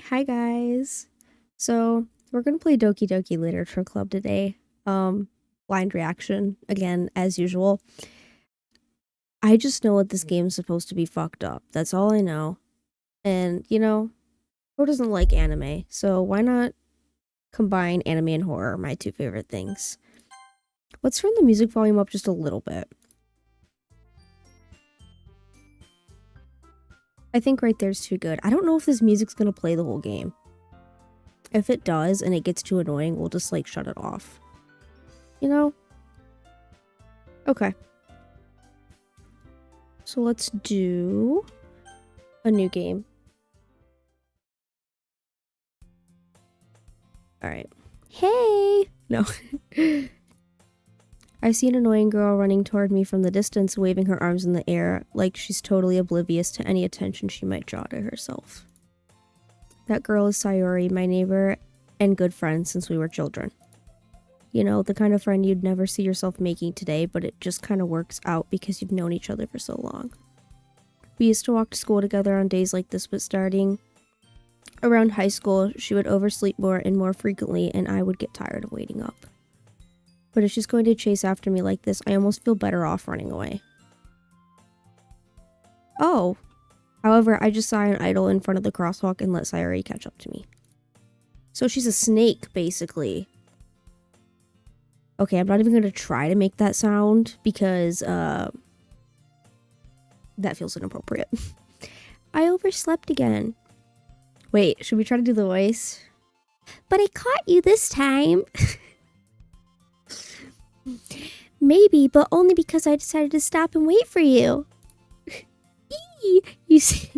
Hi guys. So we're gonna play Doki Doki Literature Club today. Blind reaction again as usual. I just know what this game's supposed to be fucked up. That's all I know. And who doesn't like anime? So why not combine anime and horror, my two favorite things? Let's turn the music volume up just a little bit. I think right there's too good. I don't know if this music's gonna play the whole game. If it does and it gets too annoying, we'll just like shut it off. Okay. So let's do a new game. Alright. Hey! No. I see an annoying girl running toward me from the distance, waving her arms in the air, like she's totally oblivious to any attention she might draw to herself. That girl is Sayori, my neighbor and good friend since we were children. You know, the kind of friend you'd never see yourself making today, but it just kind of works out because you've known each other for so long. We used to walk to school together on days like this, but starting around high school, she would oversleep more and more frequently, and I would get tired of waiting up. But if she's going to chase after me like this, I almost feel better off running away. Oh. However, I just saw an idol in front of the crosswalk and let Sayori catch up to me. So she's a snake, basically. Okay, I'm not even going to try to make that sound because that feels inappropriate. I overslept again. Wait, should we try to do the voice? But I caught you this time. Maybe, but only because I decided to stop and wait for you. You say,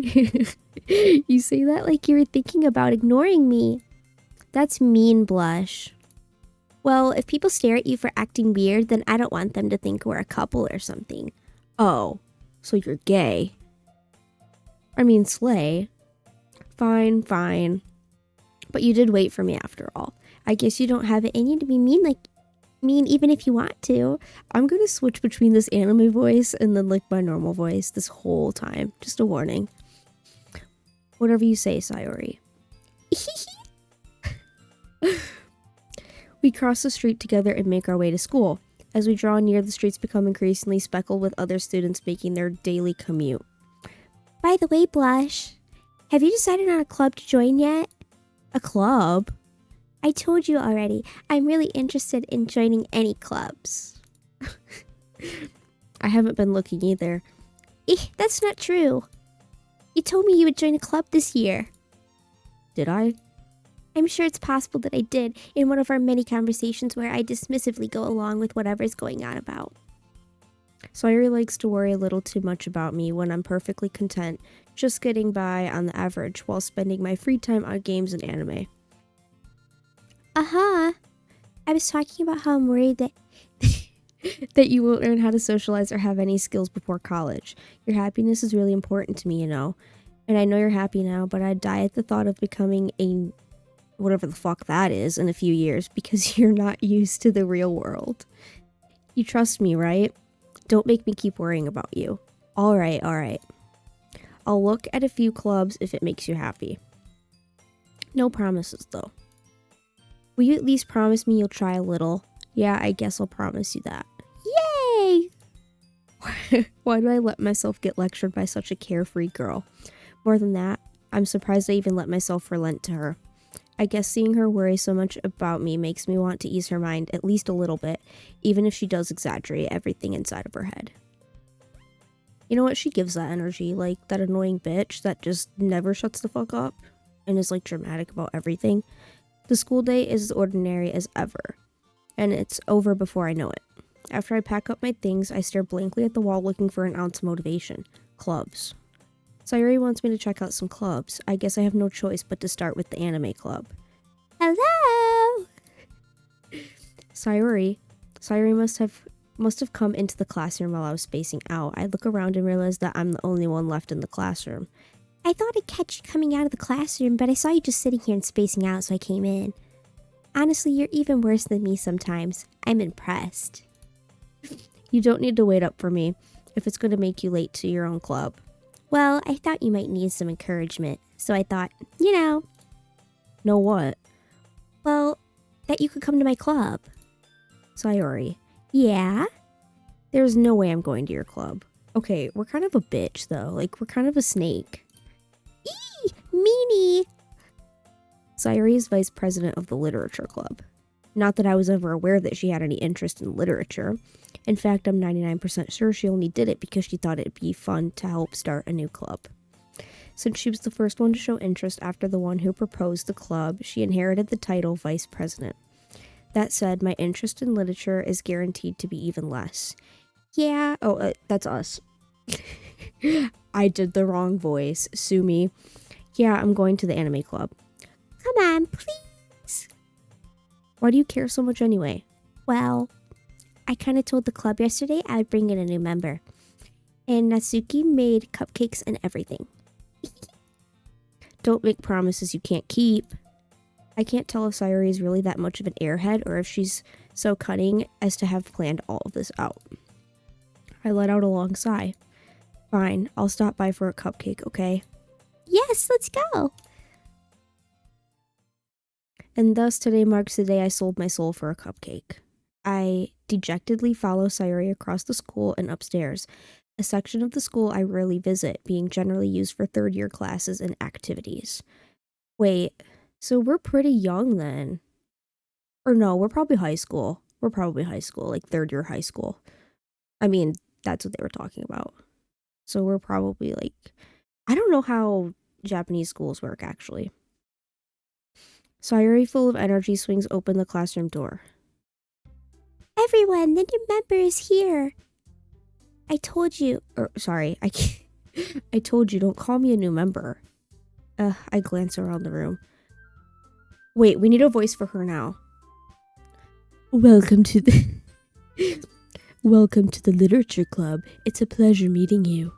you say that like you were thinking about ignoring me. That's mean, Blush. Well, if people stare at you for acting weird, then I don't want them to think we're a couple or something. Oh, so you're gay. I mean, slay. Fine, fine. But you did wait for me after all. I guess you don't have it in you to be mean even if you want to. I'm gonna switch between this anime voice and then like my normal voice this whole time. Just a warning. Whatever you say, Sayori. We cross the street together and make our way to school. As we draw near, the streets become increasingly speckled with other students making their daily commute. By the way, Blush, have you decided on a club to join yet? A club? I told you already, I'm really interested in joining any clubs. I haven't been looking either. That's not true. You told me you would join a club this year. Did I? I'm sure it's possible that I did in one of our many conversations where I dismissively go along with whatever's going on about. Sayori likes to worry a little too much about me when I'm perfectly content, just getting by on the average while spending my free time on games and anime. I was talking about how I'm worried that that you won't learn how to socialize or have any skills before college. Your happiness is really important to me, you know. And I know you're happy now, but I'd die at the thought of becoming a whatever the fuck that is in a few years because you're not used to the real world. You trust me, right? Don't make me keep worrying about you. All right. I'll look at a few clubs if it makes you happy. No promises, though. Will you at least promise me you'll try a little? Yeah, I guess I'll promise you that. Yay! Why do I let myself get lectured by such a carefree girl? More than that, I'm surprised I even let myself relent to her. I guess seeing her worry so much about me makes me want to ease her mind at least a little bit, even if she does exaggerate everything inside of her head. You know what? She gives that energy, like that annoying bitch that just never shuts the fuck up and is like dramatic about everything. The school day is as ordinary as ever, and it's over before I know it. After I pack up my things, I stare blankly at the wall looking for an ounce of motivation. Clubs. Sayori wants me to check out some clubs. I guess I have no choice but to start with the anime club. Hello! Sayori must have come into the classroom while I was spacing out. I look around and realize that I'm the only one left in the classroom. I thought I'd catch you coming out of the classroom, but I saw you just sitting here and spacing out, so I came in. Honestly, you're even worse than me sometimes. I'm impressed. You don't need to wait up for me if it's going to make you late to your own club. Well, I thought you might need some encouragement, so I thought, No what? Well, that you could come to my club. Sayori. Yeah? There's no way I'm going to your club. Okay, we're kind of a bitch, though. Like, we're kind of a snake. Eee! Meanie! Sayori is vice president of the literature club. Not that I was ever aware that she had any interest in literature. In fact, I'm 99% sure she only did it because she thought it'd be fun to help start a new club. Since she was the first one to show interest after the one who proposed the club, she inherited the title vice president. That said, my interest in literature is guaranteed to be even less. Yeah, that's us. I did the wrong voice. Sue me. Yeah, I'm going to the anime club. Come on, please. Why do you care so much anyway? Well, I kind of told the club yesterday I would bring in a new member. And Natsuki made cupcakes and everything. Don't make promises you can't keep. I can't tell if Sayori is really that much of an airhead or if she's so cunning as to have planned all of this out. I let out a long sigh. Fine, I'll stop by for a cupcake, okay? Yes, let's go! And thus today marks the day I sold my soul for a cupcake. I dejectedly follow Sayori across the school and upstairs, a section of the school I rarely visit, being generally used for third-year classes and activities. Wait, so we're pretty young then. Or no, we're probably high school. Like third-year high school. I mean, that's what they were talking about. So we're probably like, I don't know how Japanese schools work, actually. Sayori, full of energy, swings open the classroom door. Everyone, the new member is here. I told you, I told you, don't call me a new member. I glance around the room. Wait, we need a voice for her now. Welcome to the literature club. It's a pleasure meeting you.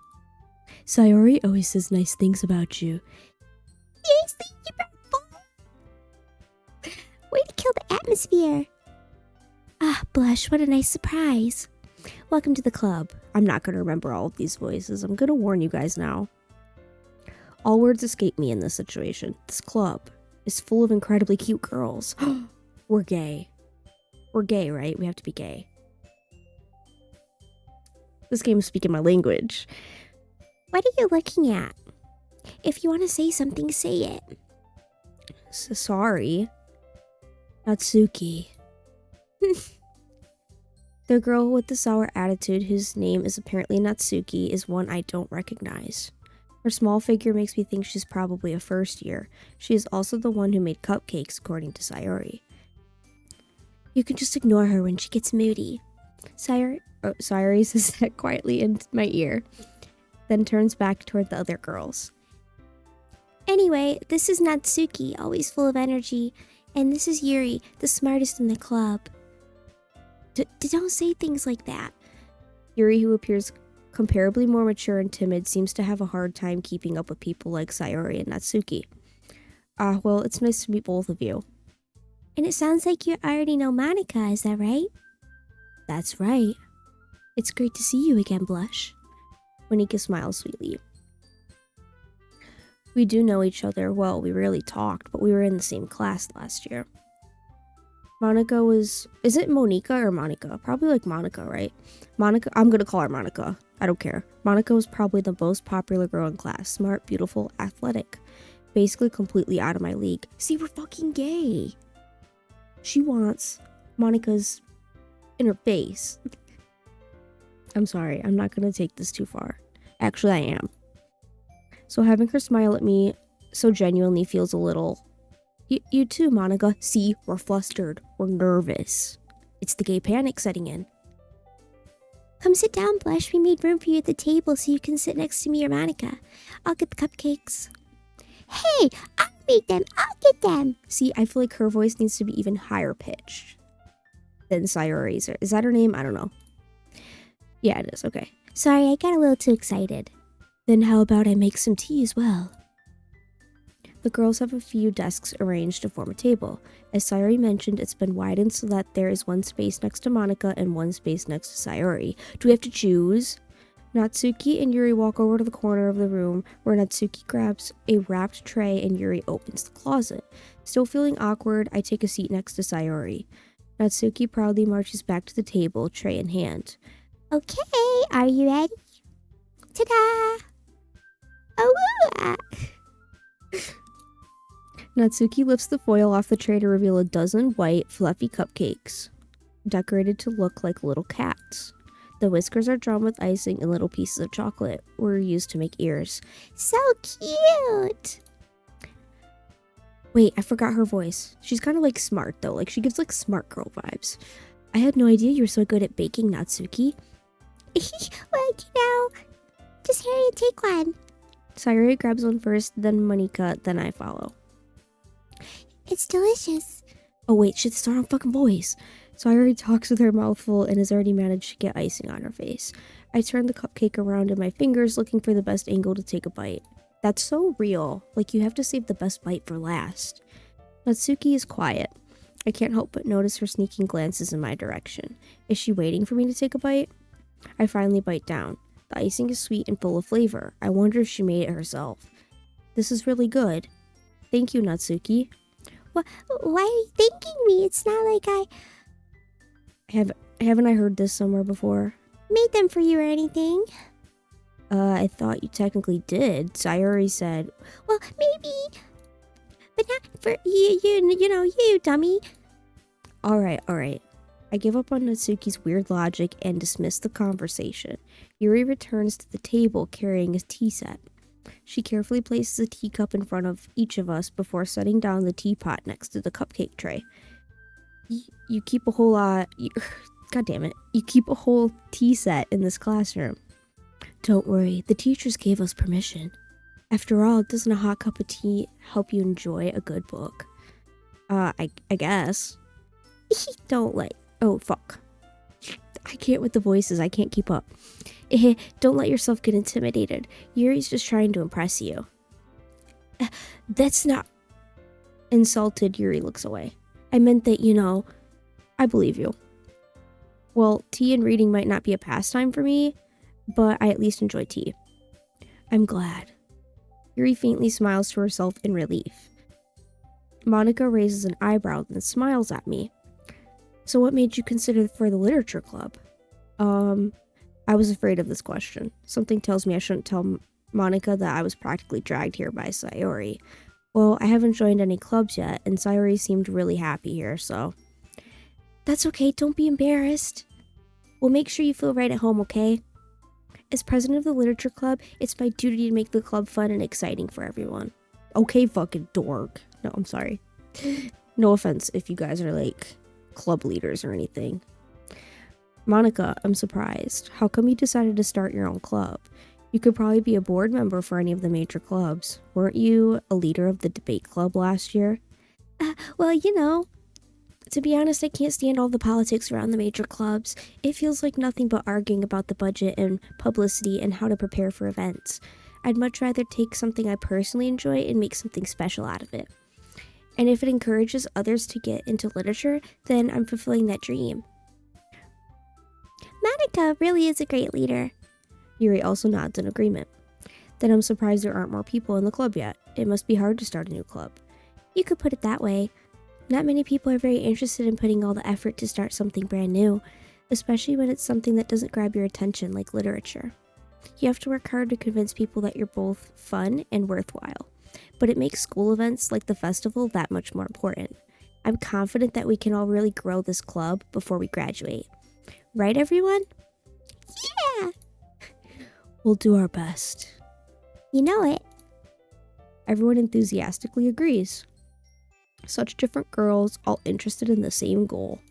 Sayori always says nice things about you. Seriously, you boy? Way to kill the atmosphere. Ah, blush, what a nice surprise. Welcome to the club. I'm not going to remember all of these voices. I'm going to warn you guys now. All words escape me in this situation. This club is full of incredibly cute girls. We're gay. We're gay, right? We have to be gay. This game is speaking my language. What are you looking at? If you want to say something, say it. Sorry. Natsuki. The girl with the sour attitude, whose name is apparently Natsuki, is one I don't recognize. Her small figure makes me think she's probably a first year. She is also the one who made cupcakes, according to Sayori. You can just ignore her when she gets moody. Sayori says that quietly into my ear, then turns back toward the other girls. Anyway, this is Natsuki, always full of energy, and this is Yuri, the smartest in the club. Don't say things like that. Yuri, who appears comparably more mature and timid, seems to have a hard time keeping up with people like Sayori and Natsuki. Well, it's nice to meet both of you. And it sounds like you already know Monica, is that right? That's right. It's great to see you again, Blush. Monika smiles sweetly. We do know each other well. We rarely talked, but we were in the same class last year. Monica was... Is it Monica or Monica? Probably like Monica, right? Monica... I'm gonna call her Monica. I don't care. Monica was probably the most popular girl in class. Smart, beautiful, athletic. Basically completely out of my league. See, we're fucking gay. She wants Monica's in her face. I'm sorry. I'm not gonna take this too far. Actually, I am. So having her smile at me so genuinely feels a little... You too, Monica. See, we're flustered. We're nervous. It's the gay panic setting in. Come sit down, Blush. We made room for you at the table so you can sit next to me or Monica. I'll get the cupcakes. Hey, I'll make them. I'll get them. See, I feel like her voice needs to be even higher pitched than Sayori's. Is that her name? I don't know. Yeah, it is. Okay. Sorry, I got a little too excited. Then how about I make some tea as well? The girls have a few desks arranged to form a table. As Sayori mentioned, it's been widened so that there is one space next to Monica and one space next to Sayori. Do we have to choose? Natsuki and Yuri walk over to the corner of the room where Natsuki grabs a wrapped tray and Yuri opens the closet. Still feeling awkward, I take a seat next to Sayori. Natsuki proudly marches back to the table, tray in hand. Okay, are you ready? Ta-da! Oh, Natsuki lifts the foil off the tray to reveal a dozen white, fluffy cupcakes, decorated to look like little cats. The whiskers are drawn with icing and little pieces of chocolate were used to make ears. So cute! Wait, I forgot her voice. She's kind of like smart though, like she gives like smart girl vibes. I had no idea you were so good at baking, Natsuki. Well, just hurry and take one. Sayori grabs one first, then Monika, then I follow. It's delicious. Oh wait, shit, it's not her fucking voice. Sayori talks with her mouth full and has already managed to get icing on her face. I turn the cupcake around in my fingers, looking for the best angle to take a bite. That's so real. Like, you have to save the best bite for last. Natsuki is quiet. I can't help but notice her sneaking glances in my direction. Is she waiting for me to take a bite? I finally bite down. The icing is sweet and full of flavor. I wonder if she made it herself. This is really good. Thank you, Natsuki. Why are you thanking me? It's not like Haven't I heard this somewhere before? Made them for you or anything? I thought you technically did. Sayori said, well, maybe, but not for you, dummy. Alright. I give up on Natsuki's weird logic and dismiss the conversation. Yuri returns to the table carrying a tea set. She carefully places a teacup in front of each of us before setting down the teapot next to the cupcake tray. You keep a whole lot... God damn it. You keep a whole tea set in this classroom. Don't worry, the teachers gave us permission. After all, doesn't a hot cup of tea help you enjoy a good book? I guess. Don't let... Oh, fuck. I can't with the voices, I can't keep up. Don't let yourself get intimidated. Yuri's just trying to impress you. That's not... Insulted, Yuri looks away. I meant that, I believe you. Well, tea and reading might not be a pastime for me, but I at least enjoy tea. I'm glad. Yuri faintly smiles to herself in relief. Monika raises an eyebrow and smiles at me. So what made you consider for the literature club? I was afraid of this question. Something tells me I shouldn't tell Monika that I was practically dragged here by Sayori. Well, I haven't joined any clubs yet, and Sayori seemed really happy here, so... That's okay, don't be embarrassed. We'll make sure you feel right at home, okay? As president of the literature club, it's my duty to make the club fun and exciting for everyone. Okay, fucking dork. No, I'm sorry. No offense if you guys are, like, club leaders or anything. Monika, I'm surprised. How come you decided to start your own club? You could probably be a board member for any of the major clubs. Weren't you a leader of the debate club last year? Well, to be honest, I can't stand all the politics around the major clubs. It feels like nothing but arguing about the budget and publicity and how to prepare for events. I'd much rather take something I personally enjoy and make something special out of it. And if it encourages others to get into literature, then I'm fulfilling that dream. Monika really is a great leader. Yuri also nods in agreement. Then I'm surprised there aren't more people in the club yet. It must be hard to start a new club. You could put it that way. Not many people are very interested in putting all the effort to start something brand new, especially when it's something that doesn't grab your attention like literature. You have to work hard to convince people that you're both fun and worthwhile, but it makes school events like the festival that much more important. I'm confident that we can all really grow this club before we graduate. Right, everyone? Yeah! We'll do our best. You know it. Everyone enthusiastically agrees. Such different girls, all interested in the same goal.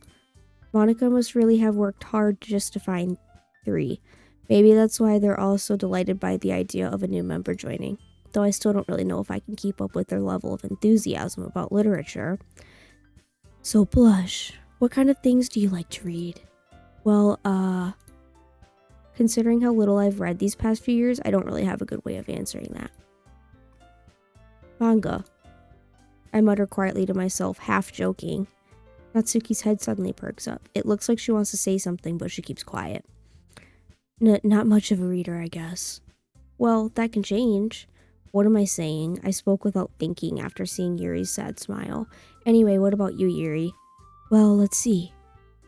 Monika must really have worked hard just to find 3. Maybe that's why they're all so delighted by the idea of a new member joining. Though I still don't really know if I can keep up with their level of enthusiasm about literature. So Blush, what kind of things do you like to read? Well, considering how little I've read these past few years, I don't really have a good way of answering that. Manga. I mutter quietly to myself, half joking. Natsuki's head suddenly perks up. It looks like she wants to say something, but she keeps quiet. Not much of a reader, I guess. Well, that can change. What am I saying? I spoke without thinking after seeing Yuri's sad smile. Anyway, what about you, Yuri? Well, let's see.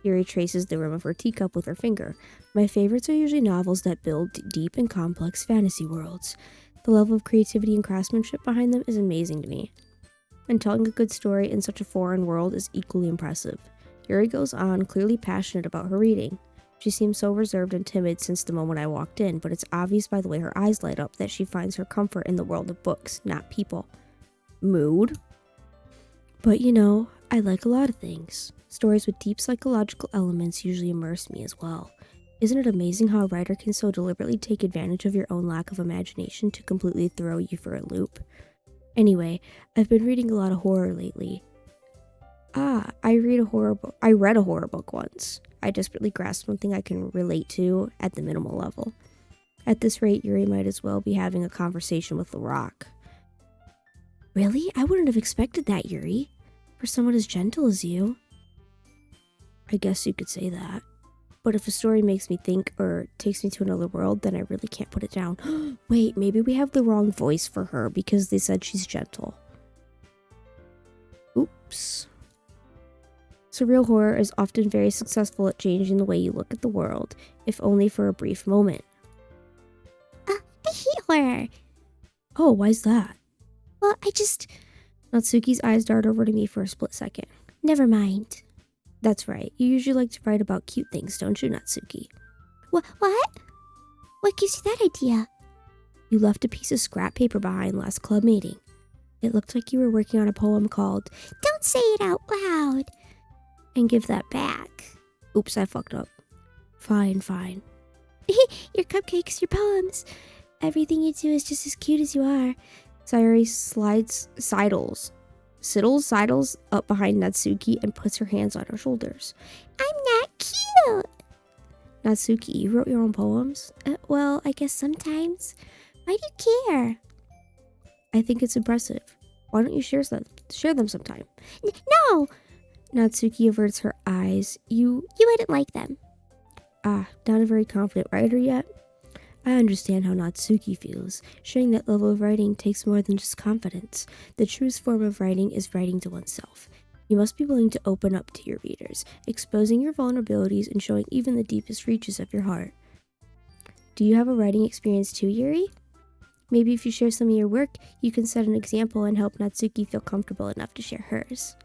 Yuri traces the rim of her teacup with her finger. My favorites are usually novels that build deep and complex fantasy worlds. The level of creativity and craftsmanship behind them is amazing to me. And telling a good story in such a foreign world is equally impressive. Yuri goes on, clearly passionate about her reading. She seems so reserved and timid since the moment I walked in, but it's obvious by the way her eyes light up that she finds her comfort in the world of books, not people. Mood? But you know, I like a lot of things. Stories with deep psychological elements usually immerse me as well. Isn't it amazing how a writer can so deliberately take advantage of your own lack of imagination to completely throw you for a loop? Anyway, I've been reading a lot of horror lately. I read a horror book once. I desperately grasped something I can relate to at the minimal level. At this rate, Yuri might as well be having a conversation with the rock. Really? I wouldn't have expected that, Yuri. For someone as gentle as you. I guess you could say that. But if a story makes me think or takes me to another world, then I really can't put it down. Wait, maybe we have the wrong voice for her because they said she's gentle. Oops. Surreal horror is often very successful at changing the way you look at the world, if only for a brief moment. I hate horror. Oh, why's that? Well, Natsuki's eyes dart over to me for a split second. Never mind. That's right. You usually like to write about cute things, don't you, Natsuki? What? What gives you that idea? You left a piece of scrap paper behind last club meeting. It looked like you were working on a poem called Don't say it out loud. And give that back. Oops, I fucked up. Fine. Your cupcakes, your poems. Everything you do is just as cute as you are. Sayuri sidles up behind Natsuki and puts her hands on her shoulders. I'm not cute. Natsuki, you wrote your own poems? Well, I guess sometimes. Why do you care? I think it's impressive. Why don't you share them sometime? No! Natsuki averts her eyes. You wouldn't like them. Not a very confident writer yet? I understand how Natsuki feels. Sharing that level of writing takes more than just confidence. The truest form of writing is writing to oneself. You must be willing to open up to your readers, exposing your vulnerabilities and showing even the deepest reaches of your heart. Do you have a writing experience too, Yuri? Maybe if you share some of your work, you can set an example and help Natsuki feel comfortable enough to share hers.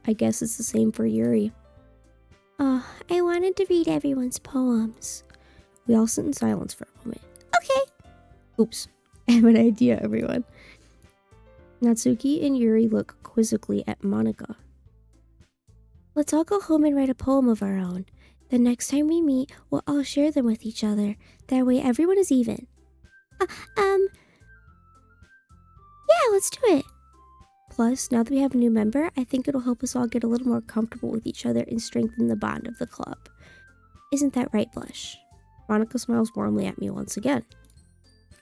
I guess it's the same for Yuri. Oh, I wanted to read everyone's poems. We all sit in silence for a moment. Okay. Oops. I have an idea, everyone. Natsuki and Yuri look quizzically at Monika. Let's all go home and write a poem of our own. The next time we meet, we'll all share them with each other. That way everyone is even. Yeah, let's do it. Plus, now that we have a new member, I think it'll help us all get a little more comfortable with each other and strengthen the bond of the club. Isn't that right, Blush? Monika smiles warmly at me once again.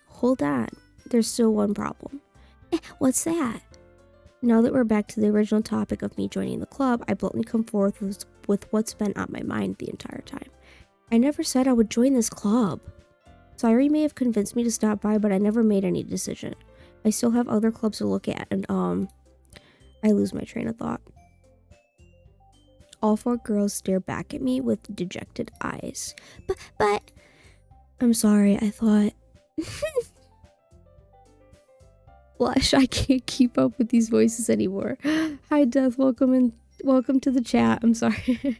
Hold on, there's still one problem. What's that? Now that we're back to the original topic of me joining the club, I bluntly come forth with what's been on my mind the entire time. I never said I would join this club. Sayuri may have convinced me to stop by, but I never made any decision. I still have other clubs to look at, and I lose my train of thought. All four girls stare back at me with dejected eyes. But... I'm sorry, I thought... Blush, I can't keep up with these voices anymore. Hi, Death, welcome to the chat. I'm sorry.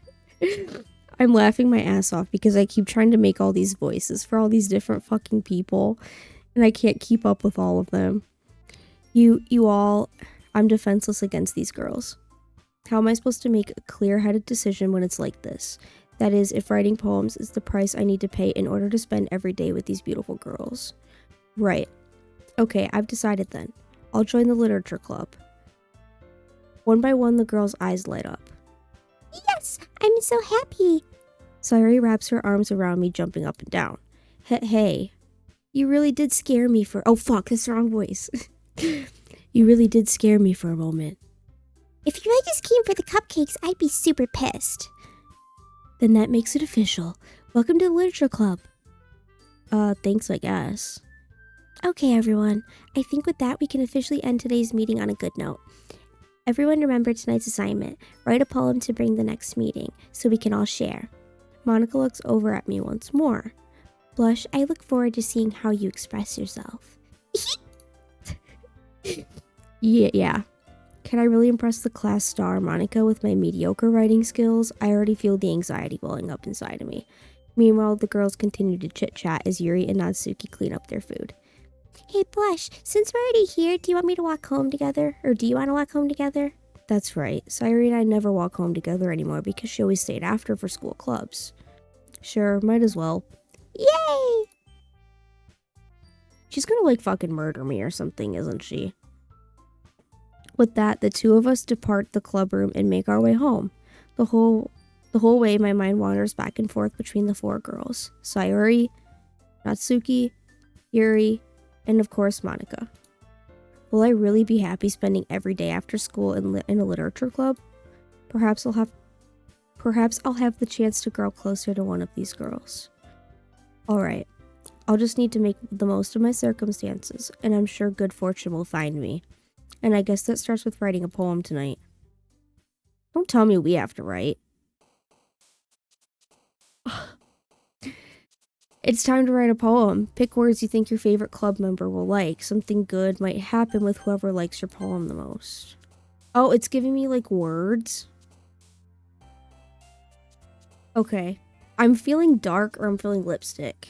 I'm laughing my ass off because I keep trying to make all these voices for all these different fucking people, and I can't keep up with all of them. You all... I'm defenseless against these girls. How am I supposed to make a clear-headed decision when it's like this? That is, if writing poems is the price I need to pay in order to spend every day with these beautiful girls. Right. Okay, I've decided then. I'll join the literature club. One by one, the girls' eyes light up. Yes, I'm so happy. Sayuri wraps her arms around me, jumping up and down. Hey, you really did scare me for... Oh, fuck, that's the wrong voice. You really did scare me for a moment. If you had just came for the cupcakes, I'd be super pissed. Then that makes it official. Welcome to the Literature Club. Thanks, I guess. Okay, everyone. I think with that, we can officially end today's meeting on a good note. Everyone remember tonight's assignment. Write a poem to bring the next meeting, so we can all share. Monica looks over at me once more. Blush, I look forward to seeing how you express yourself. Yeah. Can I really impress the class star, Monica, with my mediocre writing skills? I already feel the anxiety welling up inside of me. Meanwhile, the girls continue to chit-chat as Yuri and Natsuki clean up their food. Hey, Blush, since we're already here, do you want me to walk home together? Or do you want to walk home together? That's right. Sayuri and I never walk home together anymore because she always stayed after for school clubs. Sure, might as well. Yay! She's gonna like fucking murder me or something, isn't she? With that, the two of us depart the club room and make our way home. The whole way, my mind wanders back and forth between the four girls. Sayuri, Natsuki, Yuri, and of course Monica. Will I really be happy spending every day after school in a literature club? Perhaps I'll have the chance to grow closer to one of these girls. Alright, I'll just need to make the most of my circumstances, and I'm sure good fortune will find me. And I guess that starts with writing a poem tonight. Don't tell me we have to write. It's time to write a poem. Pick words you think your favorite club member will like. Something good might happen with whoever likes your poem the most. Oh, it's giving me like words. Okay. I'm feeling dark or I'm feeling lipstick.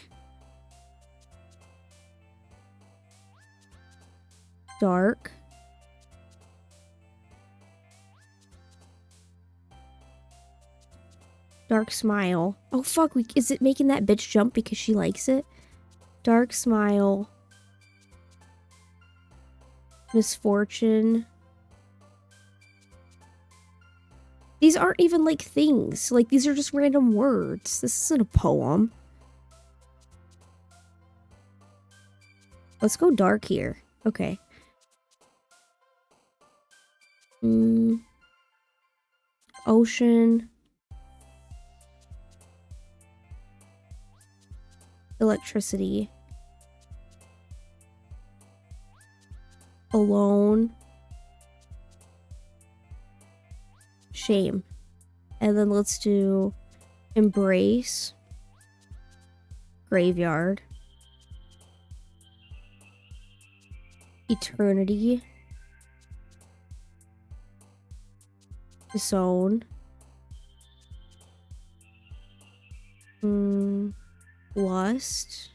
Dark. Dark smile. Oh fuck, is it making that bitch jump because she likes it? Dark smile. Misfortune. These aren't even like things. Like these are just random words. This isn't a poem. Let's go dark here. Okay. Ocean. Electricity. Alone. Shame. And then let's do embrace. Graveyard. Eternity. Disown. Lust.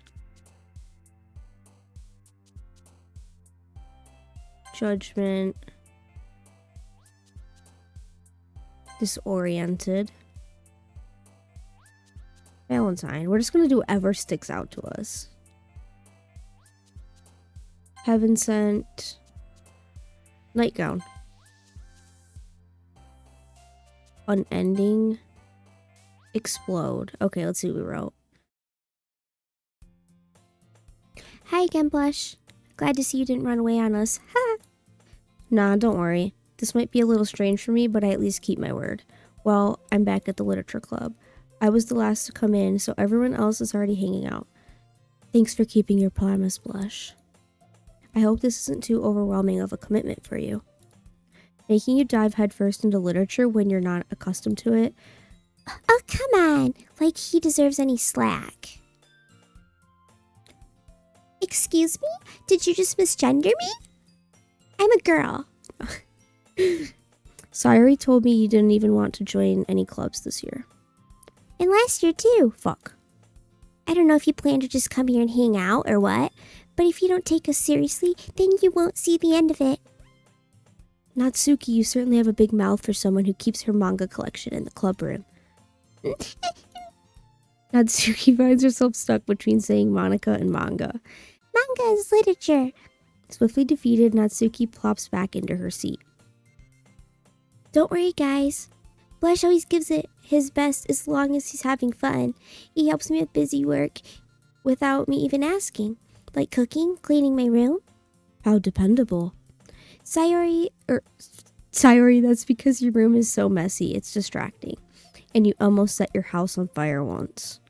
Judgment. Disoriented. Valentine. We're just gonna do whatever sticks out to us. Heaven sent. Nightgown. Unending. Explode. Okay, let's see what we wrote. Hi again, Blush. Glad to see you didn't run away on us. Ha! Nah, don't worry. This might be a little strange for me, but I at least keep my word. Well, I'm back at the literature club. I was the last to come in, so everyone else is already hanging out. Thanks for keeping your promise, Blush. I hope this isn't too overwhelming of a commitment for you. Making you dive headfirst into literature when you're not accustomed to it. Oh, come on. Like he deserves any slack. Excuse me? Did you just misgender me? I'm a girl. Sayuri told me you didn't even want to join any clubs this year. And last year too. Fuck. I don't know if you plan to just come here and hang out or what, but if you don't take us seriously, then you won't see the end of it. Natsuki, you certainly have a big mouth for someone who keeps her manga collection in the club room. Natsuki finds herself stuck between saying Monica and manga. Manga is literature. Swiftly defeated, Natsuki plops back into her seat. Don't worry, guys. Blush always gives it his best as long as he's having fun. He helps me with busy work without me even asking. Like cooking, cleaning my room. How dependable. Sayori, that's because your room is so messy, it's distracting. And you almost set your house on fire once.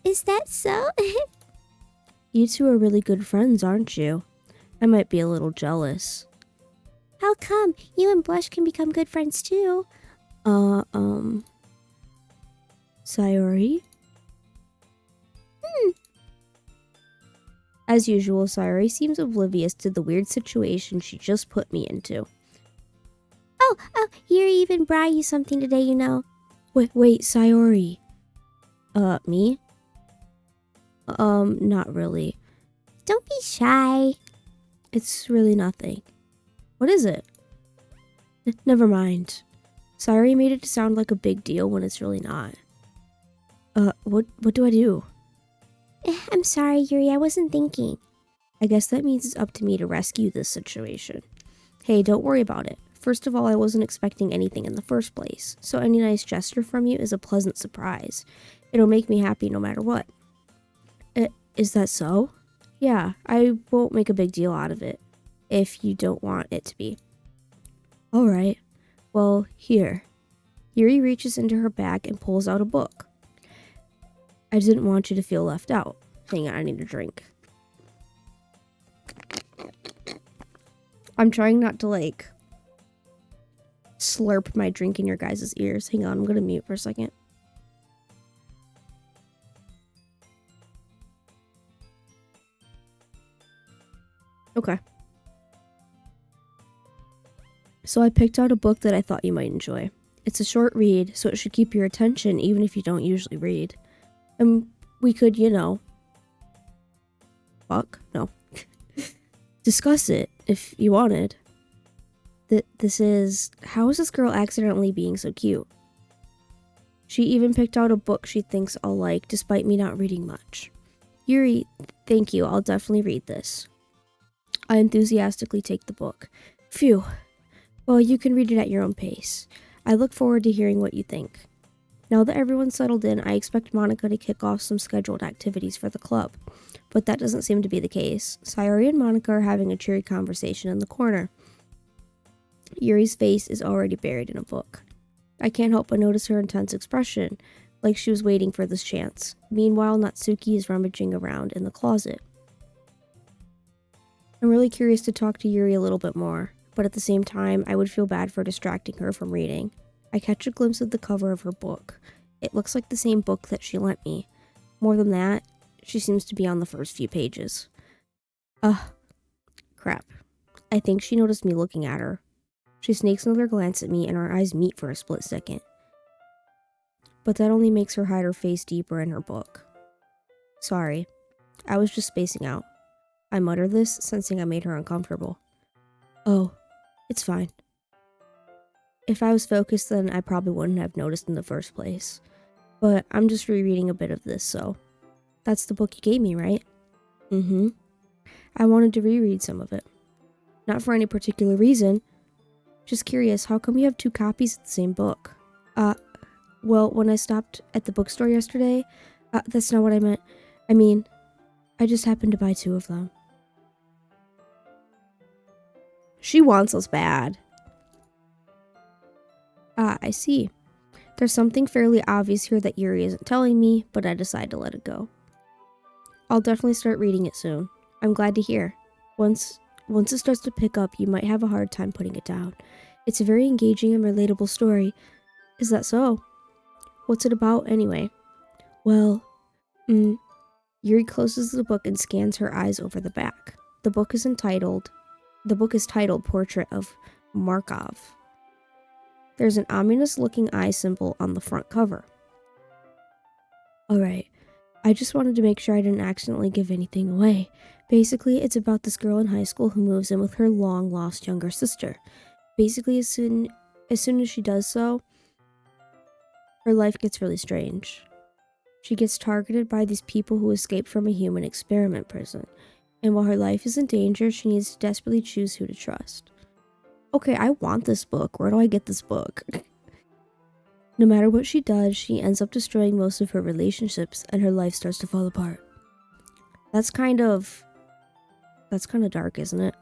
Is that so? You two are really good friends, aren't you? I might be a little jealous. How come? You and Blush can become good friends too. Sayori? As usual, Sayori seems oblivious to the weird situation she just put me into. Oh, Yuri even brought you something today, you know. Wait, Sayori. Me? Not really. Don't be shy. It's really nothing. What is it? Never mind. Sayori made it sound like a big deal when it's really not. What do I do? I'm sorry, Yuri, I wasn't thinking. I guess that means it's up to me to rescue this situation. Hey, don't worry about it. First of all, I wasn't expecting anything in the first place, so any nice gesture from you is a pleasant surprise. It'll make me happy no matter what. Is that so? Yeah, I won't make a big deal out of it, if you don't want it to be. Alright, well, here. Yuri reaches into her bag and pulls out a book. I didn't want you to feel left out. Hang on, I need a drink. I'm trying not to, slurp my drink in your guys' ears. Hang on, I'm gonna mute for a second. Okay. So I picked out a book that I thought you might enjoy. It's a short read, so it should keep your attention even if you don't usually read. And we could, discuss it if you wanted. This is, how is this girl accidentally being so cute? She even picked out a book she thinks I'll like, despite me not reading much. Yuri, thank you, I'll definitely read this. I enthusiastically take the book. Phew. Well, you can read it at your own pace. I look forward to hearing what you think. Now that everyone's settled in, I expect Monica to kick off some scheduled activities for the club. But that doesn't seem to be the case. Sayori and Monica are having a cheery conversation in the corner. Yuri's face is already buried in a book. I can't help but notice her intense expression, like she was waiting for this chance. Meanwhile, Natsuki is rummaging around in the closet. I'm really curious to talk to Yuri a little bit more, but at the same time, I would feel bad for distracting her from reading. I catch a glimpse of the cover of her book. It looks like the same book that she lent me. More than that, she seems to be on the first few pages. Crap. I think she noticed me looking at her. She sneaks another glance at me and our eyes meet for a split second. But that only makes her hide her face deeper in her book. Sorry. I was just spacing out. I mutter this, sensing I made her uncomfortable. Oh, it's fine. If I was focused, then I probably wouldn't have noticed in the first place. But I'm just rereading a bit of this, so. That's the book you gave me, right? Mm-hmm. I wanted to reread some of it. Not for any particular reason. Just curious, how come you have 2 copies of the same book? Well, when I stopped at the bookstore yesterday, that's not what I meant. I mean, I just happened to buy 2 of them. She wants us bad. I see. There's something fairly obvious here that Yuri isn't telling me, but I decide to let it go. I'll definitely start reading it soon. I'm glad to hear. Once it starts to pick up, you might have a hard time putting it down. It's a very engaging and relatable story. Is that so? What's it about, anyway? Well, Yuri closes the book and scans her eyes over the back. The book is titled Portrait of Markov. There's an ominous-looking eye symbol on the front cover. Alright, I just wanted to make sure I didn't accidentally give anything away. Basically, it's about this girl in high school who moves in with her long-lost younger sister. Basically, as soon as she does so, her life gets really strange. She gets targeted by these people who escaped from a human experiment prison. And while her life is in danger, she needs to desperately choose who to trust. Okay, I want this book. Where do I get this book? No matter what she does, she ends up destroying most of her relationships and her life starts to fall apart. That's kind of dark, isn't it?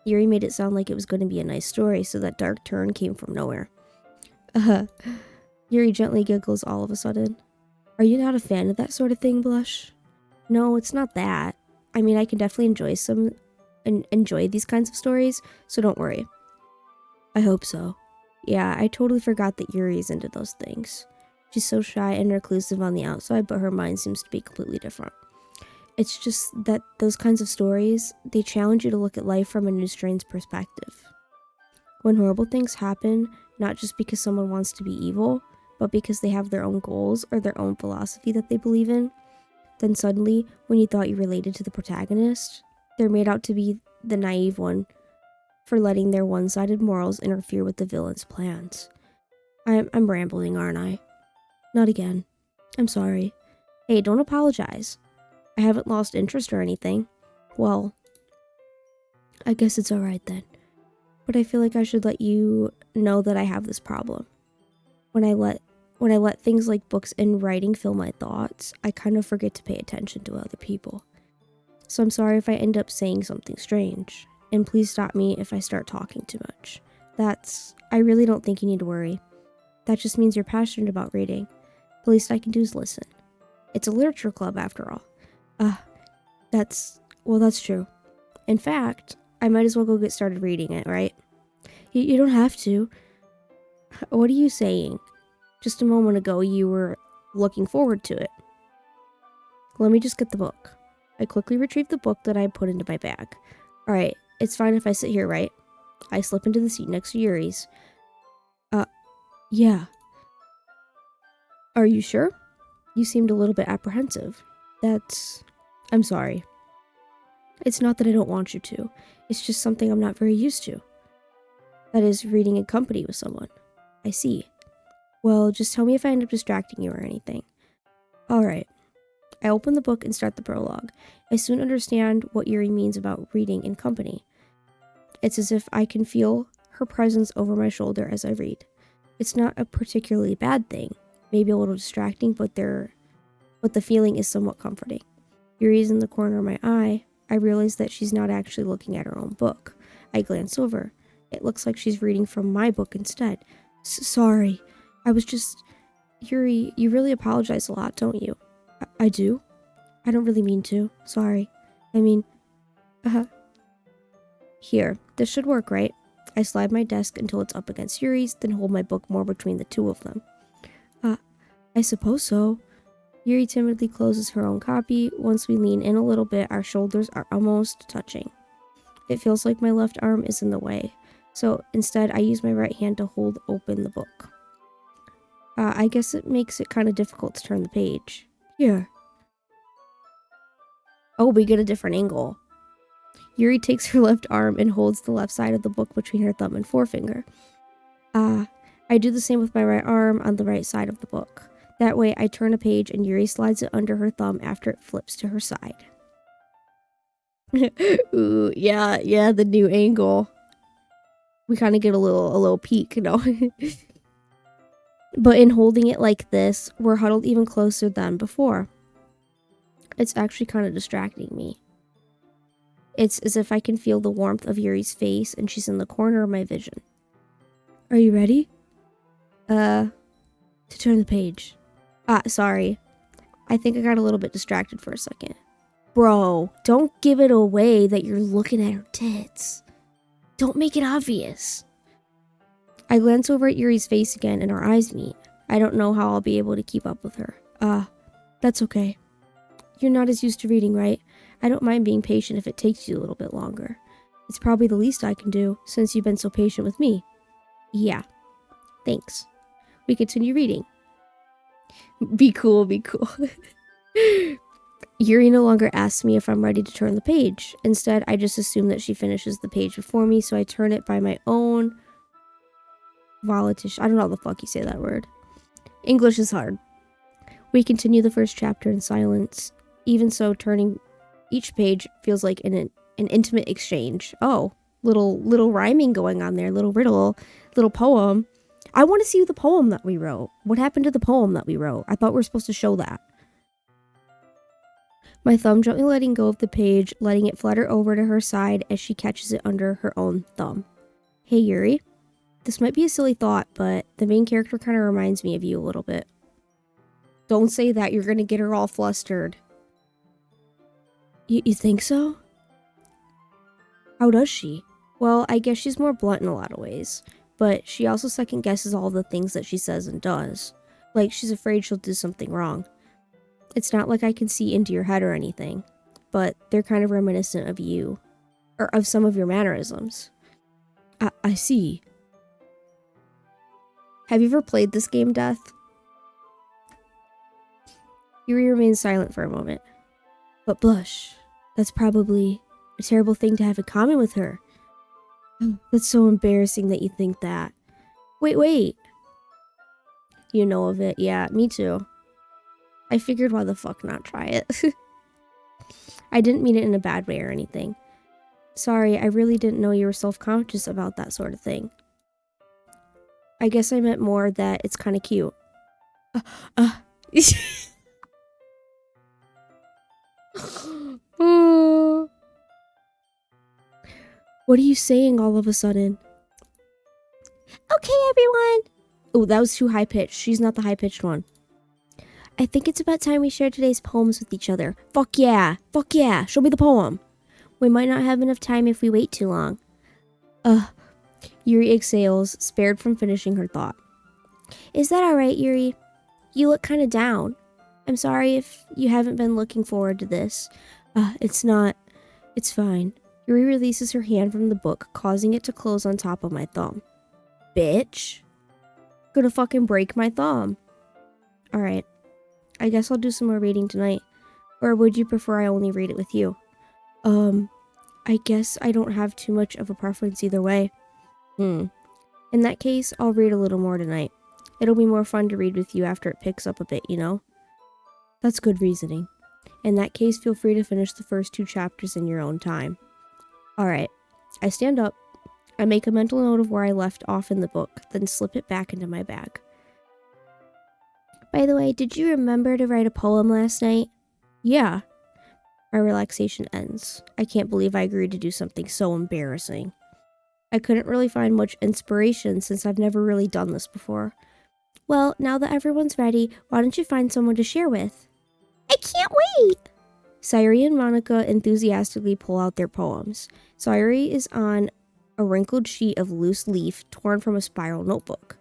Yuri made it sound like it was going to be a nice story, so that dark turn came from nowhere. Yuri gently giggles all of a sudden. Are you not a fan of that sort of thing, Blush? No, it's not that. I mean, I can definitely enjoy these kinds of stories, so don't worry. I hope so. Yeah, I totally forgot that Yuri's into those things. She's so shy and reclusive on the outside, but her mind seems to be completely different. It's just that those kinds of stories, they challenge you to look at life from a new strange perspective. When horrible things happen, not just because someone wants to be evil, but because they have their own goals or their own philosophy that they believe in, then suddenly, when you thought you related to the protagonist, they're made out to be the naive one for letting their one-sided morals interfere with the villain's plans. I'm rambling, aren't I? Not again. I'm sorry. Hey, don't apologize. I haven't lost interest or anything. Well, I guess it's alright then. But I feel like I should let you know that I have this problem. When I let things like books and writing fill my thoughts, I kind of forget to pay attention to other people. So I'm sorry if I end up saying something strange. And please stop me if I start talking too much. I really don't think you need to worry. That just means you're passionate about reading. The least I can do is listen. It's a literature club after all. That's true. In fact, I might as well go get started reading it, right? You don't have to. What are you saying? Just a moment ago, you were looking forward to it. Let me just get the book. I quickly retrieved the book that I put into my bag. Alright, it's fine if I sit here, right? I slip into the seat next to Yuri's. Yeah. Are you sure? You seemed a little bit apprehensive. I'm sorry. It's not that I don't want you to. It's just something I'm not very used to. That is, reading in company with someone. I see. Well, just tell me if I end up distracting you or anything. Alright. I open the book and start the prologue. I soon understand what Yuri means about reading in company. It's as if I can feel her presence over my shoulder as I read. It's not a particularly bad thing, maybe a little distracting, but the feeling is somewhat comforting. Yuri's in the corner of my eye. I realize that she's not actually looking at her own book. I glance over. It looks like she's reading from my book instead. Sorry. I was just... Yuri, you really apologize a lot, don't you? I do? I don't really mean to. Sorry. I mean... Here, this should work, right? I slide my desk until it's up against Yuri's, then hold my book more between the two of them. I suppose so. Yuri timidly closes her own copy. Once we lean in a little bit, our shoulders are almost touching. It feels like my left arm is in the way, so instead I use my right hand to hold open the book. I guess it makes it kind of difficult to turn the page. Here. Oh, we get a different angle. Yuri takes her left arm and holds the left side of the book between her thumb and forefinger. I do the same with my right arm on the right side of the book. That way, I turn a page and Yuri slides it under her thumb after it flips to her side. Ooh, yeah, the new angle. We kind of get a little peek, you know? But in holding it like this, we're huddled even closer than before. It's actually kind of distracting me. It's as if I can feel the warmth of Yuri's face and she's in the corner of my vision. Are you ready? To turn the page. Sorry. I think I got a little bit distracted for a second. Bro, don't give it away that you're looking at her tits. Don't make it obvious. I glance over at Yuri's face again and our eyes meet. I don't know how I'll be able to keep up with her. That's okay. You're not as used to reading, right? I don't mind being patient if it takes you a little bit longer. It's probably the least I can do, since you've been so patient with me. Yeah. Thanks. We continue reading. Be cool. Yuri no longer asks me if I'm ready to turn the page. Instead, I just assume that she finishes the page before me, so I turn it by my own volition. I don't know how the fuck you say that word. English is hard. We continue the first chapter in silence. Even so, turning each page feels like an intimate exchange. Oh, little rhyming going on there, little riddle, little poem. I want to see the poem that we wrote. What happened to the poem that we wrote? I thought we were supposed to show that. My thumb gently letting go of the page, letting it flutter over to her side as she catches it under her own thumb. Hey, Yuri. This might be a silly thought, but the main character kind of reminds me of you a little bit. Don't say that. You're gonna get her all flustered. You think so? How does she? Well, I guess she's more blunt in a lot of ways. But she also second guesses all the things that she says and does. Like, she's afraid she'll do something wrong. It's not like I can see into your head or anything. But they're kind of reminiscent of you. Or of some of your mannerisms. I see. Have you ever played this game, Death? Yuri remains silent for a moment. But Blush, that's probably a terrible thing to have in common with her. That's so embarrassing that you think that. Wait. You know of it. Yeah, me too. I figured why the fuck not try it. I didn't mean it in a bad way or anything. Sorry, I really didn't know you were self-conscious about that sort of thing. I guess I meant more that it's kind of cute. What are you saying all of a sudden? Okay, everyone. Oh, that was too high-pitched. She's not the high-pitched one. I think it's about time we share today's poems with each other. Fuck yeah. Show me the poem. We might not have enough time if we wait too long. Yuri exhales, spared from finishing her thought. Is that alright, Yuri? You look kind of down. I'm sorry if you haven't been looking forward to this. It's not. It's fine. Yuri releases her hand from the book, causing it to close on top of my thumb. Bitch. Gonna fucking break my thumb. Alright. I guess I'll do some more reading tonight. Or would you prefer I only read it with you? I guess I don't have too much of a preference either way. In that case, I'll read a little more tonight. It'll be more fun to read with you after it picks up a bit, you know? That's good reasoning. In that case, feel free to finish the first 2 chapters in your own time. Alright. I stand up. I make a mental note of where I left off in the book, then slip it back into my bag. By the way, did you remember to write a poem last night? Yeah. My relaxation ends. I can't believe I agreed to do something so embarrassing. I couldn't really find much inspiration since I've never really done this before. Well, now that everyone's ready, why don't you find someone to share with? I can't wait! Sayuri and Monica enthusiastically pull out their poems. Sayuri is on a wrinkled sheet of loose leaf torn from a spiral notebook.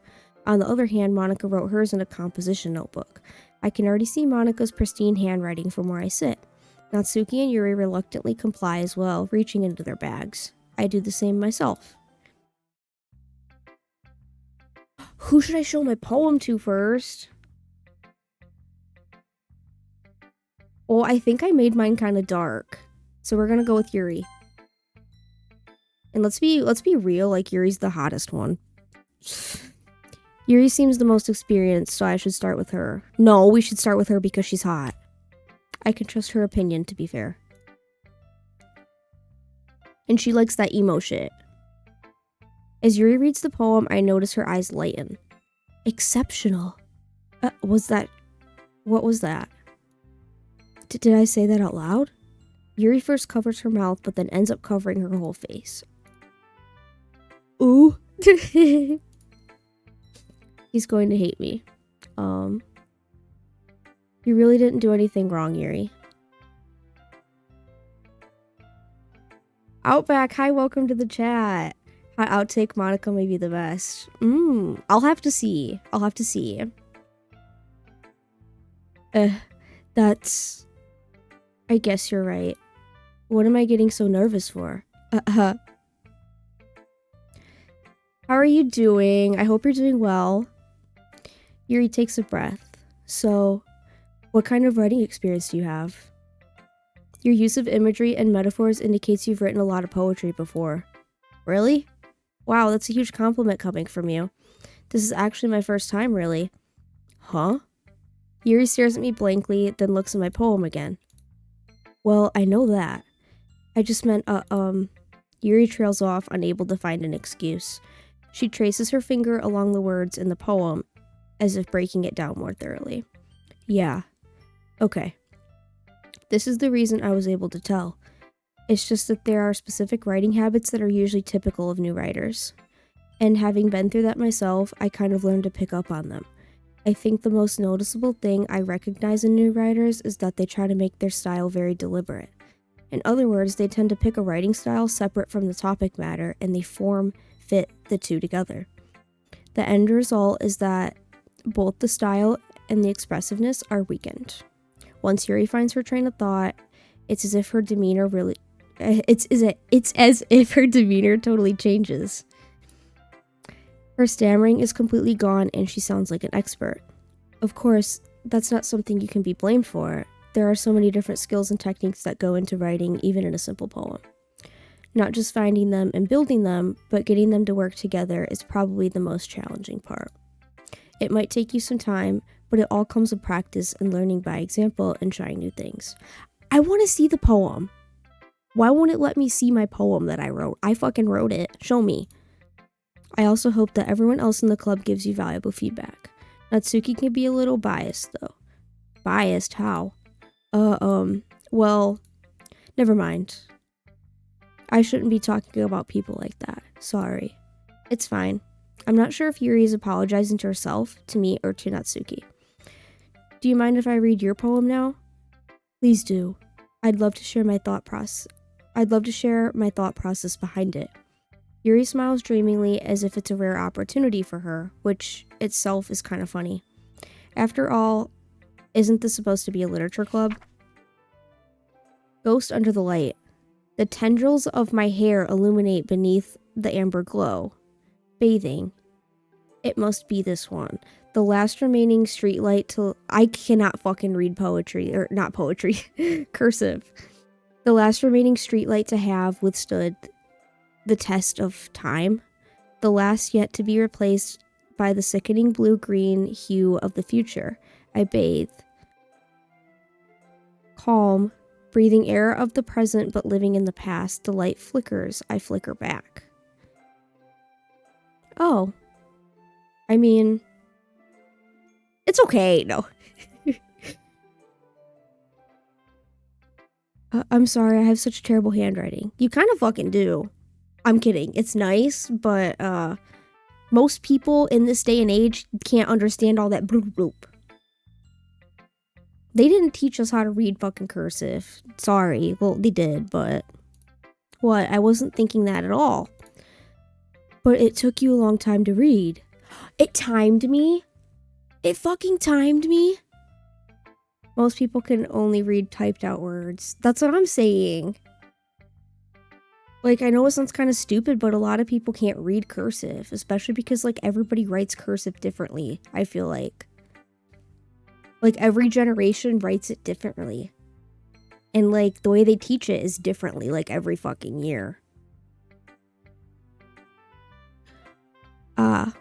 On the other hand, Monica wrote hers in a composition notebook. I can already see Monica's pristine handwriting from where I sit. Natsuki and Yuri reluctantly comply as well, reaching into their bags. I do the same myself. Who should I show my poem to first? Oh, I think I made mine kind of dark. So we're gonna go with Yuri. And let's be real, like Yuri's the hottest one. Yuri seems the most experienced, so I should start with her. No, we should start with her because she's hot. I can trust her opinion, to be fair. And she likes that emo shit. As Yuri reads the poem, I notice her eyes lighten. Exceptional. What was that? Did I say that out loud? Yuri first covers her mouth, but then ends up covering her whole face. Ooh. He's going to hate me. You really didn't do anything wrong, Yuri. Outback, hi, welcome to the chat. Hot outtake Monica may be the best. I'll have to see. That's... I guess you're right. What am I getting so nervous for? How are you doing? I hope you're doing well. Yuri takes a breath. So, what kind of writing experience do you have? Your use of imagery and metaphors indicates you've written a lot of poetry before. Really? Wow, that's a huge compliment coming from you. This is actually my first time, really. Huh? Yuri stares at me blankly, then looks at my poem again. Well, I know that. I just meant, Yuri trails off, unable to find an excuse. She traces her finger along the words in the poem, as if breaking it down more thoroughly. Yeah. Okay. This is the reason I was able to tell. It's just that there are specific writing habits that are usually typical of new writers. And having been through that myself, I kind of learned to pick up on them. I think the most noticeable thing I recognize in new writers is that they try to make their style very deliberate. In other words, they tend to pick a writing style separate from the topic matter, and they fit the two together. The end result is that both the style and the expressiveness are weakened. Once Yuri finds her train of thought, it's as if her demeanor totally changes. Her stammering is completely gone and she sounds like an expert. Of course, that's not something you can be blamed for. There are so many different skills and techniques that go into writing, even in a simple poem. Not just finding them and building them, but getting them to work together is probably the most challenging part. It might take you some time, but it all comes with practice and learning by example and trying new things. I want to see the poem. Why won't it let me see my poem that I wrote? I fucking wrote it. Show me. I also hope that everyone else in the club gives you valuable feedback. Natsuki can be a little biased, though. Biased? How? Well, never mind. I shouldn't be talking about people like that. Sorry. It's fine. I'm not sure if Yuri is apologizing to herself, to me, or to Natsuki. Do you mind if I read your poem now? Please do. I'd love to share my thought process behind it. Yuri smiles dreamingly as if it's a rare opportunity for her, which itself is kind of funny. After all, isn't this supposed to be a literature club? Ghost under the light. The tendrils of my hair illuminate beneath the amber glow. Bathing. It must be this one. The last remaining streetlight till I cannot fucking read poetry, or not poetry, cursive. The last remaining streetlight to have withstood the test of time. The last yet to be replaced by the sickening blue-green hue of the future. I bathe. Calm, breathing air of the present but living in the past. The light flickers. I flicker back. Oh. I mean, it's okay. No. I'm sorry, I have such terrible handwriting. You kind of fucking do. I'm kidding. It's nice, but most people in this day and age can't understand all that bloop bloop. They didn't teach us how to read fucking cursive. Sorry. Well, they did, but what? I wasn't thinking that at all. But it took you a long time to read. It timed me. It fucking timed me. Most people can only read typed out words. That's what I'm saying. Like, I know it sounds kind of stupid, but a lot of people can't read cursive, especially because, like, everybody writes cursive differently, I feel like. Like, every generation writes it differently. And, like, the way they teach it is differently, like, every fucking year.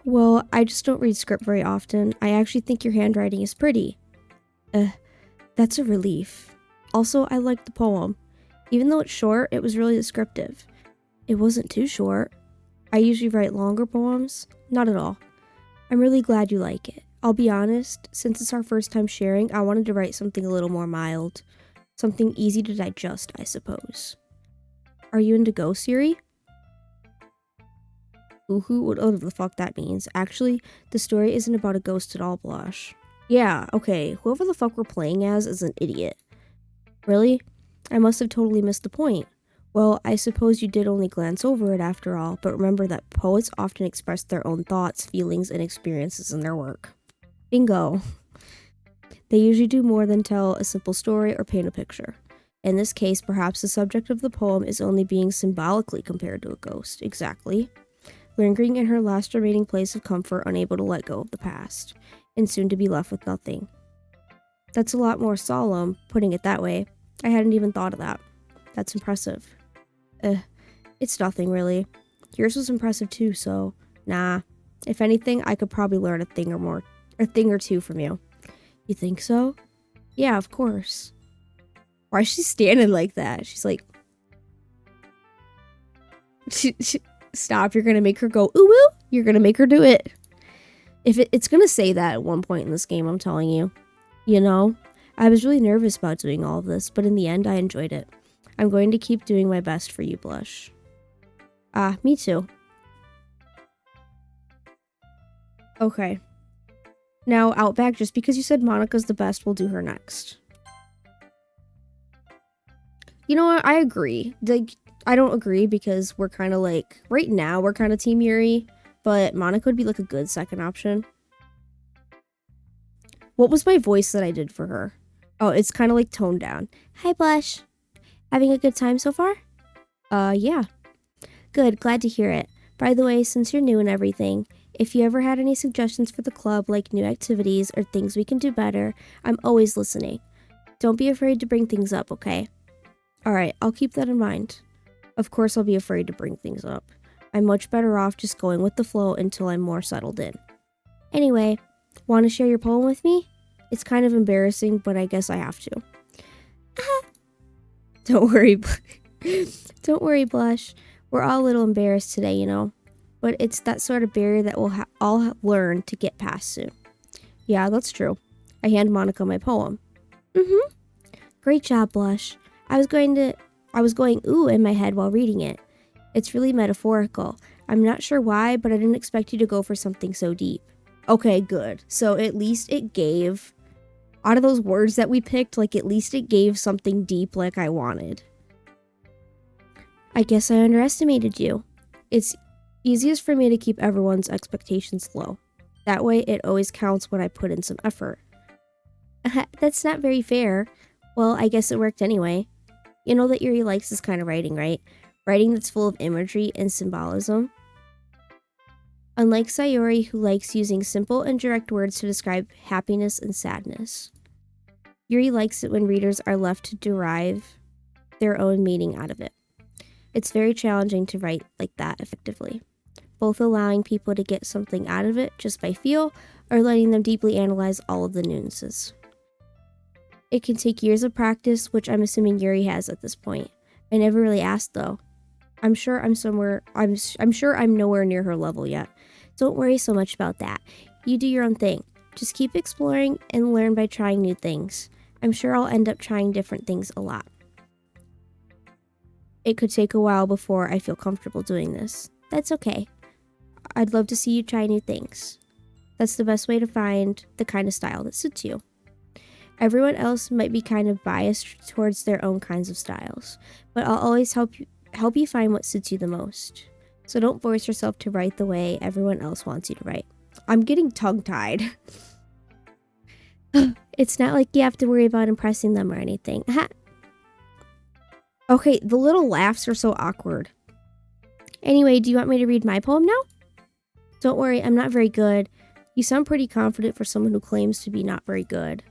Well, I just don't read script very often. I actually think your handwriting is pretty. That's a relief. Also, I liked the poem. Even though it's short, it was really descriptive. It wasn't too short. I usually write longer poems. Not at all. I'm really glad you like it. I'll be honest, since it's our first time sharing, I wanted to write something a little more mild. Something easy to digest, I suppose. Are you into ghost, Yuri? Whatever the fuck that means. Actually, the story isn't about a ghost at all, Blush. Yeah, okay, whoever the fuck we're playing as is an idiot. Really? I must have totally missed the point. Well, I suppose you did only glance over it after all, but remember that poets often express their own thoughts, feelings, and experiences in their work. Bingo. They usually do more than tell a simple story or paint a picture. In this case, perhaps the subject of the poem is only being symbolically compared to a ghost. Exactly. Lingering in her last remaining place of comfort, unable to let go of the past, and soon to be left with nothing. That's a lot more solemn, putting it that way. I hadn't even thought of that. That's impressive. It's nothing really. Yours was impressive too, so nah. If anything, I could probably learn a thing or two from you. You think so? Yeah, of course. Why is she standing like that? She's like, stop, you're gonna make her go ooh woo. You're gonna make her do it. If it's gonna say that at one point in this game, I'm telling you. You know, I was really nervous about doing all of this, but in the end, I enjoyed it. I'm going to keep doing my best for you, Blush. Me too. Okay. Now, Outback, just because you said Monica's the best, we'll do her next. You know what? I agree. I don't agree because we're kind of like, right now, we're kind of Team Yuri, but Monica would be like a good second option. What was my voice that I did for her? Oh, it's kind of like toned down. Hi, Blush. Having a good time so far? Yeah. Good, glad to hear it. By the way, since you're new and everything, if you ever had any suggestions for the club, like new activities or things we can do better, I'm always listening. Don't be afraid to bring things up, okay? Alright, I'll keep that in mind. Of course I'll be afraid to bring things up. I'm much better off just going with the flow until I'm more settled in. Anyway, Want to share your poem with me? It's kind of embarrassing, but I guess I have to. Don't worry. Don't worry, Blush. We're all a little embarrassed today, you know. But it's that sort of barrier that we'll all learn to get past soon. Yeah, that's true. I hand Monica my poem. Great job, Blush. I was going ooh in my head while reading it. It's really metaphorical. I'm not sure why, but I didn't expect you to go for something so deep. Okay, good. So at least it gave, out of those words that we picked, like at least it gave something deep like I wanted. I guess I underestimated you. It's easiest for me to keep everyone's expectations low. That way it always counts when I put in some effort. That's not very fair. Well, I guess it worked anyway. You know that Yuri likes this kind of writing, right? Writing that's full of imagery and symbolism. Unlike Sayori, who likes using simple and direct words to describe happiness and sadness. Yuri likes it when readers are left to derive their own meaning out of it. It's very challenging to write like that effectively, both allowing people to get something out of it just by feel or letting them deeply analyze all of the nuances. It can take years of practice, which I'm assuming Yuri has at this point. I never really asked though. I'm sure I'm nowhere near her level yet. Don't worry so much about that. You do your own thing. Just keep exploring and learn by trying new things. I'm sure I'll end up trying different things a lot. It could take a while before I feel comfortable doing this. That's okay. I'd love to see you try new things. That's the best way to find the kind of style that suits you. Everyone else might be kind of biased towards their own kinds of styles, but I'll always help you find what suits you the most. So don't force yourself to write the way everyone else wants you to write. I'm getting tongue-tied. It's not like you have to worry about impressing them or anything. Okay, the little laughs are so awkward. Anyway, do you want me to read my poem now? Don't worry, I'm not very good. You sound pretty confident for someone who claims to be not very good.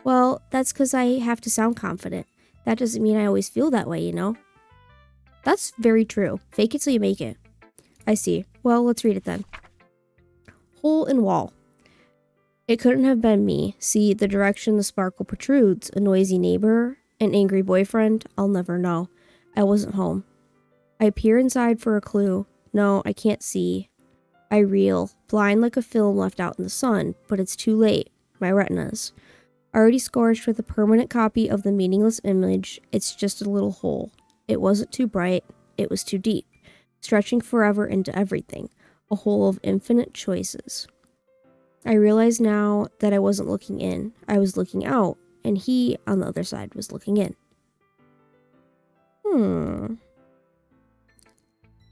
Well, that's because I have to sound confident. That doesn't mean I always feel that way, you know? That's very true. Fake it till you make it. I see. Well, let's read it then. Hole in wall. It couldn't have been me. See, the direction the sparkle protrudes. A noisy neighbor, an angry boyfriend. I'll never know. I wasn't home. I peer inside for a clue. No, I can't see. I reel, blind like a film left out in the sun, but it's too late. My retinas. Already scorched with a permanent copy of the meaningless image, it's just a little hole. It wasn't too bright, it was too deep, stretching forever into everything, a hole of infinite choices. I realize now that I wasn't looking in, I was looking out, and he, on the other side, was looking in.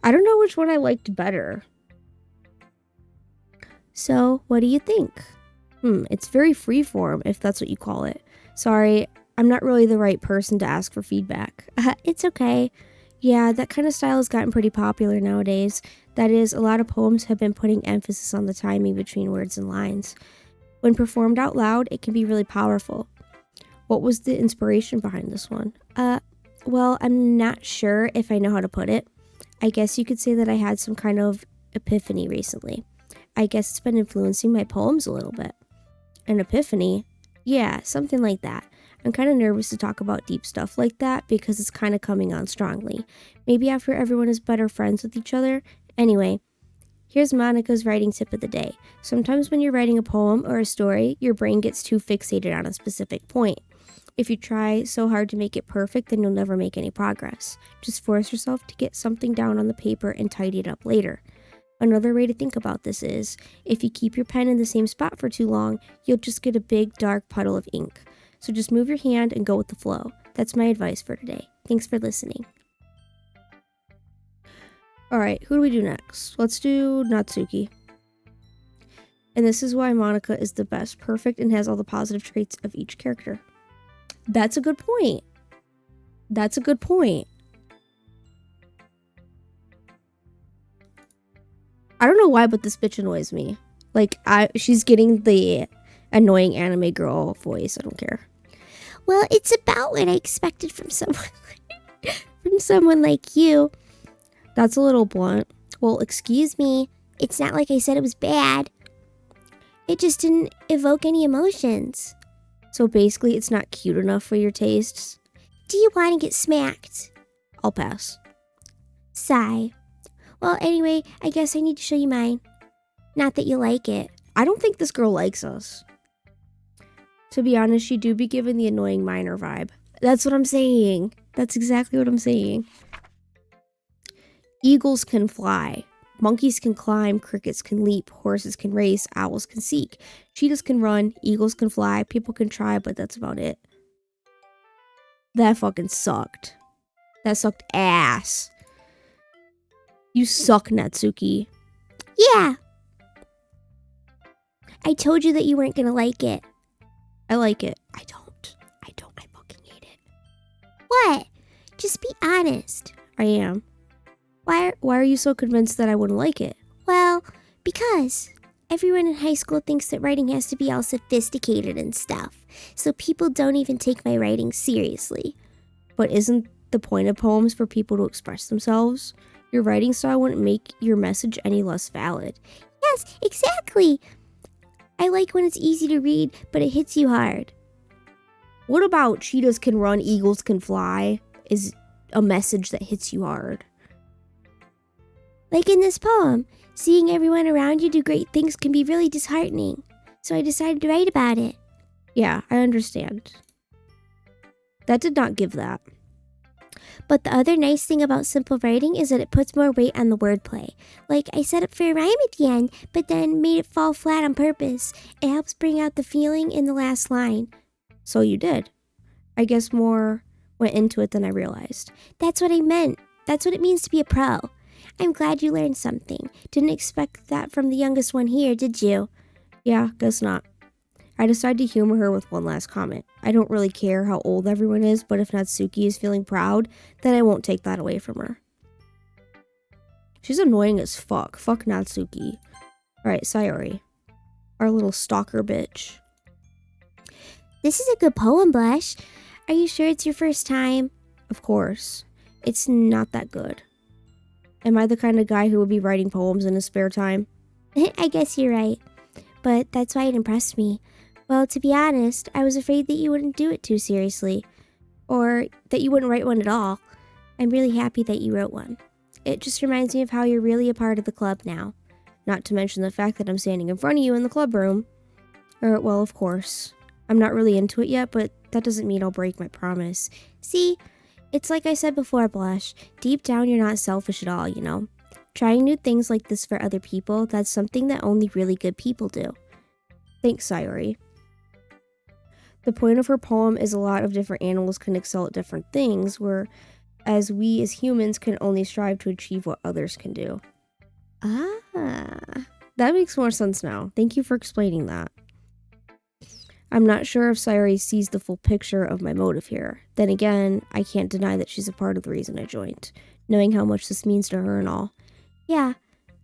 I don't know which one I liked better. So, what do you think? It's very freeform, if that's what you call it. Sorry, I'm not really the right person to ask for feedback. It's okay. Yeah, that kind of style has gotten pretty popular nowadays. That is, a lot of poems have been putting emphasis on the timing between words and lines. When performed out loud, it can be really powerful. What was the inspiration behind this one? Well, I'm not sure if I know how to put it. I guess you could say that I had some kind of epiphany recently. I guess it's been influencing my poems a little bit. An epiphany? Yeah, something like that. I'm kind of nervous to talk about deep stuff like that because it's kind of coming on strongly. Maybe after everyone is better friends with each other. Anyway, here's Monica's writing tip of the day. Sometimes when you're writing a poem or a story, your brain gets too fixated on a specific point. If you try so hard to make it perfect, then you'll never make any progress. Just force yourself to get something down on the paper and tidy it up later. Another way to think about this is, if you keep your pen in the same spot for too long, you'll just get a big dark puddle of ink. So just move your hand and go with the flow. That's my advice for today. Thanks for listening. Alright, who do we do next? Let's do Natsuki. And this is why Monica is the best, perfect, and has all the positive traits of each character. That's a good point. That's a good point. I don't know why, but this bitch annoys me. Like, she's getting the annoying anime girl voice. I don't care. Well, it's about what I expected from someone like you. That's a little blunt. Well, excuse me. It's not like I said it was bad. It just didn't evoke any emotions. So basically, it's not cute enough for your tastes. Do you want to get smacked? I'll pass. Sigh. Well, anyway, I guess I need to show you mine. Not that you like it. I don't think this girl likes us. To be honest, she do be giving the annoying minor vibe. That's what I'm saying. That's exactly what I'm saying. Eagles can fly. Monkeys can climb, crickets can leap, horses can race, owls can seek. Cheetahs can run, eagles can fly, people can try, but that's about it. That fucking sucked. That sucked ass. You suck, Natsuki. Yeah. I told you that you weren't gonna like it. I like it. I don't. I fucking hate it. What? Just be honest. I am. Why are you so convinced that I wouldn't like it? Well, because everyone in high school thinks that writing has to be all sophisticated and stuff. So people don't even take my writing seriously. But isn't the point of poems for people to express themselves? Your writing style wouldn't make your message any less valid. Yes, exactly. I like when it's easy to read, but it hits you hard. What about cheetahs can run, eagles can fly is a message that hits you hard? Like in this poem, seeing everyone around you do great things can be really disheartening. So I decided to write about it. Yeah, I understand. That did not give that. But the other nice thing about simple writing is that it puts more weight on the wordplay. Like, I set up for a rhyme at the end, but then made it fall flat on purpose. It helps bring out the feeling in the last line. So you did. I guess more went into it than I realized. That's what I meant. That's what it means to be a pro. I'm glad you learned something. Didn't expect that from the youngest one here, did you? Yeah, guess not. I decided to humor her with one last comment. I don't really care how old everyone is, but if Natsuki is feeling proud, then I won't take that away from her. She's annoying as fuck. Fuck Natsuki. Alright, Sayori. Our little stalker bitch. This is a good poem, Blush. Are you sure it's your first time? Of course. It's not that good. Am I the kind of guy who would be writing poems in his spare time? I guess you're right. But that's why it impressed me. Well, to be honest, I was afraid that you wouldn't do it too seriously. Or that you wouldn't write one at all. I'm really happy that you wrote one. It just reminds me of how you're really a part of the club now. Not to mention the fact that I'm standing in front of you in the club room. Well, of course. I'm not really into it yet, but that doesn't mean I'll break my promise. See? It's like I said before, Blush. Deep down, you're not selfish at all, you know? Trying new things like this for other people, that's something that only really good people do. Thanks, Sayori. The point of her poem is a lot of different animals can excel at different things, whereas we as humans can only strive to achieve what others can do. Ah, that makes more sense now. Thank you for explaining that. I'm not sure if Sayori sees the full picture of my motive here. Then again, I can't deny that she's a part of the reason I joined, knowing how much this means to her and all. Yeah,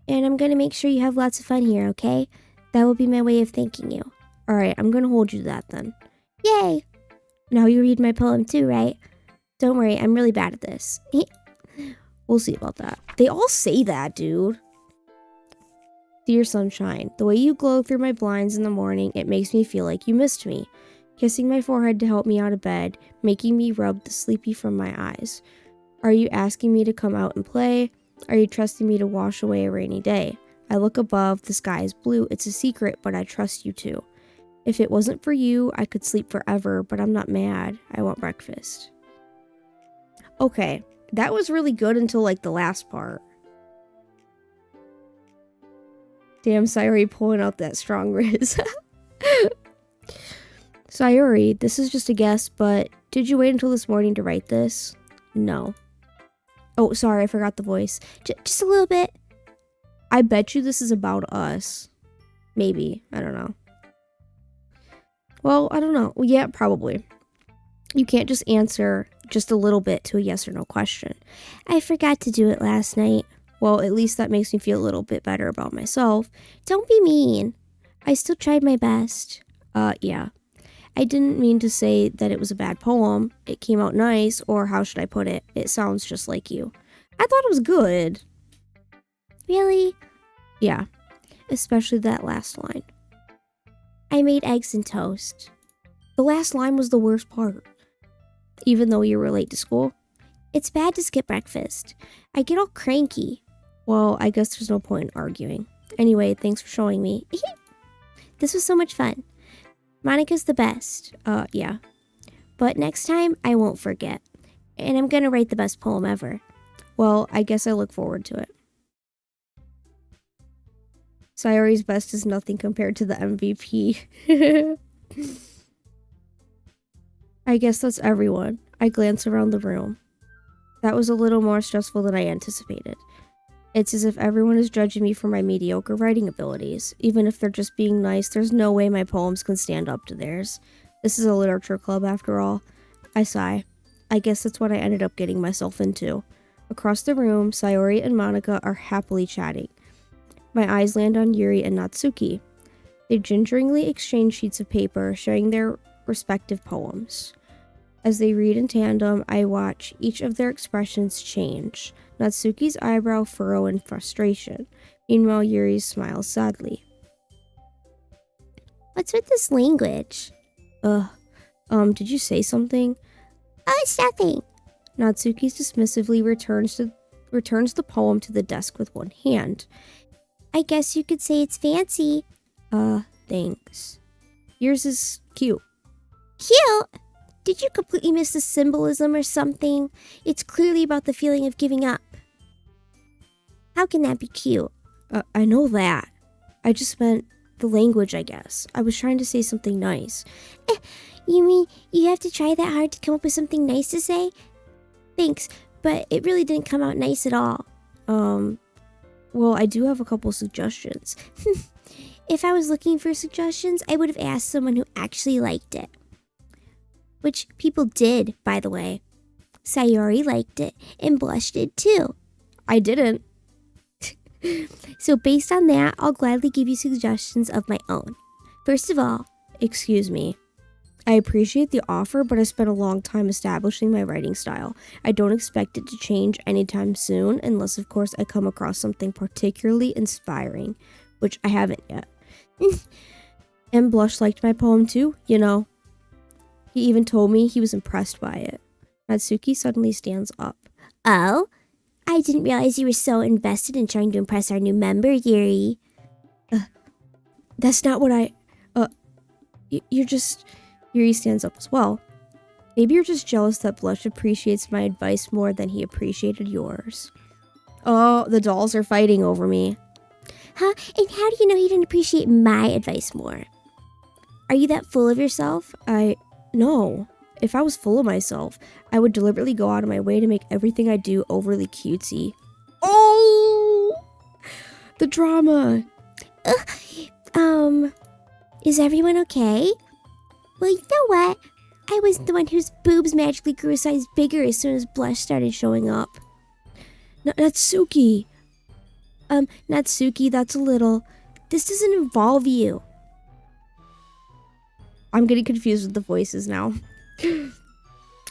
and I'm gonna make sure you have lots of fun here, okay? That will be my way of thanking you. Alright, I'm gonna hold you to that then. Yay! Now you read my poem too, right? Don't worry, I'm really bad at this. We'll see about that. They all say that, dude. Dear sunshine, the way you glow through my blinds in the morning, it makes me feel like you missed me. Kissing my forehead to help me out of bed, making me rub the sleepy from my eyes. Are you asking me to come out and play? Are you trusting me to wash away a rainy day? I look above, the sky is blue, it's a secret, but I trust you too. If it wasn't for you, I could sleep forever, but I'm not mad. I want breakfast. Okay, that was really good until like the last part. Damn, Sayori pulling out that strong riz. Sayori, this is just a guess, but did you wait until this morning to write this? No. Oh, sorry, I forgot the voice. Just a little bit. I bet you this is about us. Maybe. I don't know. Well, I don't know. Well, yeah, probably. You can't just answer just a little bit to a yes or no question. I forgot to do it last night. Well, at least that makes me feel a little bit better about myself. Don't be mean. I still tried my best. Yeah. I didn't mean to say that it was a bad poem. It came out nice, or how should I put it? It sounds just like you. I thought it was good. Really? Yeah. Especially that last line. I made eggs and toast. The last line was the worst part. Even though you were late to school. It's bad to skip breakfast. I get all cranky. Well, I guess there's no point in arguing. Anyway, thanks for showing me. This was so much fun. Monica's the best. Yeah. But next time, I won't forget. And I'm gonna write the best poem ever. Well, I guess I look forward to it. Sayori's best is nothing compared to the MVP. I guess that's everyone. I glance around the room. That was a little more stressful than I anticipated. It's as if everyone is judging me for my mediocre writing abilities. Even if they're just being nice, there's no way my poems can stand up to theirs. This is a literature club after all. I sigh. I guess that's what I ended up getting myself into. Across the room, Sayori and Monica are happily chatting. My eyes land on Yuri and Natsuki. They gingerly exchange sheets of paper, sharing their respective poems. As they read in tandem, I watch each of their expressions change. Natsuki's eyebrow furrow in frustration. Meanwhile, Yuri smiles sadly. What's with this language? Did you say something? Oh, it's nothing. Natsuki dismissively returns the poem to the desk with one hand. I guess you could say it's fancy. Thanks. Yours is cute. Cute? Did you completely miss the symbolism or something? It's clearly about the feeling of giving up. How can that be cute? I know that. I just meant the language, I guess. I was trying to say something nice. You mean you have to try that hard to come up with something nice to say? Thanks, but it really didn't come out nice at all. Well, I do have a couple suggestions. If I was looking for suggestions, I would have asked someone who actually liked it. Which people did, by the way. Sayori liked it, and Blush did too. I didn't. So based on that, I'll gladly give you suggestions of my own. First of all, excuse me. I appreciate the offer, but I spent a long time establishing my writing style. I don't expect it to change anytime soon, unless of course I come across something particularly inspiring, which I haven't yet. And Blush liked my poem too, you know. He even told me he was impressed by it. Natsuki suddenly stands up. Oh? I didn't realize you were so invested in trying to impress our new member, Yuri. That's not what you're just... Yuri stands up as well. Maybe you're just jealous that Blush appreciates my advice more than he appreciated yours. Oh, the dolls are fighting over me. Huh? And how do you know he didn't appreciate my advice more? Are you that full of yourself? No. If I was full of myself, I would deliberately go out of my way to make everything I do overly cutesy. Oh! The drama! Is everyone okay? Well, you know what? I was the one whose boobs magically grew a size bigger as soon as Blush started showing up. Natsuki! Natsuki, that's a little... This doesn't involve you. I'm getting confused with the voices now. I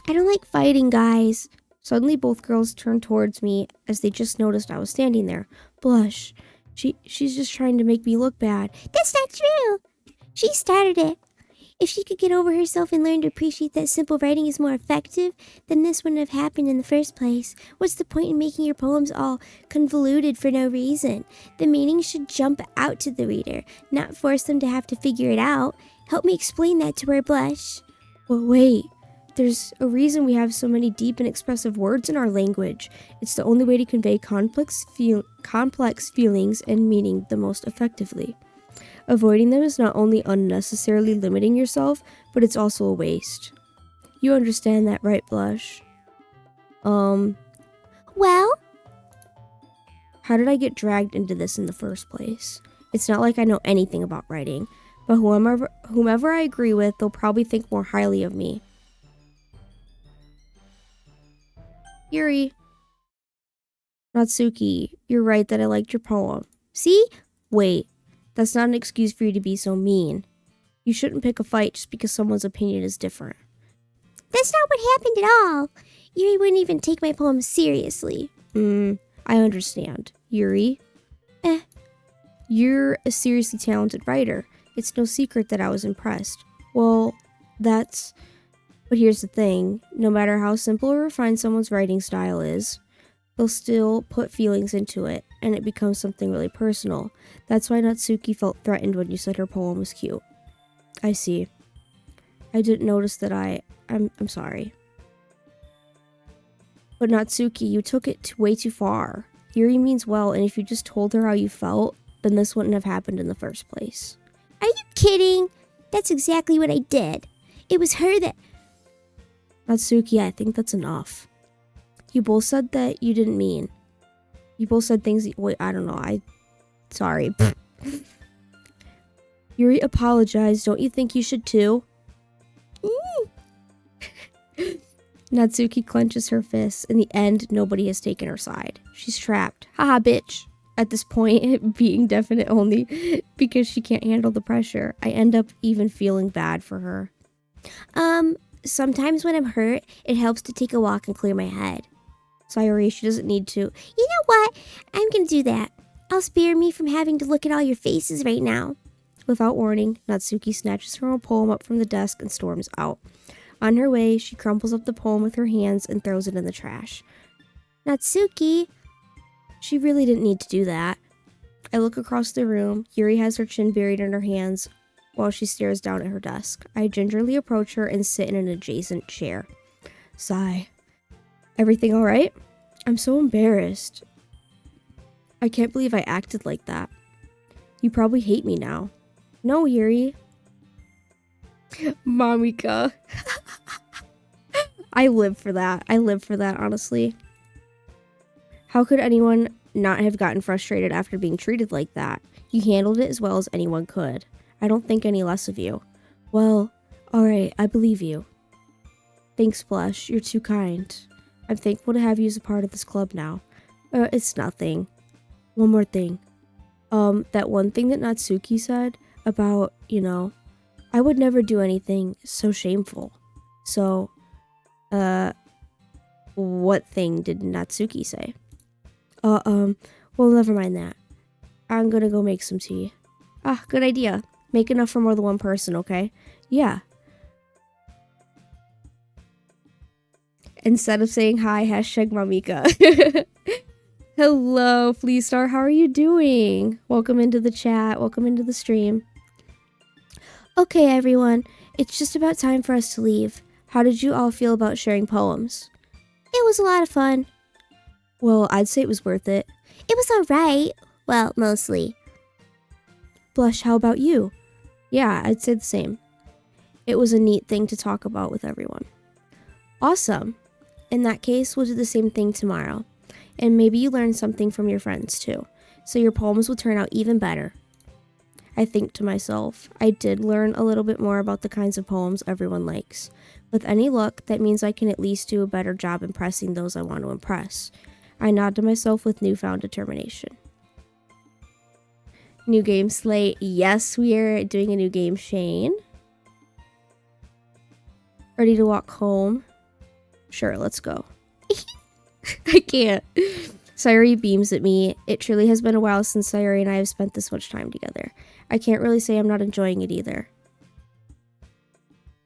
don't like fighting, guys. Suddenly, both girls turned towards me as they just noticed I was standing there. Blush. She's just trying to make me look bad. That's not true. She started it. If she could get over herself and learn to appreciate that simple writing is more effective, then this wouldn't have happened in the first place. What's the point in making your poems all convoluted for no reason? The meaning should jump out to the reader, not force them to have to figure it out. Help me explain that to her, Blush. Well, wait. There's a reason we have so many deep and expressive words in our language. It's the only way to convey complex feelings and meaning the most effectively. Avoiding them is not only unnecessarily limiting yourself, but it's also a waste. You understand that, right, Blush? Well, How did I get dragged into this in the first place? It's not like I know anything about writing, but whomever I agree with, they'll probably think more highly of me. Yuri. Natsuki, you're right that I liked your poem. see? Wait, that's not an excuse for you to be so mean. You shouldn't pick a fight just because someone's opinion is different. That's not what happened at all. Yuri wouldn't even take my poem seriously. I understand. Yuri? You're a seriously talented writer. It's no secret that I was impressed. Well, but here's the thing. No matter how simple or refined someone's writing style is, they'll still put feelings into it, and it becomes something really personal. That's why Natsuki felt threatened when you said her poem was cute. I see. I didn't notice that I'm sorry. But Natsuki, you took it way too far. Yuri means well, and if you just told her how you felt, then this wouldn't have happened in the first place. Are you kidding? That's exactly what I did. It was her that... Natsuki, I think that's enough. You both said that you didn't mean. You both said things wait, I don't know. Sorry. Yuri apologized. Don't you think you should too? Natsuki clenches her fists. In the end, nobody has taken her side. She's trapped. Haha, bitch. At this point, being definite only because she can't handle the pressure. I end up even feeling bad for her. Sometimes when I'm hurt, it helps to take a walk and clear my head. Sayori, she doesn't need to. You know what? I'm gonna do that. I'll spare me from having to look at all your faces right now. Without warning, Natsuki snatches her own poem up from the desk and storms out. On her way, she crumples up the poem with her hands and throws it in the trash. Natsuki, she really didn't need to do that. I look across the room. Yuri has her chin buried in her hands while she stares down at her desk. I gingerly approach her and sit in an adjacent chair. Sigh. Everything all right? I'm so embarrassed. I can't believe I acted like that. You probably hate me now. No, Yuri. Mamika. I live for that. Honestly. How could anyone not have gotten frustrated after being treated like that? You handled it as well as anyone could. I don't think any less of you. Well, alright, I believe you. Thanks, Blush. You're too kind. I'm thankful to have you as a part of this club now. It's nothing. One more thing. That one thing that Natsuki said about, I would never do anything so shameful. So, what thing did Natsuki say? Well, never mind that. I'm gonna go make some tea. Ah, good idea. Make enough for more than one person, okay? Yeah. Instead of saying hi, hashtag Mamika. Hello, Fleastar. How are you doing? Welcome into the chat. Welcome into the stream. Okay, everyone. It's just about time for us to leave. How did you all feel about sharing poems? it was a lot of fun. Well, I'd say it was worth it. It was alright. Well, mostly. Blush, how about you? Yeah, I'd say the same. It was a neat thing to talk about with everyone. Awesome. In that case, we'll do the same thing tomorrow. And maybe you learn something from your friends too, so your poems will turn out even better. I think to myself, I did learn a little bit more about the kinds of poems everyone likes. With any luck, that means I can at least do a better job impressing those I want to impress. I nod to myself with newfound determination. New game slate. Yes, we are doing a new game, Shane. Ready to walk home? Sure, let's go. I can't. Sayuri beams at me. It truly has been a while since Sayuri and I have spent this much time together. I can't really say I'm not enjoying it either.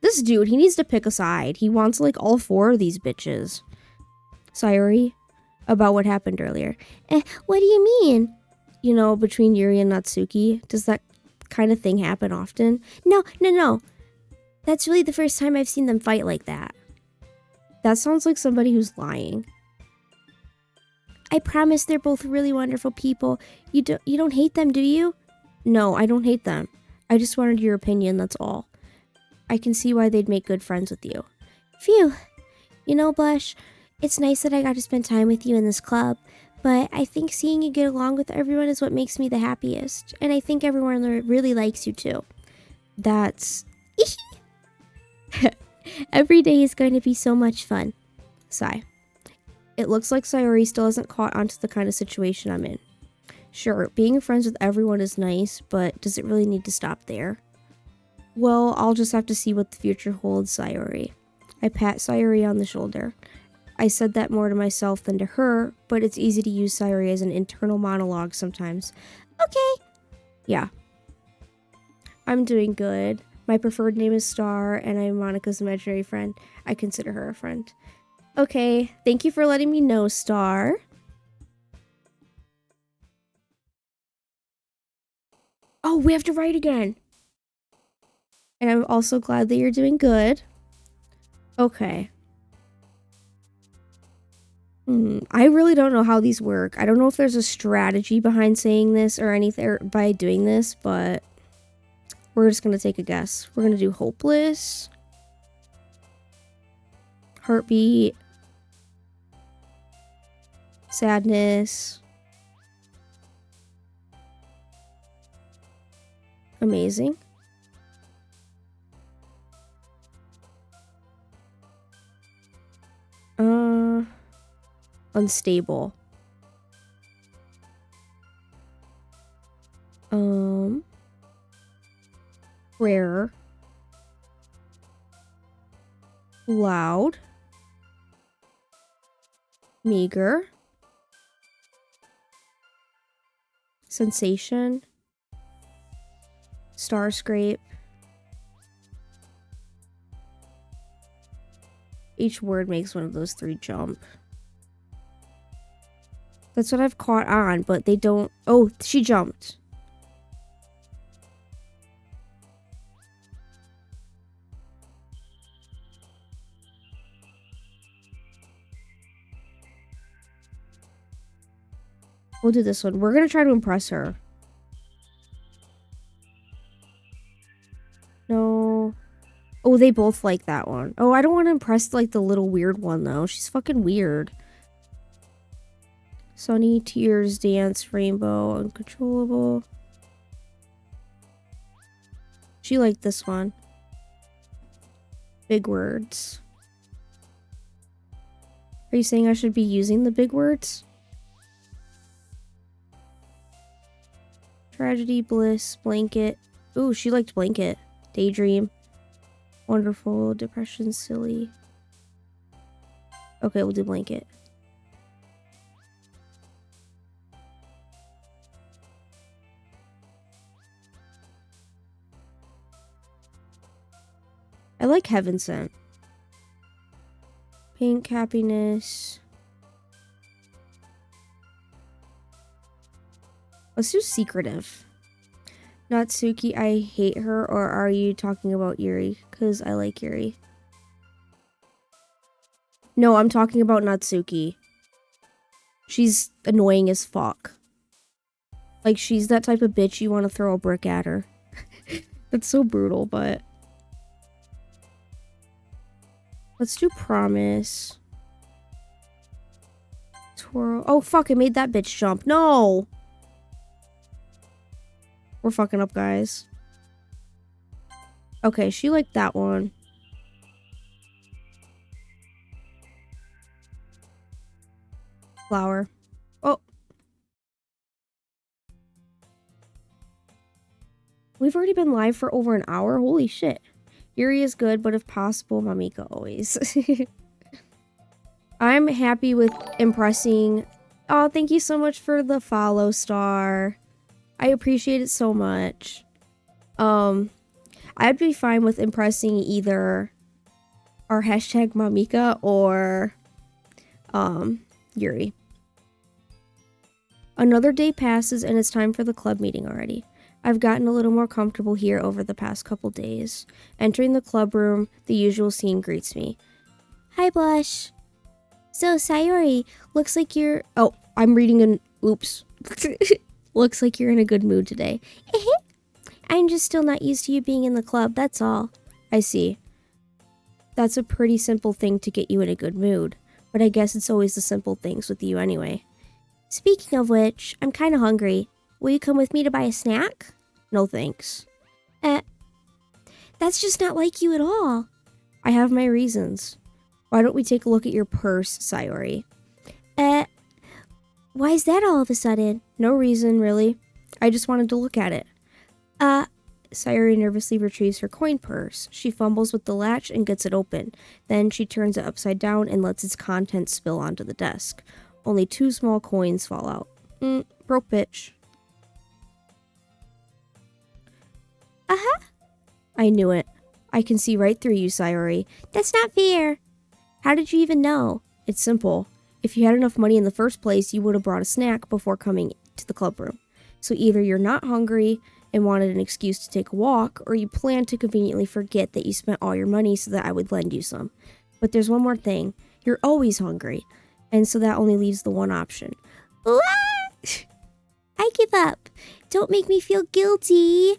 This dude, he needs to pick a side. He wants like all four of these bitches. Sayuri, about what happened earlier. What do you mean? You know, between Yuri and Natsuki, does that kind of thing happen often? No. That's really the first time I've seen them fight like that. That sounds like somebody who's lying. I promise they're both really wonderful people. You don't hate them, do you? No, I don't hate them. I just wanted your opinion, that's all. I can see why they'd make good friends with you. Phew. You know, Blush, it's nice that I got to spend time with you in this club, but I think seeing you get along with everyone is what makes me the happiest. And I think everyone really likes you too. That's... Every day is going to be so much fun. Sigh. It looks like Sayori still hasn't caught on to the kind of situation I'm in. Sure, being friends with everyone is nice, but does it really need to stop there? Well, I'll just have to see what the future holds, Sayori. I pat Sayori on the shoulder. I said that more to myself than to her, but it's easy to use Sayori as an internal monologue sometimes. Okay. Yeah. I'm doing good. My preferred name is Star, and I'm Monica's imaginary friend. I consider her a friend. Okay, thank you for letting me know, Star. Oh, we have to write again. And I'm also glad that you're doing good. Okay. I really don't know how these work. I don't know if there's a strategy behind saying this or anything or by doing this, but we're just gonna take a guess. We're gonna do hopeless, heartbeat, sadness, amazing, unstable, rare, loud, meager, sensation, star scrape. Each word makes one of those three jump. That's what I've caught on, but they don't... Oh, she jumped. We'll do this one. We're gonna try to impress her. No. Oh, they both like that one. Oh, I don't want to impress, like, the little weird one, though. She's fucking weird. Sunny, tears, dance, rainbow, uncontrollable. She liked this one. Big words. Are you saying I should be using the big words? Tragedy, bliss, blanket. Ooh, she liked blanket. Daydream. Wonderful, depression, silly. Okay, we'll do blanket. I like Heaven Sent. Pink, happiness. Let's do secretive. Natsuki, I hate her, or are you talking about Yuri? Because I like Yuri. No, I'm talking about Natsuki. She's annoying as fuck. Like, she's that type of bitch you want to throw a brick at her. That's so brutal, but... Let's do promise. Twirl. Oh, fuck, I made that bitch jump. No! We're fucking up, guys. Okay, she liked that one. Flower. Oh. We've already been live for over an hour? Holy shit. Yuri is good, but if possible, Mamika always. I'm happy with impressing... Oh, thank you so much for the follow, Star. I appreciate it so much. I'd be fine with impressing either our hashtag Mamika or Yuri. Another day passes and it's time for the club meeting already. I've gotten a little more comfortable here over the past couple days. Entering the club room, the usual scene greets me. Hi, Blush. So, Sayori, looks like you're... Oh, I'm reading an... Oops. Looks like you're in a good mood today. I'm just still not used to you being in the club, that's all. I see. That's a pretty simple thing to get you in a good mood. But I guess it's always the simple things with you anyway. Speaking of which, I'm kind of hungry. Will you come with me to buy a snack? No thanks. That's just not like you at all. I have my reasons. Why don't we take a look at your purse, Sayori? Why is that all of a sudden? No reason, really. I just wanted to look at it. Sayori nervously retrieves her coin purse. She fumbles with the latch and gets it open. Then she turns it upside down and lets its contents spill onto the desk. Only 2 small coins fall out. Broke bitch. I knew it. I can see right through you, Sayori. That's not fair. How did you even know? It's simple. If you had enough money in the first place, you would have brought a snack before coming to the club room. So either you're not hungry and wanted an excuse to take a walk, or you plan to conveniently forget that you spent all your money so that I would lend you some. But there's one more thing. You're always hungry. And so that only leaves the one option. What? I give up. Don't make me feel guilty.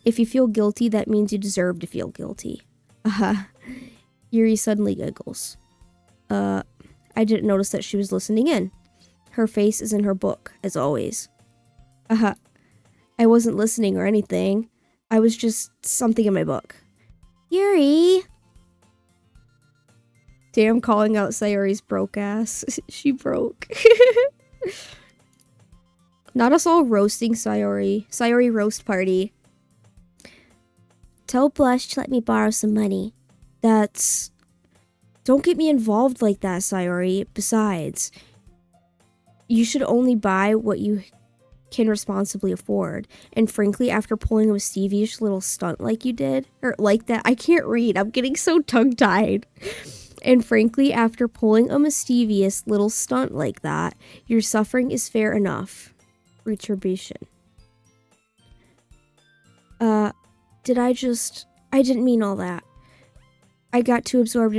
If you feel guilty, that means you deserve to feel guilty. Yuri suddenly giggles. I didn't notice that she was listening in. Her face is in her book, as always. I wasn't listening or anything. I was just something in my book. Yuri! Damn, calling out Sayori's broke ass. She broke. Not us all roasting Sayori. Sayori roast party. Tell Blush to let me borrow some money. Don't get me involved like that, Sayori. Besides, you should only buy what you can responsibly afford. And frankly, after pulling a mischievous little stunt like you did, or like that, I can't read. I'm getting so tongue-tied. And frankly, after pulling a mischievous little stunt like that, your suffering is fair enough. Retribution. I didn't mean all that. I got too absorbed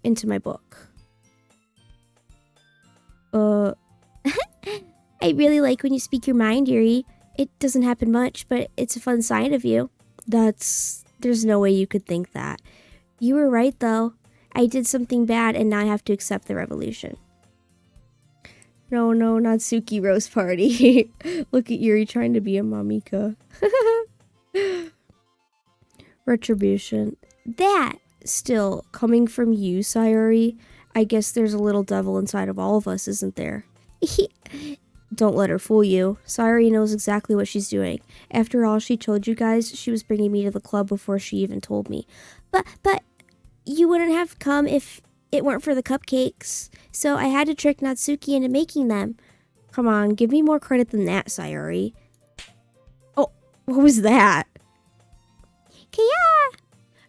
into my book. I really like when you speak your mind, Yuri. It doesn't happen much, but it's a fun side of you. There's no way you could think that. You were right, though. I did something bad, and now I have to accept the revolution. No, not Suki roast party. Look at Yuri trying to be a mamika. Retribution. That, still, coming from you, Sayori, I guess there's a little devil inside of all of us, isn't there? Don't let her fool you. Sayori knows exactly what she's doing. After all, she told you guys she was bringing me to the club before she even told me. But you wouldn't have come if it weren't for the cupcakes. So I had to trick Natsuki into making them. Come on, give me more credit than that, Sayori. Oh, what was that? Kaya!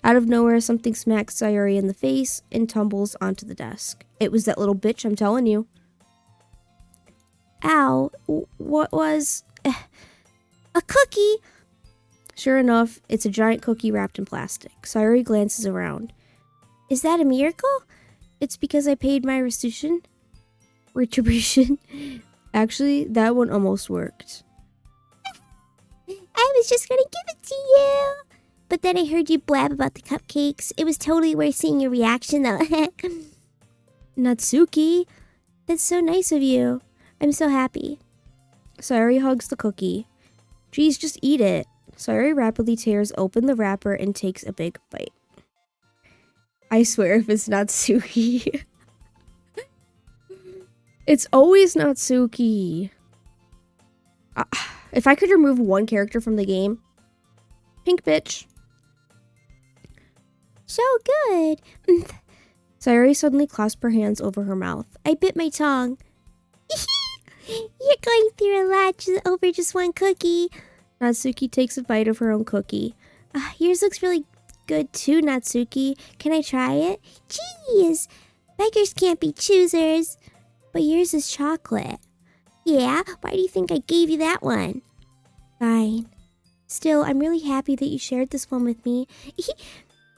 Out of nowhere, something smacks Sayori in the face and tumbles onto the desk. It was that little bitch, I'm telling you. Ow. What was... a cookie! Sure enough, it's a giant cookie wrapped in plastic. Sayori glances around. Is that a miracle? It's because I paid my retribution. Actually, that one almost worked. I was just gonna give it to you. But then I heard you blab about the cupcakes. It was totally worth seeing your reaction, though. Natsuki, that's so nice of you. I'm so happy. Sayori hugs the cookie. Geez, just eat it. Sayori rapidly tears open the wrapper and takes a big bite. I swear if it's Natsuki. It's always Natsuki. If I could remove one character from the game, pink bitch. So good. Sayori suddenly clasped her hands over her mouth. I bit my tongue. You're going through a lot over just one cookie. Natsuki takes a bite of her own cookie. Yours looks really good too, Natsuki. Can I try it? Jeez, beggars can't be choosers. But yours is chocolate. Yeah, why do you think I gave you that one? Fine. Still, I'm really happy that you shared this one with me.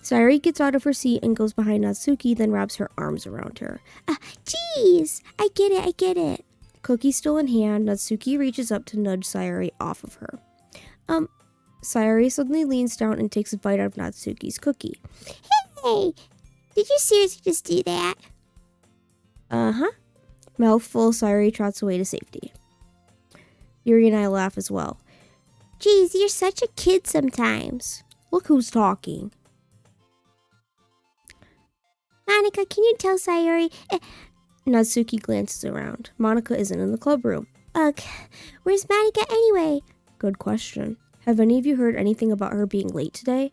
Sayori gets out of her seat and goes behind Natsuki, then wraps her arms around her. Jeez, I get it. Cookie still in hand, Natsuki reaches up to nudge Sayori off of her. Sayori suddenly leans down and takes a bite out of Natsuki's cookie. Hey, did you seriously just do that? Uh-huh. Mouthful, Sayori trots away to safety. Yuri and I laugh as well. Jeez, you're such a kid sometimes. Look who's talking. Monica, can you tell Sayori? Natsuki glances around. Monica isn't in the club room. Ugh, where's Monica anyway? Good question. Have any of you heard anything about her being late today?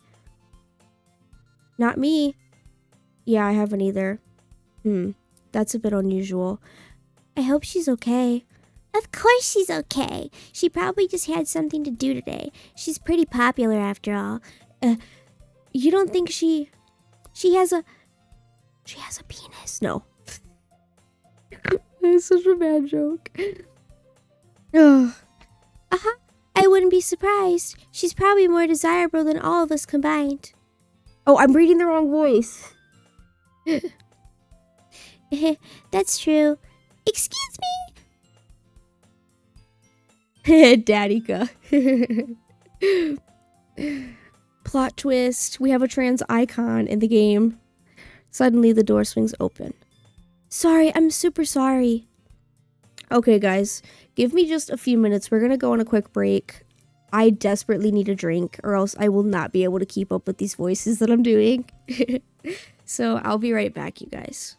Not me. Yeah, I haven't either. That's a bit unusual. I hope she's okay. Of course she's okay. She probably just had something to do today. She's pretty popular after all. You don't think she has a penis? No. That's such a bad joke. Ugh. I wouldn't be surprised. She's probably more desirable than all of us combined. Oh, I'm reading the wrong voice. That's true. Excuse me? Daddika. Plot twist. We have a trans icon in the game. Suddenly, the door swings open. Sorry, I'm super sorry. Okay, guys. Give me just a few minutes. We're gonna go on a quick break. I desperately need a drink, or else I will not be able to keep up with these voices that I'm doing. So, I'll be right back, you guys.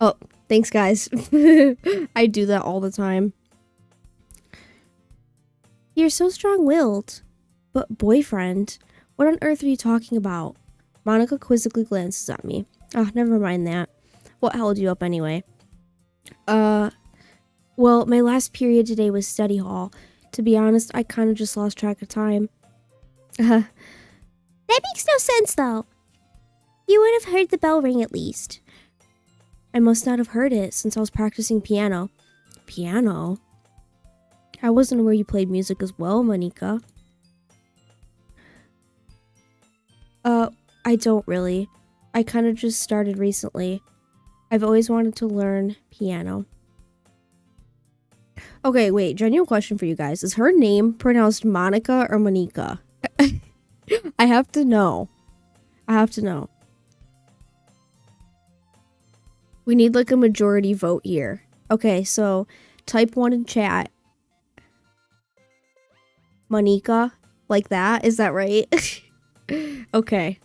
Oh, thanks, guys. I do that all the time. You're so strong-willed. But boyfriend? What on earth are you talking about? Monica quizzically glances at me. Oh, never mind that. What held you up anyway? Well, my last period today was study hall. To be honest, I kind of just lost track of time. That makes no sense, though. You would have heard the bell ring at least. I must not have heard it since I was practicing piano. Piano? I wasn't aware you played music as well, Monika. I don't really. I kind of just started recently. I've always wanted to learn piano. Okay, wait, genuine question for you guys. Is her name pronounced Monica or Monika? I have to know. We need like a majority vote here. Okay, so type 1 in chat. Monika, like that? Is that right? Okay.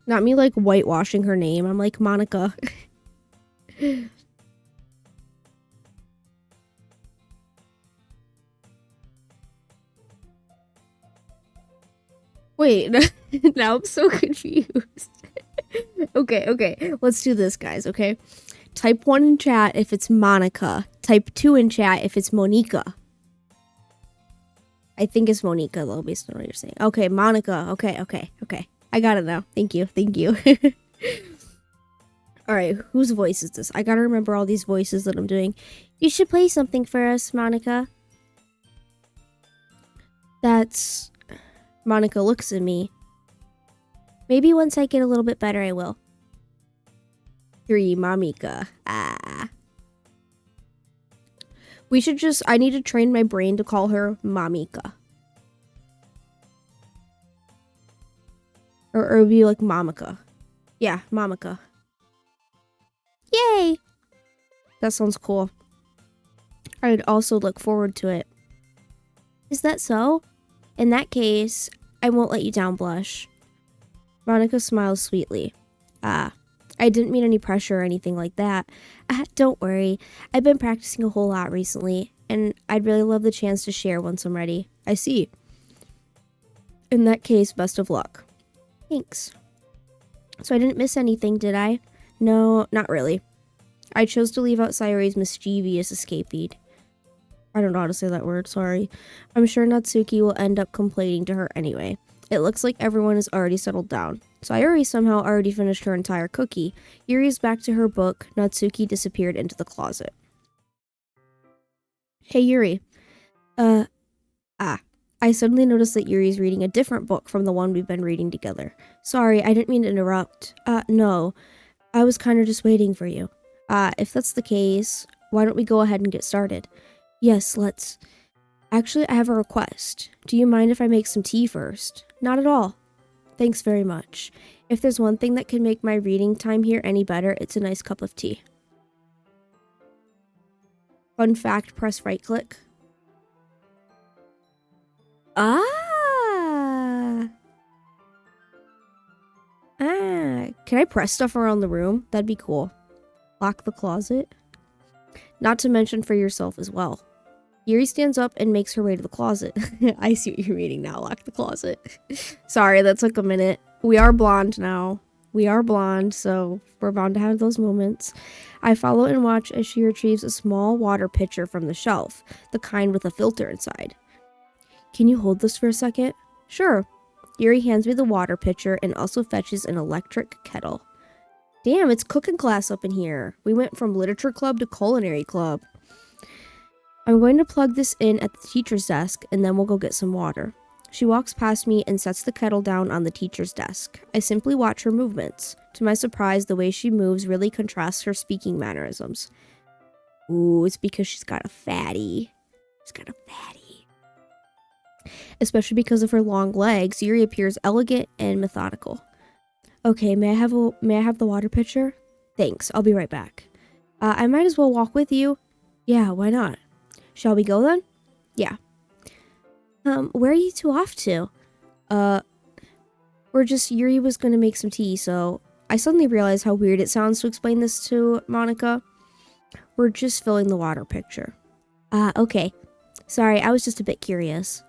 Not me like whitewashing her name. I'm like Monica. Wait, now I'm so confused. Okay. Let's do this, guys, okay? Type 1 in chat if it's Monica. Type 2 in chat if it's Monika. I think it's Monika, though, based on what you're saying. Okay, Monica. Okay. I got it now. Thank you. Alright, whose voice is this? I gotta remember all these voices that I'm doing. You should play something for us, Monica. That's... Monica looks at me. Maybe once I get a little bit better, I will. 3, Mamika. Ah. We should just... I need to train my brain to call her Mamika. Or it would be like Mamika. Yeah, Mamika. Yay! That sounds cool. I'd also look forward to it. Is that so? In that case, I won't let you down, Blush. Monica smiles sweetly. I didn't mean any pressure or anything like that. Don't worry. I've been practicing a whole lot recently, and I'd really love the chance to share once I'm ready. I see. In that case, best of luck. Thanks. So I didn't miss anything, did I? No, not really. I chose to leave out Sayori's mischievous escapade. I don't know how to say that word, sorry. I'm sure Natsuki will end up complaining to her anyway. It looks like everyone is already settled down. Sayori somehow already finished her entire cookie. Yuri is back to her book. Natsuki disappeared into the closet. Hey, Yuri. I suddenly noticed that Yuri's reading a different book from the one we've been reading together. Sorry, I didn't mean to interrupt. No. I was kind of just waiting for you. If that's the case, why don't we go ahead and get started? Yes, let's. Actually, I have a request. Do you mind if I make some tea first? Not at all. Thanks very much. If there's one thing that can make my reading time here any better, it's a nice cup of tea. Fun fact, press right click. Can I press stuff around the room? That'd be cool. Lock the closet. Not to mention for yourself as well. Yuri stands up and makes her way to the closet. I see what you're reading now. Lock the closet. Sorry, that took a minute. We are blonde now. So we're bound to have those moments. I follow and watch as she retrieves a small water pitcher from the shelf, the kind with a filter inside. Can you hold this for a second? Sure. Yuri hands me the water pitcher and also fetches an electric kettle. Damn, it's cooking class up in here. We went from literature club to culinary club. I'm going to plug this in at the teacher's desk and then we'll go get some water. She walks past me and sets the kettle down on the teacher's desk. I simply watch her movements. To my surprise, the way she moves really contrasts her speaking mannerisms. Ooh, it's because she's got a fatty. Especially because of her long legs, Yuri appears elegant and methodical. Okay, may I have the water pitcher? Thanks, I'll be right back. I might as well walk with you. Yeah, why not? Shall we go then? Yeah. Where are you two off to? Yuri was gonna make some tea, so I suddenly realized how weird it sounds to explain this to Monica. We're just filling the water pitcher. Okay. Sorry, I was just a bit curious.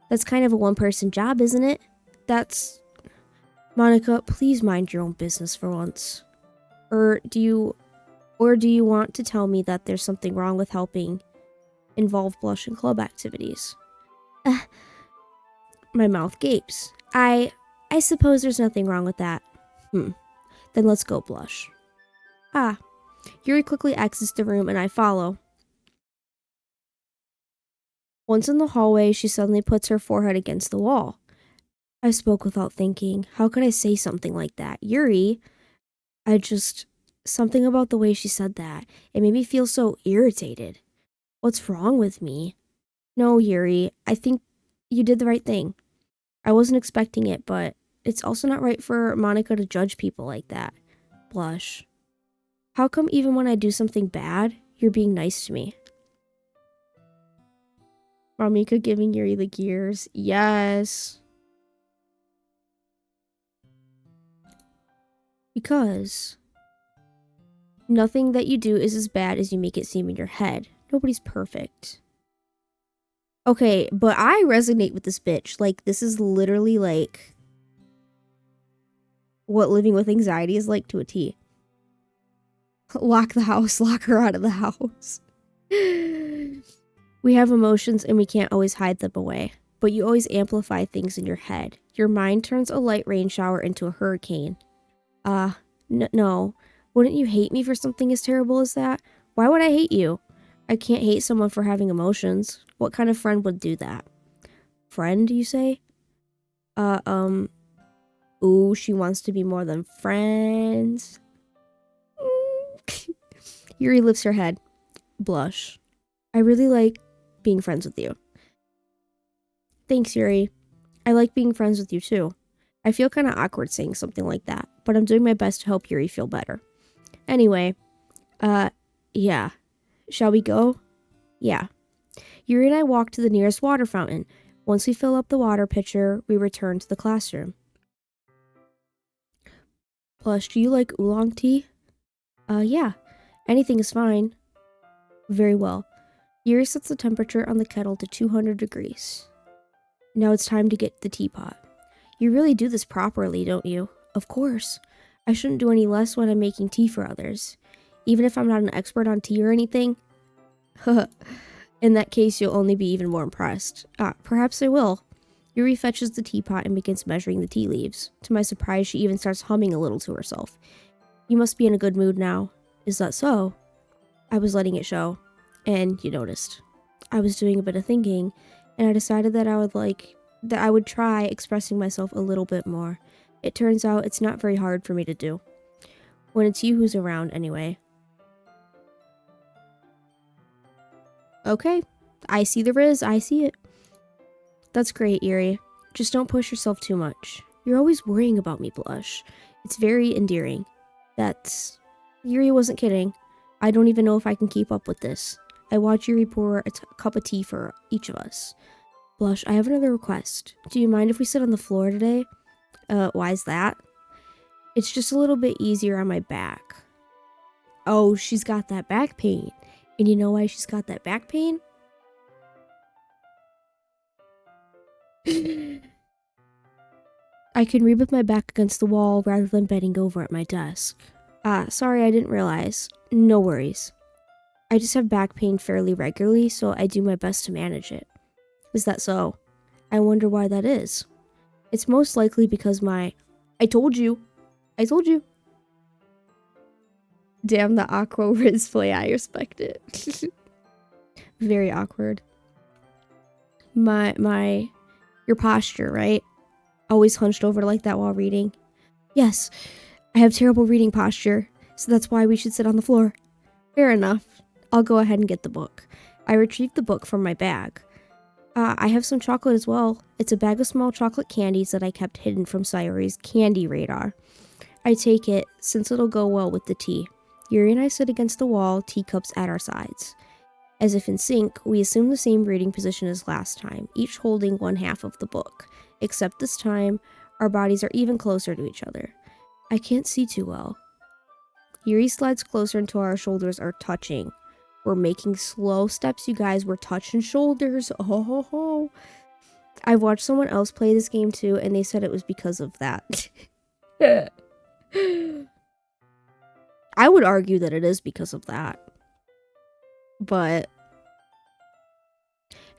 That's kind of a one-person job, isn't it? Monica, please mind your own business for once. Or do you want to tell me that there's something wrong with helping involve blush in club activities. Uh, My mouth gapes. I suppose there's nothing wrong with that. Then let's go, blush. Ah. Yuri quickly exits the room and I follow. Once in the hallway, she suddenly puts her forehead against the wall. I spoke without thinking. How could I say something like that? Yuri, something about the way she said that. It made me feel so irritated. What's wrong with me? No, Yuri, I think you did the right thing. I wasn't expecting it, but it's also not right for Monica to judge people like that. Blush. How come even when I do something bad, you're being nice to me? Monica giving Yuri the gears. Yes. Because nothing that you do is as bad as you make it seem in your head. Nobody's perfect. Okay, but I resonate with this bitch. Like, this is literally like what living with anxiety is like to a T. Lock the house, lock her out of the house. We have emotions and we can't always hide them away, but you always amplify things in your head. Your mind turns a light rain shower into a hurricane. No. Wouldn't you hate me for something as terrible as that? Why would I hate you? I can't hate someone for having emotions. What kind of friend would do that? Friend, you say? Ooh, she wants to be more than friends. Yuri lifts her head. Blush. I really like being friends with you. Thanks, Yuri. I like being friends with you too. I feel kind of awkward saying something like that, but I'm doing my best to help Yuri feel better. Anyway, yeah. Shall we go? Yeah. Yuri and I walk to the nearest water fountain. Once we fill up the water pitcher, we return to the classroom. Plus, do you like oolong tea? Yeah. Anything is fine. Very well. Yuri sets the temperature on the kettle to 200 degrees. Now it's time to get the teapot. You really do this properly, don't you? Of course. I shouldn't do any less when I'm making tea for others. Even if I'm not an expert on tea or anything. In that case, you'll only be even more impressed. Perhaps I will. Yuri fetches the teapot and begins measuring the tea leaves. To my surprise, she even starts humming a little to herself. You must be in a good mood now. Is that so? I was letting it show. And you noticed. I was doing a bit of thinking, and I decided that I would try expressing myself a little bit more. It turns out it's not very hard for me to do. When it's you who's around, anyway. Okay, I see the Riz, I see it. That's great, Yuri. Just don't push yourself too much. You're always worrying about me, Blush. It's very endearing. Yuri wasn't kidding. I don't even know if I can keep up with this. I watch Yuri pour a cup of tea for each of us. Blush, I have another request. Do you mind if we sit on the floor today? Why is that? It's just a little bit easier on my back. Oh, she's got that back pain. And you know why she's got that back pain? I can read with my back against the wall rather than bending over at my desk. Sorry, I didn't realize. No worries. I just have back pain fairly regularly, so I do my best to manage it. Is that so? I wonder why that is. It's most likely because I told you. Damn the aqua Riz play, I respect it. Very awkward. Your posture, right? Always hunched over like that while reading. Yes, I have terrible reading posture, so that's why we should sit on the floor. Fair enough. I'll go ahead and get the book. I retrieved the book from my bag. I have some chocolate as well. It's a bag of small chocolate candies that I kept hidden from Sayori's candy radar. I take it, since it'll go well with the tea. Yuri and I sit against the wall, teacups at our sides. As if in sync, we assume the same reading position as last time, each holding one half of the book. Except this time, our bodies are even closer to each other. I can't see too well. Yuri slides closer until our shoulders are touching. We're making slow steps, you guys. We're touching shoulders. Oh, ho, ho. I've watched someone else play this game too, and they said it was because of that. I would argue that it is because of that. But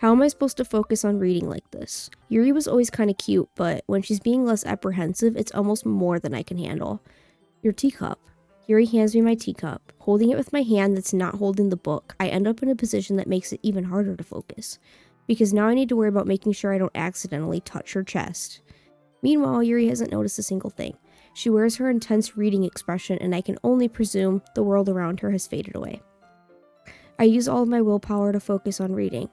How am I supposed to focus on reading like this? Yuri was always kind of cute, but when she's being less apprehensive, it's almost more than I can handle. Your teacup. Yuri hands me my teacup. Holding it with my hand that's not holding the book, I end up in a position that makes it even harder to focus. Because now I need to worry about making sure I don't accidentally touch her chest. Meanwhile, Yuri hasn't noticed a single thing. She wears her intense reading expression, and I can only presume the world around her has faded away. I use all of my willpower to focus on reading.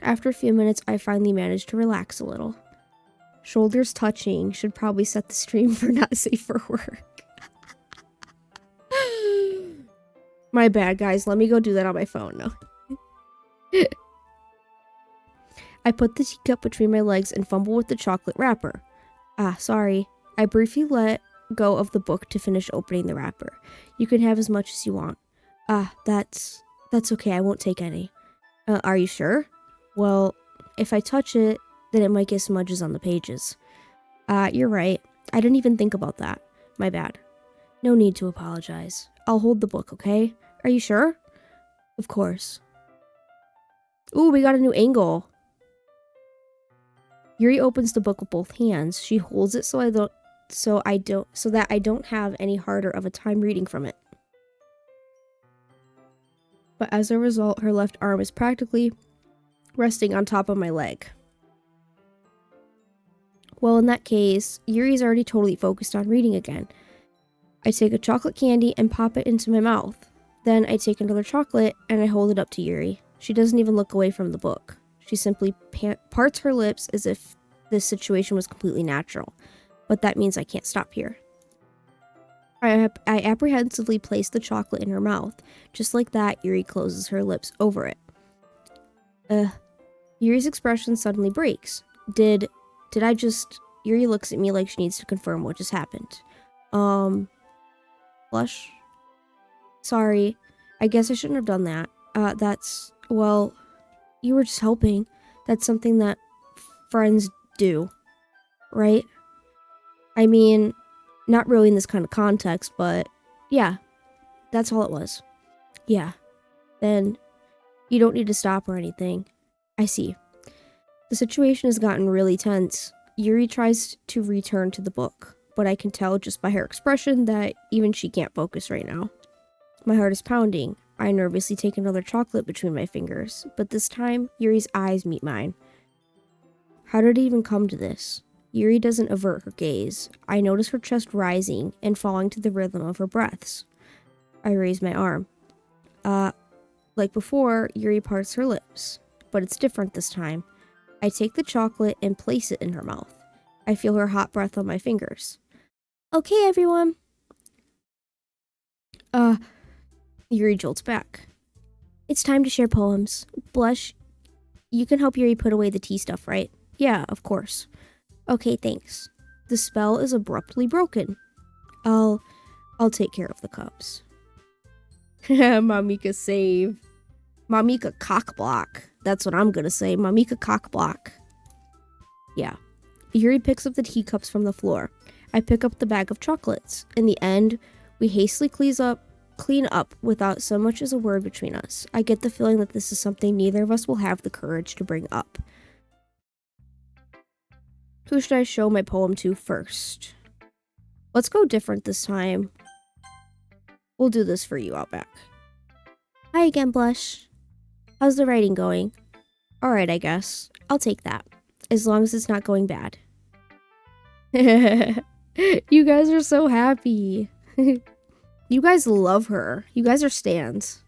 After a few minutes, I finally manage to relax a little. Shoulders touching should probably set the stream for not safe for work. My bad, guys. Let me go do that on my phone now. I put the teacup between my legs and fumble with the chocolate wrapper. Sorry. I briefly let go of the book to finish opening the wrapper. You can have as much as you want. That's okay. I won't take any. Are you sure? Well, if I touch it, then it might get smudges on the pages. You're right. I didn't even think about that. My bad. No need to apologize. I'll hold the book, okay? Are you sure? Of course. Ooh, we got a new angle. Yuri opens the book with both hands. She holds it so that I don't have any harder of a time reading from it. But as a result, her left arm is practically resting on top of my leg. Well, in that case, Yuri's already totally focused on reading again. I take a chocolate candy and pop it into my mouth. Then I take another chocolate and I hold it up to Yuri. She doesn't even look away from the book. She simply parts her lips as if this situation was completely natural. But that means I can't stop here. I apprehensively place the chocolate in her mouth. Just like that, Yuri closes her lips over it. Yuri's expression suddenly breaks. Did I just... Yuri looks at me like she needs to confirm what just happened. Blush? Sorry. I guess I shouldn't have done that. Well, you were just helping. That's something that friends do, right? I mean, not really in this kind of context, but yeah, that's all it was. Yeah. Then you don't need to stop or anything. I see. The situation has gotten really tense. Yuri tries to return to the book, but I can tell just by her expression that even she can't focus right now. My heart is pounding. I nervously take another chocolate between my fingers, but this time, Yuri's eyes meet mine. How did it even come to this? Yuri doesn't avert her gaze. I notice her chest rising and falling to the rhythm of her breaths. I raise my arm. Like before, Yuri parts her lips, but it's different this time. I take the chocolate and place it in her mouth. I feel her hot breath on my fingers. Okay, everyone. Yuri jolts back. It's time to share poems. Blush, you can help Yuri put away the tea stuff, right? Yeah, of course. Okay, thanks. The spell is abruptly broken. I'll take care of the cups. Mamika save. Mamika cockblock. That's what I'm gonna say. Mamika cockblock. Yeah. Yuri picks up the teacups from the floor. I pick up the bag of chocolates. In the end, we hastily clean up without so much as a word between us. I get the feeling that this is something neither of us will have the courage to bring up. Who should I show my poem to first? Let's go different this time. We'll do this for you, Outback. Hi again, Blush. How's the writing going? Alright, I guess. I'll take that. As long as it's not going bad. You guys are so happy. You guys love her. You guys are stans.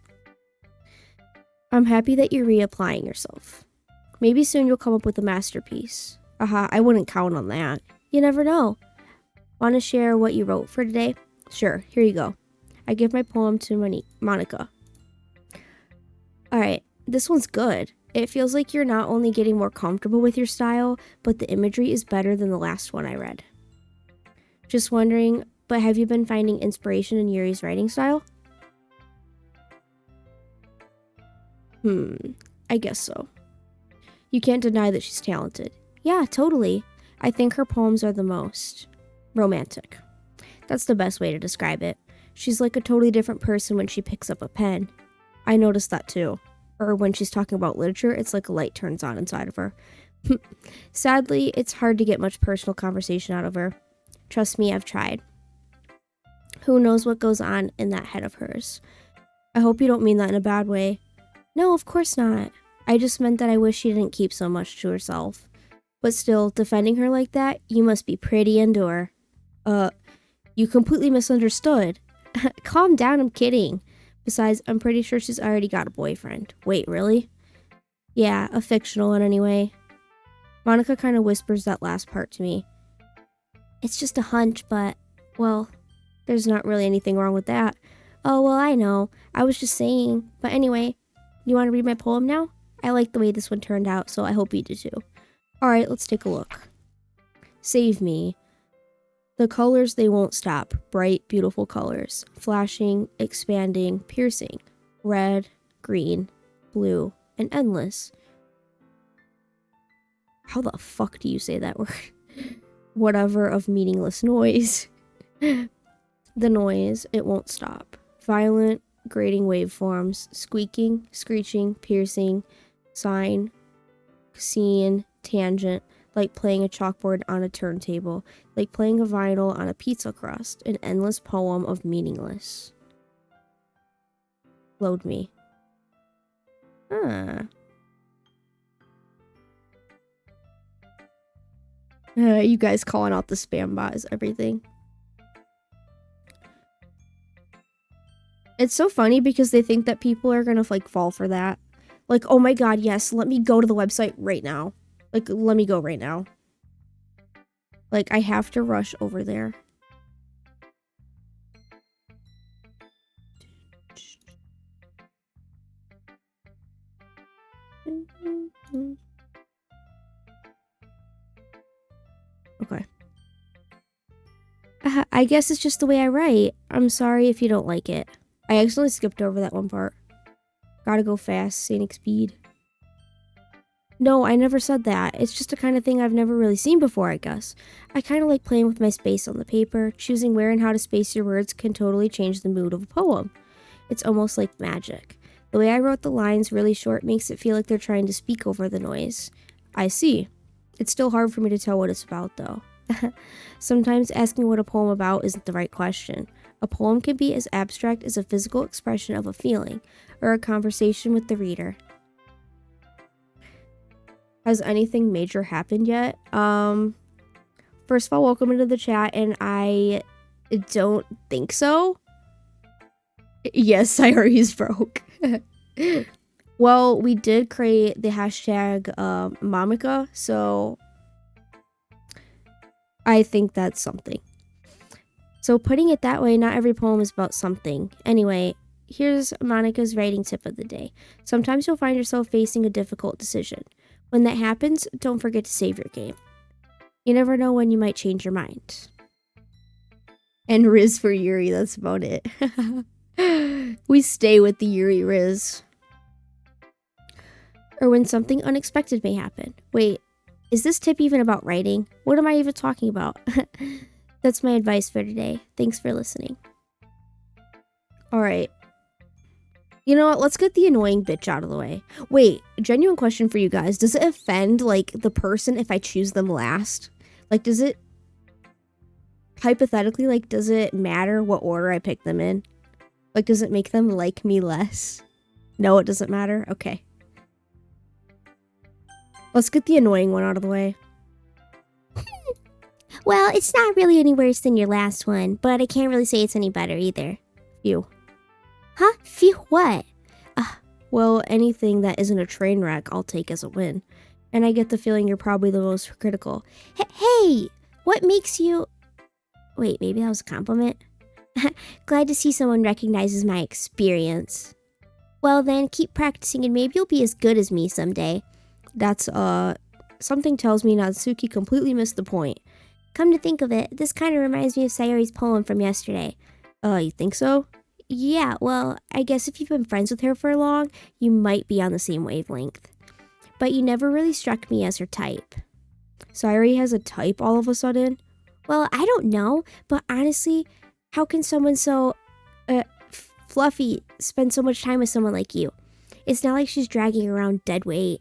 I'm happy that you're reapplying yourself. Maybe soon you'll come up with a masterpiece. I wouldn't count on that. You never know. Want to share what you wrote for today? Sure, here you go. I give my poem to Monica. Alright, this one's good. It feels like you're not only getting more comfortable with your style, but the imagery is better than the last one I read. Just wondering, but have you been finding inspiration in Yuri's writing style? I guess so. You can't deny that she's talented. Yeah, totally. I think her poems are the most romantic. That's the best way to describe it. She's like a totally different person when she picks up a pen. I noticed that too. or when she's talking about literature, it's like a light turns on inside of her. Sadly, it's hard to get much personal conversation out of her. Trust me, I've tried. Who knows what goes on in that head of hers? I hope you don't mean that in a bad way. No, of course not. I just meant that I wish she didn't keep so much to herself. But still, defending her like that, you must be pretty endure. You completely misunderstood. Calm down, I'm kidding. Besides, I'm pretty sure she's already got a boyfriend. Wait, really? Yeah, a fictional one anyway. Monica kind of whispers that last part to me. It's just a hunch, but, well, there's not really anything wrong with that. Oh, well, I know. I was just saying. But anyway, you want to read my poem now? I like the way this one turned out, so I hope you do too. Alright, let's take a look. Save me. The colors, they won't stop. Bright, beautiful colors. Flashing, expanding, piercing. Red, green, blue, and endless. How the fuck do you say that word? Whatever of meaningless noise. The noise, it won't stop. Violent, grating waveforms. Squeaking, screeching, piercing, sine, scene, tangent. Like playing a chalkboard on a turntable. Like playing a vinyl on a pizza crust. An endless poem of meaningless. Load me. You guys calling out the spam bot is everything. It's so funny because they think that people are gonna like fall for that. Like, oh my god, yes, let me go to the website right now. Like, let me go right now. Like, I have to rush over there. Okay. I guess it's just the way I write. I'm sorry if you don't like it. I accidentally skipped over that one part. Gotta go fast, scenic speed. No, I never said that. It's just the kind of thing I've never really seen before, I guess. I kind of like playing with my space on the paper. Choosing where and how to space your words can totally change the mood of a poem. It's almost like magic. The way I wrote the lines really short makes it feel like they're trying to speak over the noise. I see. It's still hard for me to tell what it's about, though. Sometimes asking what a poem about isn't the right question. A poem can be as abstract as a physical expression of a feeling, or a conversation with the reader. Has anything major happened yet? First of all, welcome into the chat, and I don't think so. Yes, I already broke. Well, we did create the hashtag Mamika, so I think that's something. So putting it that way, not every poem is about something. Anyway, here's Monica's writing tip of the day. Sometimes you'll find yourself facing a difficult decision. When that happens, don't forget to save your game. You never know when you might change your mind. And Riz for Yuri, that's about it. We stay with the Yuri Riz. Or when something unexpected may happen. Wait, is this tip even about writing? What am I even talking about? That's my advice for today. Thanks for listening. Alright. You know what? Let's get the annoying bitch out of the way. Wait, genuine question for you guys. Does it offend, like, the person if I choose them last? Like, does it... Hypothetically, like, does it matter what order I pick them in? Like, does it make them like me less? No, it doesn't matter? Okay. Let's get the annoying one out of the way. Well, it's not really any worse than your last one, but I can't really say it's any better either. Phew. Huh? Phew what? Well, anything that isn't a train wreck, I'll take as a win. And I get the feeling you're probably the most critical. Hey! What makes you... Wait, maybe that was a compliment? Glad to see someone recognizes my experience. Well then, keep practicing and maybe you'll be as good as me someday. That's, something tells me Natsuki completely missed the point. Come to think of it, this kind of reminds me of Sayori's poem from yesterday. You think so? Yeah, well, I guess if you've been friends with her for long, you might be on the same wavelength. But you never really struck me as her type. Sayori has a type all of a sudden? Well, I don't know, but honestly, how can someone so, fluffy spend so much time with someone like you? It's not like she's dragging around dead weight.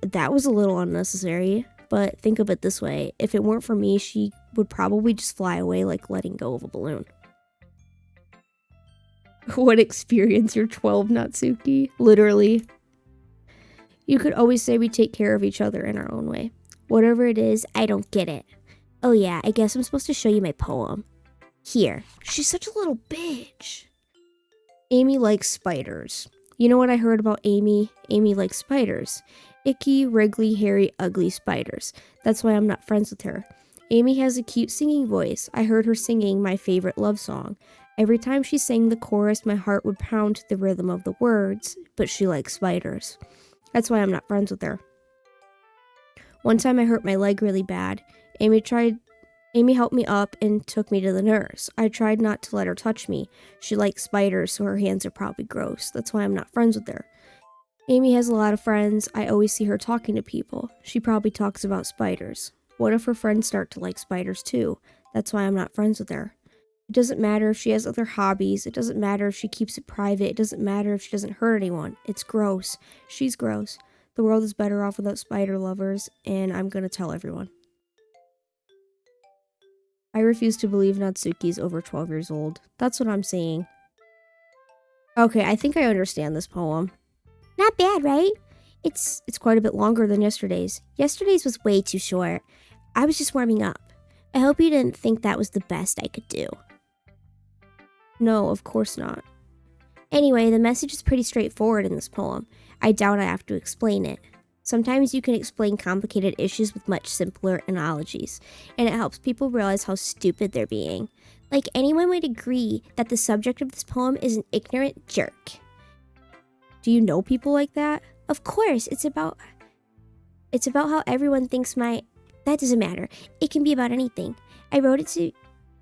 That was a little unnecessary, but think of it this way. If it weren't for me, she would probably just fly away like letting go of a balloon. What experience? You're 12, Natsuki. Literally. You could always say we take care of each other in our own way. Whatever it is, I don't get it. Oh yeah, I guess I'm supposed to show you my poem. Here. She's such a little bitch. Amy likes spiders. You know what I heard about Amy? Amy likes spiders. Icky, wriggly, hairy, ugly spiders. That's why I'm not friends with her. Amy has a cute singing voice. I heard her singing my favorite love song. Every time she sang the chorus, my heart would pound to the rhythm of the words, but she likes spiders. That's why I'm not friends with her. One time I hurt my leg really bad. Amy helped me up and took me to the nurse. I tried not to let her touch me. She likes spiders, so her hands are probably gross. That's why I'm not friends with her. Amy has a lot of friends. I always see her talking to people. She probably talks about spiders. What if her friends start to like spiders too? That's why I'm not friends with her. It doesn't matter if she has other hobbies. It doesn't matter if she keeps it private. It doesn't matter if she doesn't hurt anyone. It's gross. She's gross. The world is better off without spider lovers, and I'm gonna tell everyone. I refuse to believe Natsuki's over 12 years old. That's what I'm saying. Okay, I think I understand this poem. Not bad, right? It's quite a bit longer than yesterday's. Yesterday's was way too short. I was just warming up. I hope you didn't think that was the best I could do. No, of course not. Anyway, the message is pretty straightforward in this poem. I doubt I have to explain it. Sometimes you can explain complicated issues with much simpler analogies, and it helps people realize how stupid they're being. Like, anyone would agree that the subject of this poem is an ignorant jerk. Do you know people like that? Of course, it's about how everyone thinks that doesn't matter. It can be about anything. I wrote it to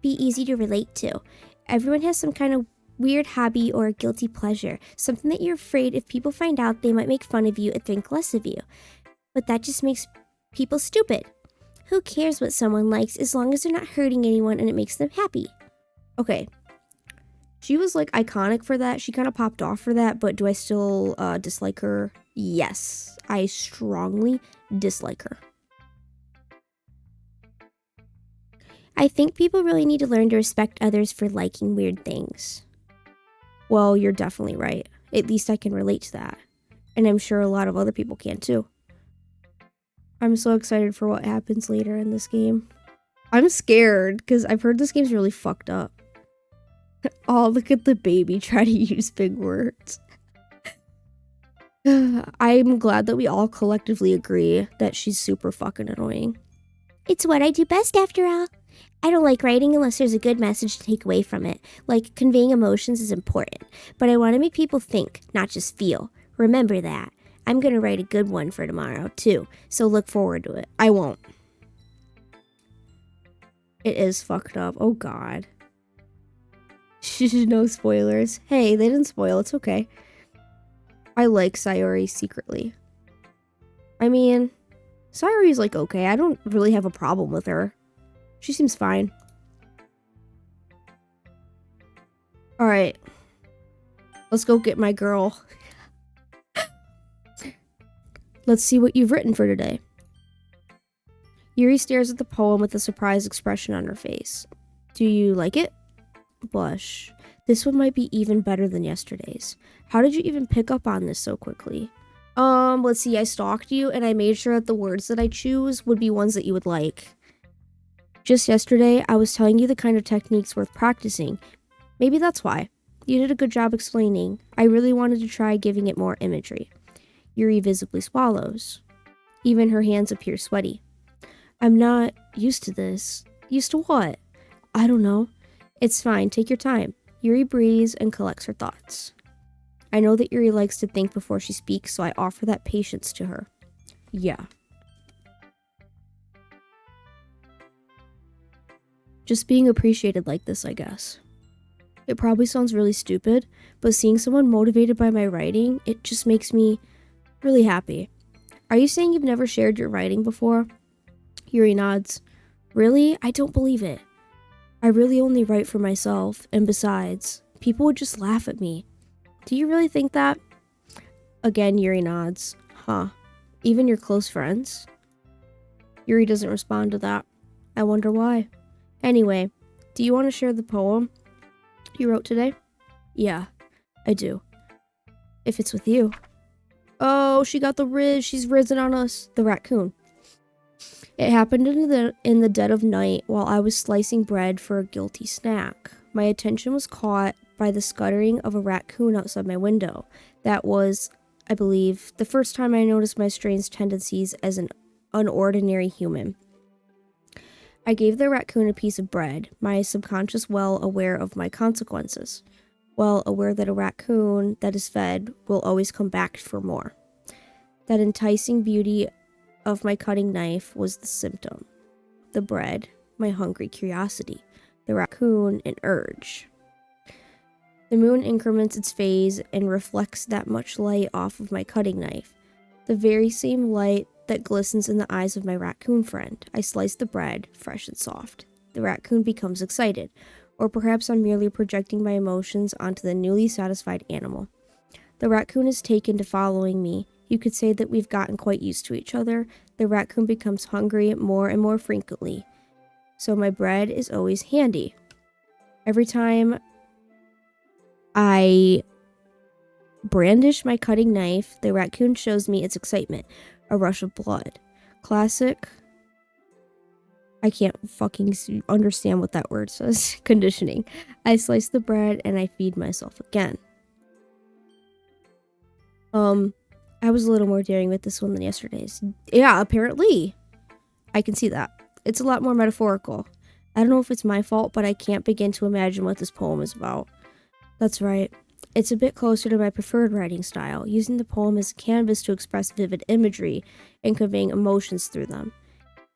be easy to relate to. Everyone has some kind of weird hobby or a guilty pleasure, something that you're afraid if people find out they might make fun of you and think less of you. But that just makes people stupid. Who cares what someone likes as long as they're not hurting anyone and it makes them happy? Okay. She was like iconic for that. She kind of popped off for that, but do I still dislike her? Yes, I strongly dislike her. I think people really need to learn to respect others for liking weird things. Well, you're definitely right. At least I can relate to that. And I'm sure a lot of other people can too. I'm so excited for what happens later in this game. I'm scared because I've heard this game's really fucked up. Oh, look at the baby try to use big words. I'm glad that we all collectively agree that she's super fucking annoying. It's what I do best after all. I don't like writing unless there's a good message to take away from it. Like, conveying emotions is important, but I want to make people think, not just feel. Remember that. I'm going to write a good one for tomorrow, too, so look forward to it. I won't. It is fucked up. Oh, God. No spoilers. Hey, they didn't spoil. It's okay. I like Sayori secretly. I mean, Sayori's like okay. I don't really have a problem with her. She seems fine. Alright. Let's go get my girl. Let's see what you've written for today. Yuri stares at the poem with a surprised expression on her face. Do you like it? Blush. This one might be even better than yesterday's. How did you even pick up on this so quickly? Let's see, I stalked you and I made sure that the words that I choose would be ones that you would like. Just yesterday, I was telling you the kind of techniques worth practicing. Maybe that's why. You did a good job explaining. I really wanted to try giving it more imagery. Yuri visibly swallows. Even her hands appear sweaty. I'm not used to this. Used to what? I don't know. It's fine, take your time. Yuri breathes and collects her thoughts. I know that Yuri likes to think before she speaks, so I offer that patience to her. Yeah. Just being appreciated like this, I guess. It probably sounds really stupid, but seeing someone motivated by my writing, it just makes me really happy. Are you saying you've never shared your writing before? Yuri nods. Really? I don't believe it. I really only write for myself, and besides, people would just laugh at me. Do you really think that? Again, Yuri nods. Huh. Even your close friends? Yuri doesn't respond to that. I wonder why. Anyway, do you want to share the poem you wrote today? Yeah, I do. If it's with you. Oh, she got the riz. She's risen on us. The raccoon. It happened in the dead of night while I was slicing bread for a guilty snack. My attention was caught by the scuttering of a raccoon outside my window. That was, I believe, the first time I noticed my strange tendencies as an unordinary human. I gave the raccoon a piece of bread, my subconscious well aware of my consequences, well aware that a raccoon that is fed will always come back for more. That enticing beauty of my cutting knife was the symptom. The bread, my hungry curiosity. The raccoon, an urge. The moon increments its phase and reflects that much light off of my cutting knife. The very same light that glistens in the eyes of my raccoon friend. I slice the bread, fresh and soft. The raccoon becomes excited, or perhaps I'm merely projecting my emotions onto the newly satisfied animal. The raccoon is taken to following me. You could say that we've gotten quite used to each other. The raccoon becomes hungry more and more frequently. So my bread is always handy. Every time I brandish my cutting knife, the raccoon shows me its excitement. A rush of blood. Classic. I can't fucking understand what that word says. Conditioning. I slice the bread and I feed myself again. I was a little more daring with this one than yesterday's. Yeah, apparently. I can see that. It's a lot more metaphorical. I don't know if it's my fault, but I can't begin to imagine what this poem is about. That's right. It's a bit closer to my preferred writing style, using the poem as a canvas to express vivid imagery and conveying emotions through them.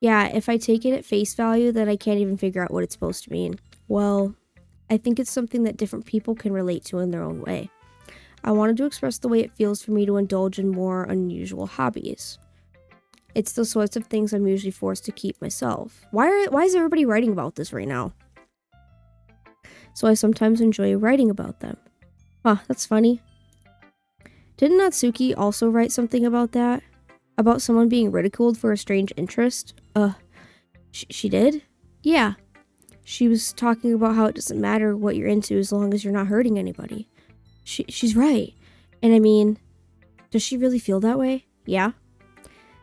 Yeah, if I take it at face value, then I can't even figure out what it's supposed to mean. Well, I think it's something that different people can relate to in their own way. I wanted to express the way it feels for me to indulge in more unusual hobbies. It's the sorts of things I'm usually forced to keep myself. Why is everybody writing about this right now? So I sometimes enjoy writing about them. Huh, that's funny. Didn't Natsuki also write something about that? About someone being ridiculed for a strange interest? She did? Yeah. She was talking about how it doesn't matter what you're into as long as you're not hurting anybody. She's right. And I mean, does she really feel that way? Yeah.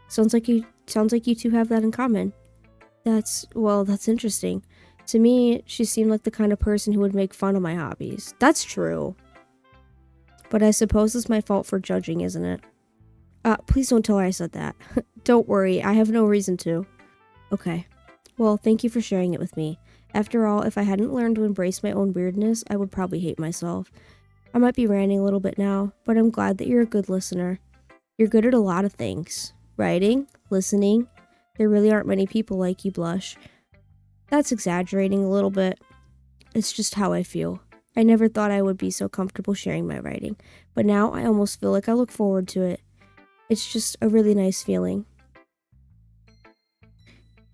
Sounds like you two have that in common. That's interesting. To me, she seemed like the kind of person who would make fun of my hobbies. That's true. But I suppose it's my fault for judging, isn't it? Please don't tell her I said that. Don't worry, I have no reason to. Okay. Well, thank you for sharing it with me. After all, if I hadn't learned to embrace my own weirdness, I would probably hate myself. I might be ranting a little bit now, but I'm glad that you're a good listener. You're good at a lot of things. Writing, listening. There really aren't many people like you, Blush. That's exaggerating a little bit. It's just how I feel. I never thought I would be so comfortable sharing my writing, but now I almost feel like I look forward to it. It's just a really nice feeling.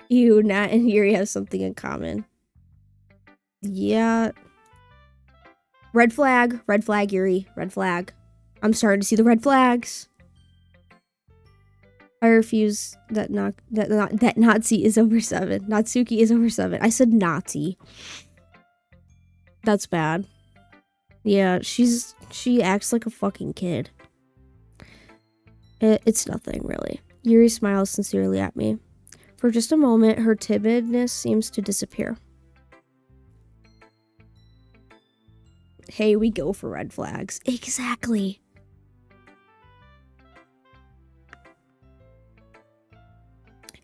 You, Nat, and Yuri have something in common. Yeah. Red flag, Yuri, red flag. I'm starting to see the red flags. I refuse that Nazi is over 7. Natsuki is over 7. I said Nazi. That's bad. Yeah, she acts like a fucking kid. It's nothing, really. Yuri smiles sincerely at me. For just a moment, her timidness seems to disappear. Hey, we go for red flags. Exactly.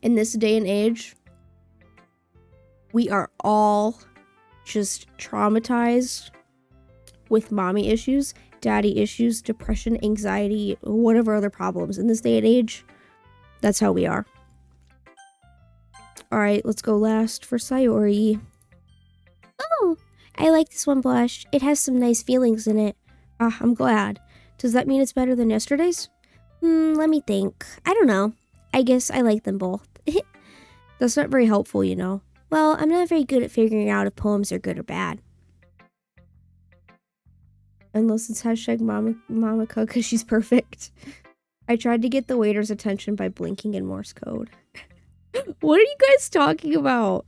In this day and age, we are all just traumatized with mommy issues, daddy issues, depression, anxiety, whatever other problems. In this day and age, that's how we are. Alright, let's go last for Sayori. Oh, I like this one, Blush. It has some nice feelings in it. I'm glad. Does that mean it's better than yesterday's? Let me think. I don't know. I guess I like them both. That's not very helpful, you know. Well, I'm not very good at figuring out if poems are good or bad. Unless it's hashtag Mamaka because she's perfect. I tried to get the waiter's attention by blinking in Morse code. What are you guys talking about?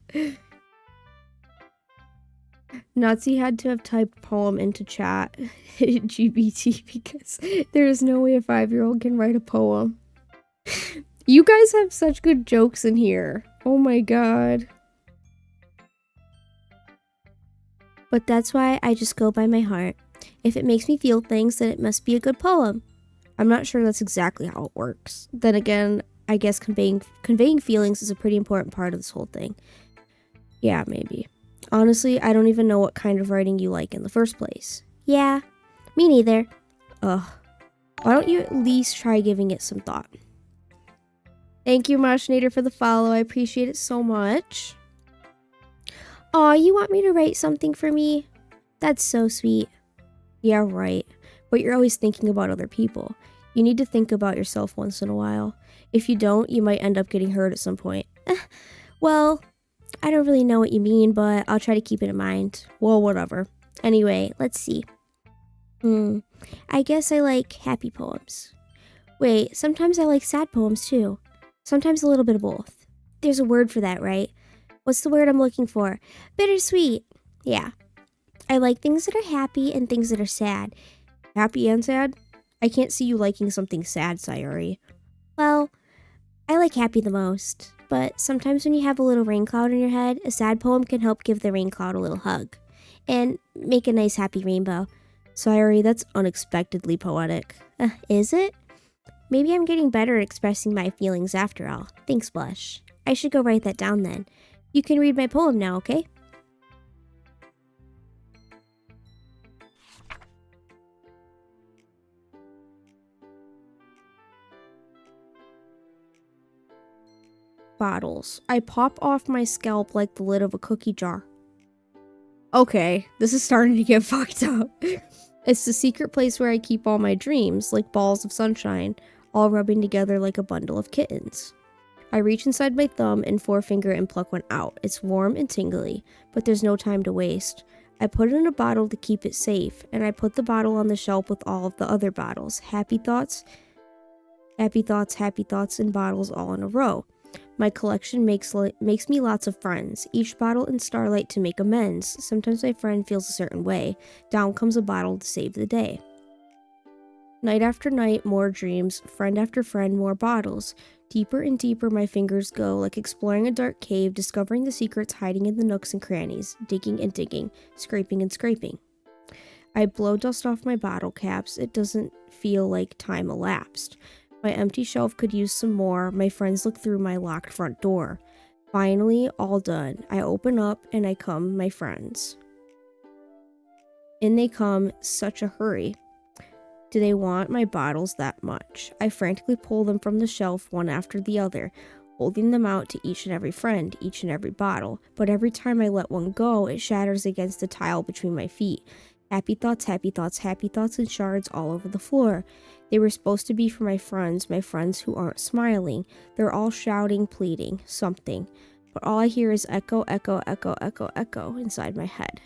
Nazi had to have typed poem into chat GBT because there is no way a 5-year-old can write a poem. You guys have such good jokes in here. Oh my god. But that's why I just go by my heart. If it makes me feel things, then it must be a good poem. I'm not sure that's exactly how it works. Then again, I guess conveying feelings is a pretty important part of this whole thing. Yeah, maybe. Honestly, I don't even know what kind of writing you like in the first place. Yeah, me neither. Ugh. Why don't you at least try giving it some thought? Thank you, Machinator, for the follow. I appreciate it so much. Aw, you want me to write something for me? That's so sweet. Yeah, right. But you're always thinking about other people. You need to think about yourself once in a while. If you don't, you might end up getting hurt at some point. Well, I don't really know what you mean, but I'll try to keep it in mind. Well, whatever. Anyway, let's see. I guess I like happy poems. Wait, sometimes I like sad poems too. Sometimes a little bit of both. There's a word for that, right? What's the word I'm looking for? Bittersweet. Yeah. I like things that are happy and things that are sad. Happy and sad? I can't see you liking something sad, Sayori. Well, I like happy the most. But sometimes when you have a little rain cloud in your head, a sad poem can help give the rain cloud a little hug. And make a nice happy rainbow. Sayori, that's unexpectedly poetic. Is it? Maybe I'm getting better at expressing my feelings after all. Thanks, Blush. I should go write that down then. You can read my poem now, okay? Bottles. I pop off my scalp like the lid of a cookie jar. Okay, this is starting to get fucked up. It's the secret place where I keep all my dreams, like balls of sunshine, all rubbing together like a bundle of kittens. I reach inside my thumb and forefinger and pluck one out. It's warm and tingly, but there's no time to waste. I put it in a bottle to keep it safe, and I put the bottle on the shelf with all of the other bottles. Happy thoughts, happy thoughts, happy thoughts, and bottles all in a row. My collection makes me lots of friends, each bottle in starlight to make amends. Sometimes my friend feels a certain way. Down comes a bottle to save the day. Night after night, more dreams. Friend after friend, more bottles. Deeper and deeper my fingers go, like exploring a dark cave, discovering the secrets hiding in the nooks and crannies. Digging and digging, scraping and scraping. I blow dust off my bottle caps. It doesn't feel like time elapsed. My empty shelf could use some more. My friends look through my locked front door. Finally, all done. I open up and I come, my friends. In they come, such a hurry. Do they want my bottles that much? I frantically pull them from the shelf one after the other, holding them out to each and every friend, each and every bottle. But every time I let one go, it shatters against the tile between my feet. Happy thoughts, happy thoughts, happy thoughts, and shards all over the floor. They were supposed to be for my friends who aren't smiling. They're all shouting, pleading, something. But all I hear is echo, echo, echo, echo, echo inside my head.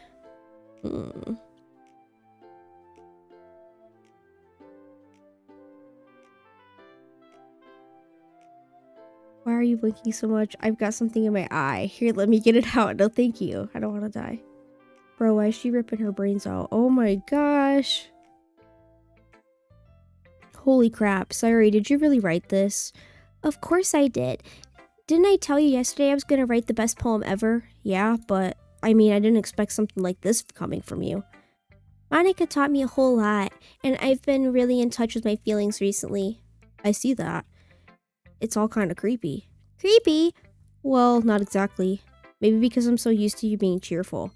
Why are you blinking so much? I've got something in my eye. Here, let me get it out. No, thank you. I don't want to die. Bro, why is she ripping her brains out? Oh my gosh. Holy crap. Sayori, did you really write this? Of course I did. Didn't I tell you yesterday I was going to write the best poem ever? Yeah, but I mean, I didn't expect something like this coming from you. Monica taught me a whole lot, and I've been really in touch with my feelings recently. I see that. It's all kind of creepy. Creepy? Well, not exactly. Maybe because I'm so used to you being cheerful.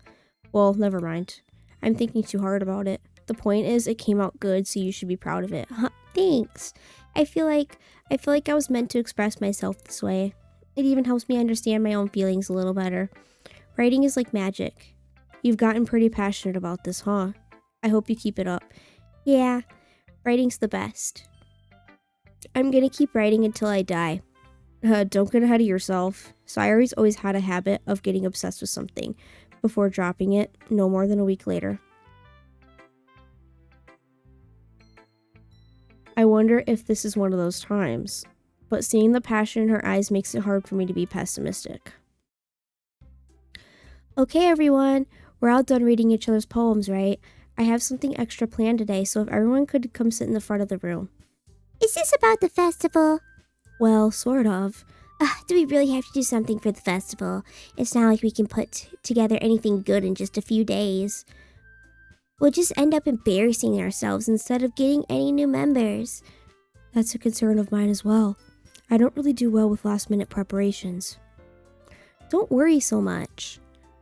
Well, never mind. I'm thinking too hard about it. The point is, it came out good, so you should be proud of it. Thanks. I feel like I was meant to express myself this way. It even helps me understand my own feelings a little better. Writing is like magic. You've gotten pretty passionate about this, huh? I hope you keep it up. Yeah, writing's the best. I'm gonna keep writing until I die. Don't get ahead of yourself. Sayori's always had a habit of getting obsessed with something before dropping it no more than a week later. I wonder if this is one of those times. But seeing the passion in her eyes makes it hard for me to be pessimistic. Okay, everyone. We're all done reading each other's poems, right? I have something extra planned today, so if everyone could come sit in the front of the room. Is this about the festival? Well, sort of. Do we really have to do something for the festival? It's not like we can put together anything good in just a few days. We'll just end up embarrassing ourselves instead of getting any new members. That's a concern of mine as well. I don't really do well with last-minute preparations. Don't worry so much.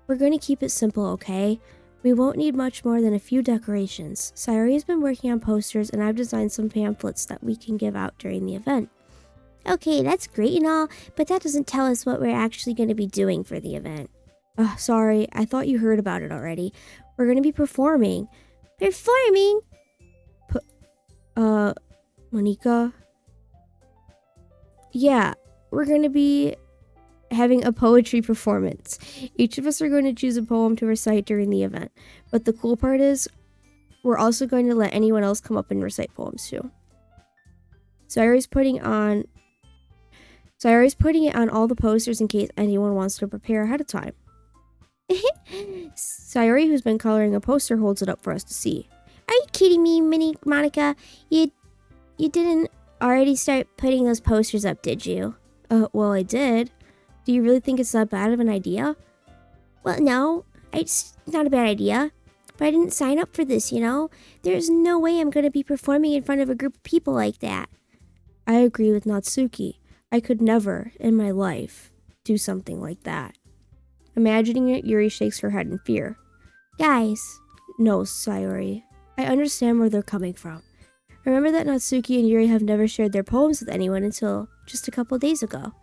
We're going to keep it simple, okay? We won't need much more than a few decorations. Sayori has been working on posters, and I've designed some pamphlets that we can give out during the event. Okay, that's great and all, but that doesn't tell us what we're actually going to be doing for the event. Sorry, I thought you heard about it already. We're going to be performing. Performing? Monica? Yeah, we're going to be having a poetry performance. Each of us are going to choose a poem to recite during the event. But the cool part is, we're also going to let anyone else come up and recite poems too. Sayori's putting it on all the posters in case anyone wants to prepare ahead of time. Sayori, who's been coloring a poster, holds it up for us to see. Are you kidding me, Monica? You didn't already start putting those posters up, did you? Well, I did. Do you really think it's that bad of an idea? Well, no. It's not a bad idea. But I didn't sign up for this, you know? There's no way I'm going to be performing in front of a group of people like that. I agree with Natsuki. I could never, in my life, do something like that. Imagining it, Yuri shakes her head in fear. Guys. No, Sayori. I understand where they're coming from. Remember that Natsuki and Yuri have never shared their poems with anyone until just a couple days ago.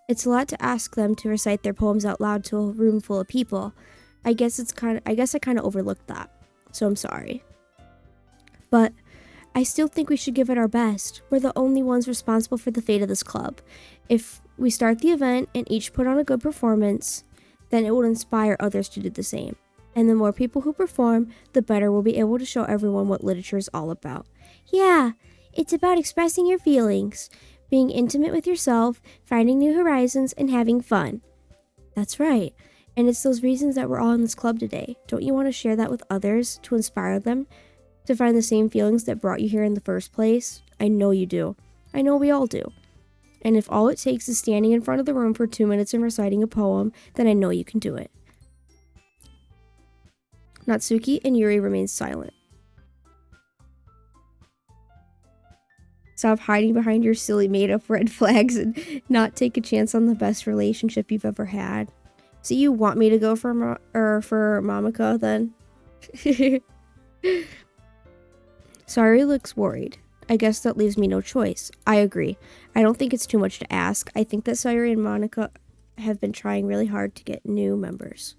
It's a lot to ask them to recite their poems out loud to a room full of people. I guess I kind of overlooked that. So I'm sorry. But I still think we should give it our best. We're the only ones responsible for the fate of this club. If we start the event and each put on a good performance, then it will inspire others to do the same. And the more people who perform, the better we'll be able to show everyone what literature is all about. Yeah, it's about expressing your feelings, being intimate with yourself, finding new horizons, and having fun. That's right. And it's those reasons that we're all in this club today. Don't you want to share that with others to inspire them to find the same feelings that brought you here in the first place? I know you do. I know we all do. And if all it takes is standing in front of the room for 2 minutes and reciting a poem, then I know you can do it. Natsuki and Yuri remain silent. Stop hiding behind your silly made-up red flags and not take a chance on the best relationship you've ever had. So you want me to go for Mamika then? Sayori looks worried. I guess that leaves me no choice. I agree. I don't think it's too much to ask. I think that Sayori and Monica have been trying really hard to get new members.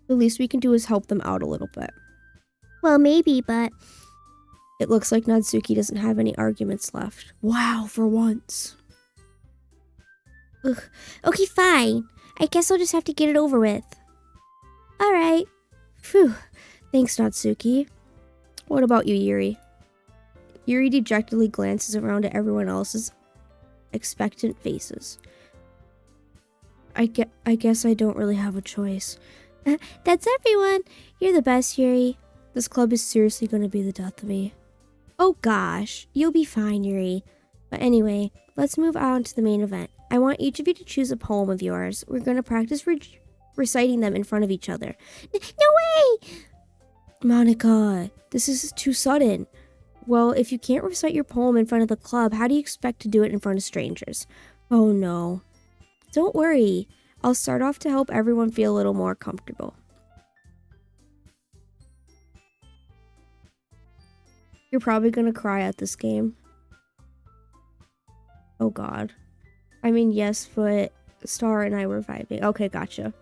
The least we can do is help them out a little bit. Well, maybe, but it looks like Natsuki doesn't have any arguments left. Wow, for once. Ugh. Okay, fine. I guess I'll just have to get it over with. Alright. Phew. Thanks, Natsuki. What about you, Yuri? Yuri dejectedly glances around at everyone else's expectant faces. I guess I don't really have a choice. That's everyone. You're the best, Yuri. This club is seriously going to be the death of me. Oh gosh, you'll be fine, Yuri. But anyway, let's move on to the main event. I want each of you to choose a poem of yours. We're going to practice reciting them in front of each other. No way! Monica, this is too sudden. Well, if you can't recite your poem in front of the club, how do you expect to do it in front of strangers? Oh no. Don't worry. I'll start off to help everyone feel a little more comfortable. You're probably gonna cry at this game. Oh god. I mean, yes, but Star and I were vibing. Okay, gotcha.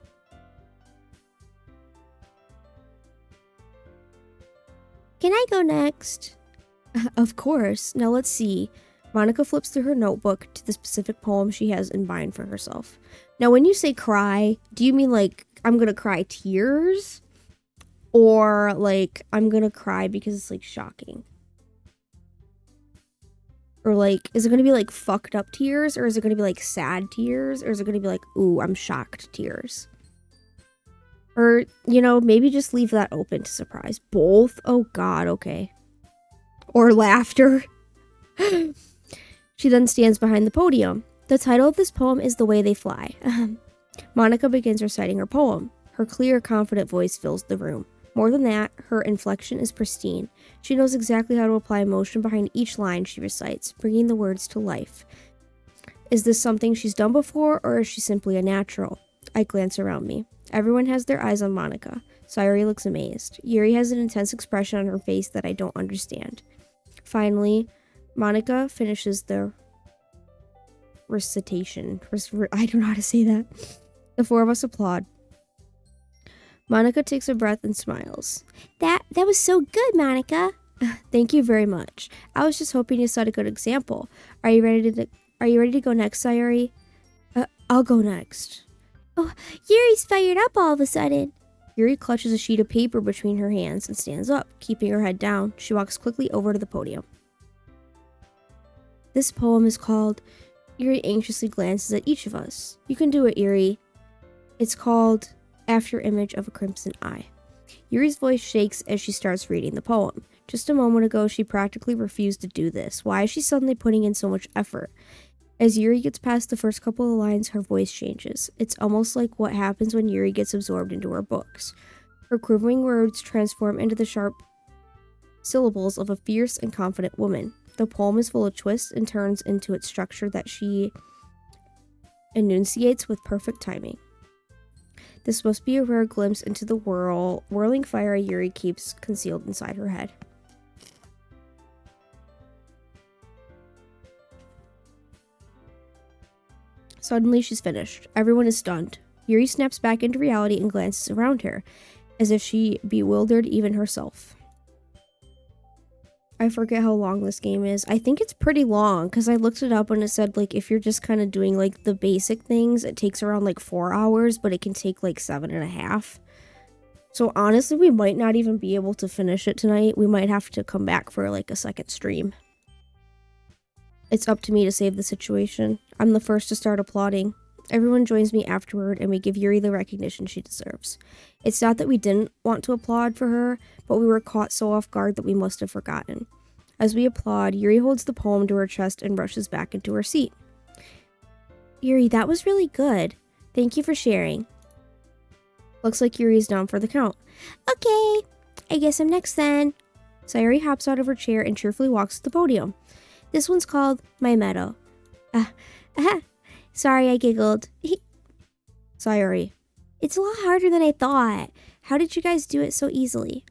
Can I go next? Of course. Now let's see. Monica flips through her notebook to the specific poem she has in mind for herself. Now, when you say cry, do you mean like I'm gonna cry tears? Or like, I'm gonna cry because it's like shocking. Or like, is it gonna be like fucked up tears? Or is it gonna be like sad tears? Or is it gonna be like, ooh, I'm shocked tears? Or, you know, maybe just leave that open to surprise. Both? Oh god, okay. Or laughter. She then stands behind the podium. The title of this poem is The Way They Fly. Monica begins reciting her poem. Her clear, confident voice fills the room. More than that, her inflection is pristine. She knows exactly how to apply emotion behind each line she recites, bringing the words to life. Is this something she's done before, or is she simply a natural? I glance around me. Everyone has their eyes on Monica. Sayori looks amazed. Yuri has an intense expression on her face that I don't understand. Finally, Monica finishes the recitation. I don't know how to say that. The four of us applaud. Monica takes a breath and smiles. That was so good, Monica. Thank you very much. I was just hoping you set a good example. Are you ready to go next, Sayori? I'll go next. Oh, Yuri's fired up all of a sudden. Yuri clutches a sheet of paper between her hands and stands up, keeping her head down. She walks quickly over to the podium. This poem is called... Yuri anxiously glances at each of us. You can do it, Yuri. It's called After Image of a Crimson Eye. Yuri's voice shakes as she starts reading the poem. Just a moment ago, she practically refused to do this. Why is she suddenly putting in so much effort? As Yuri gets past the first couple of lines, her voice changes. It's almost like what happens when Yuri gets absorbed into her books. Her quivering words transform into the sharp syllables of a fierce and confident woman. The poem is full of twists and turns into its structure that she enunciates with perfect timing. This must be a rare glimpse into the whirling fire Yuri keeps concealed inside her head. Suddenly, she's finished. Everyone is stunned. Yuri snaps back into reality and glances around her, as if she bewildered even herself. I forget how long this game is. I think it's pretty long, because I looked it up and it said, like, if you're just kind of doing, like, the basic things, it takes around, like, 4 hours, but it can take, like, 7.5. So, honestly, we might not even be able to finish it tonight. We might have to come back for, like, a second stream. It's up to me to save the situation. I'm the first to start applauding. Everyone joins me afterward, and we give Yuri the recognition she deserves. It's not that we didn't want to applaud for her, but we were caught so off guard that we must have forgotten. As we applaud, Yuri holds the poem to her chest and rushes back into her seat. Yuri, that was really good. Thank you for sharing. Looks like Yuri's down for the count. Okay, I guess I'm next then. Sayori hops out of her chair and cheerfully walks to the podium. This one's called My Meadow. Sorry, I giggled. Sayori. It's a lot harder than I thought. How did you guys do it so easily?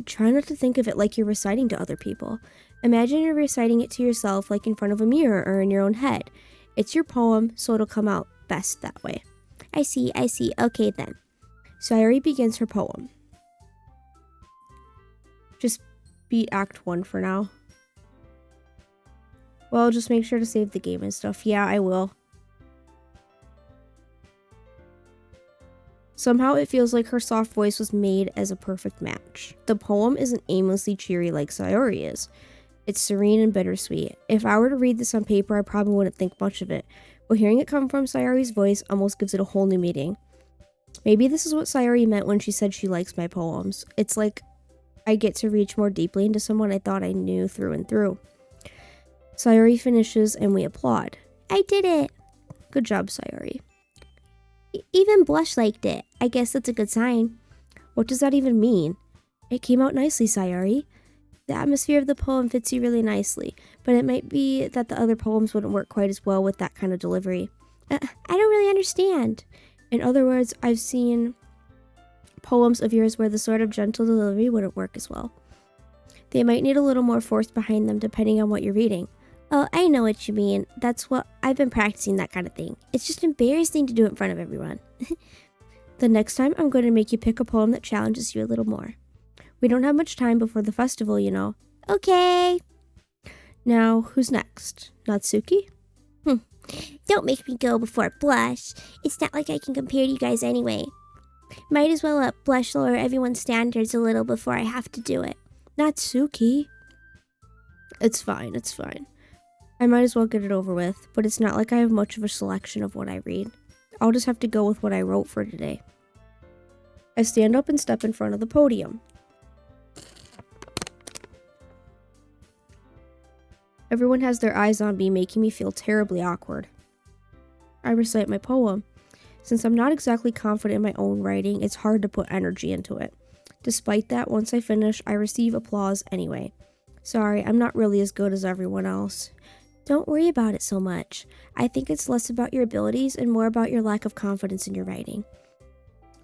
Try not to think of it like you're reciting to other people. Imagine you're reciting it to yourself, like in front of a mirror or in your own head. It's your poem, so it'll come out best that way. I see. Okay then. Sayori begins her poem. Just beat Act 1 for now. Well, just make sure to save the game and stuff. Yeah, I will. Somehow it feels like her soft voice was made as a perfect match. The poem isn't aimlessly cheery like Sayori is. It's serene and bittersweet. If I were to read this on paper, I probably wouldn't think much of it. But hearing it come from Sayori's voice almost gives it a whole new meaning. Maybe this is what Sayori meant when she said she likes my poems. It's like I get to reach more deeply into someone I thought I knew through and through. Sayori finishes and we applaud. I did it! Good job, Sayori. Even Blush liked it. I guess that's a good sign. What does that even mean? It came out nicely, Sayori. The atmosphere of the poem fits you really nicely, but it might be that the other poems wouldn't work quite as well with that kind of delivery. I don't really understand. In other words, I've seen poems of yours where the sort of gentle delivery wouldn't work as well. They might need a little more force behind them depending on what you're reading. Oh, I know what you mean. That's what I've been practicing, that kind of thing. It's just embarrassing to do it in front of everyone. The next time, I'm going to make you pick a poem that challenges you a little more. We don't have much time before the festival, you know. Okay. Now, who's next? Natsuki? Don't make me go before Blush. It's not like I can compare to you guys anyway. Might as well blush lower everyone's standards a little before I have to do it. Natsuki. It's fine, it's fine. I might as well get it over with, but it's not like I have much of a selection of what I read. I'll just have to go with what I wrote for today. I stand up and step in front of the podium. Everyone has their eyes on me, making me feel terribly awkward. I recite my poem. Since I'm not exactly confident in my own writing, it's hard to put energy into it. Despite that, once I finish, I receive applause anyway. Sorry, I'm not really as good as everyone else. Don't worry about it so much. I think it's less about your abilities and more about your lack of confidence in your writing.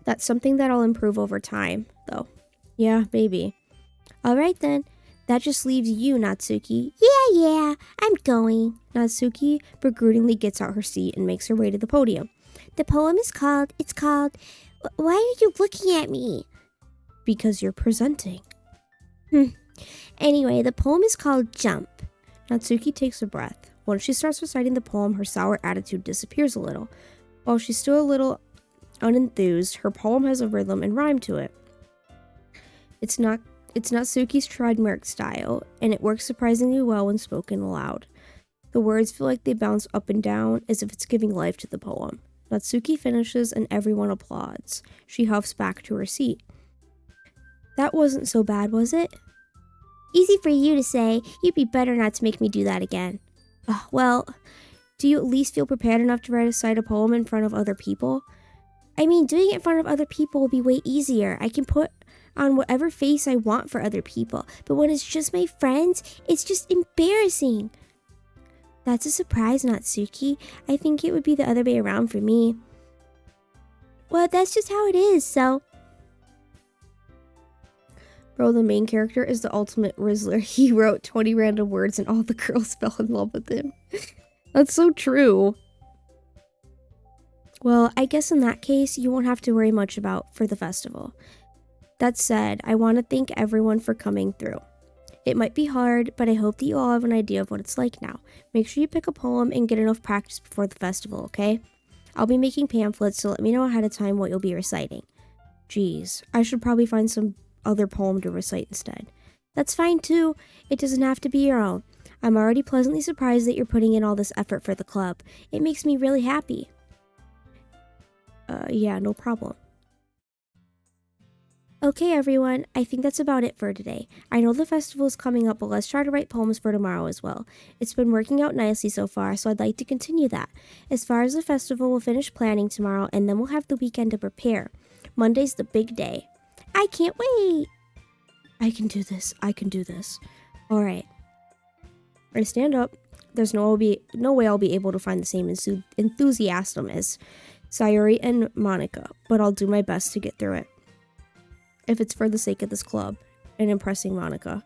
That's something that I'll improve over time, though. Yeah, maybe. Alright then. That just leaves you, Natsuki. Yeah, I'm going. Natsuki begrudgingly gets out her seat and makes her way to the podium. The poem is called, why are you looking at me? Because you're presenting. Anyway, the poem is called Jump. Natsuki takes a breath. Once she starts reciting the poem, her sour attitude disappears a little. While she's still a little unenthused, her poem has a rhythm and rhyme to it. It's Natsuki's trademark style, and it works surprisingly well when spoken aloud. The words feel like they bounce up and down as if it's giving life to the poem. Natsuki finishes and everyone applauds. She huffs back to her seat. That wasn't so bad, was it? Easy for you to say. You'd be better not to make me do that again. Well, do you at least feel prepared enough to recite a poem in front of other people? I mean, doing it in front of other people will be way easier. I can put on whatever face I want for other people, but when it's just my friends, it's just embarrassing. That's a surprise, Natsuki. I think it would be the other way around for me. Well, that's just how it is, so... Bro, the main character is the ultimate Rizzler. He wrote 20 random words and all the girls fell in love with him. That's so true. Well, I guess in that case, you won't have to worry much about for the festival. That said, I want to thank everyone for coming through. It might be hard, but I hope that you all have an idea of what it's like now. Make sure you pick a poem and get enough practice before the festival, okay? I'll be making pamphlets, so let me know ahead of time what you'll be reciting. Geez, I should probably find some other poem to recite instead. That's fine too. It doesn't have to be your own. I'm already pleasantly surprised that you're putting in all this effort for the club. It makes me really happy. Yeah, no problem. Okay, everyone, I think that's about it for today. I know the festival is coming up, but let's try to write poems for tomorrow as well. It's been working out nicely so far, so I'd like to continue that. As far as the festival, we'll finish planning tomorrow, and then we'll have the weekend to prepare. Monday's the big day. I can't wait! I can do this. All right. I stand up. There's no way I'll be able to find the same enthusiasm as Sayori and Monica, but I'll do my best to get through it. If it's for the sake of this club and impressing Monica,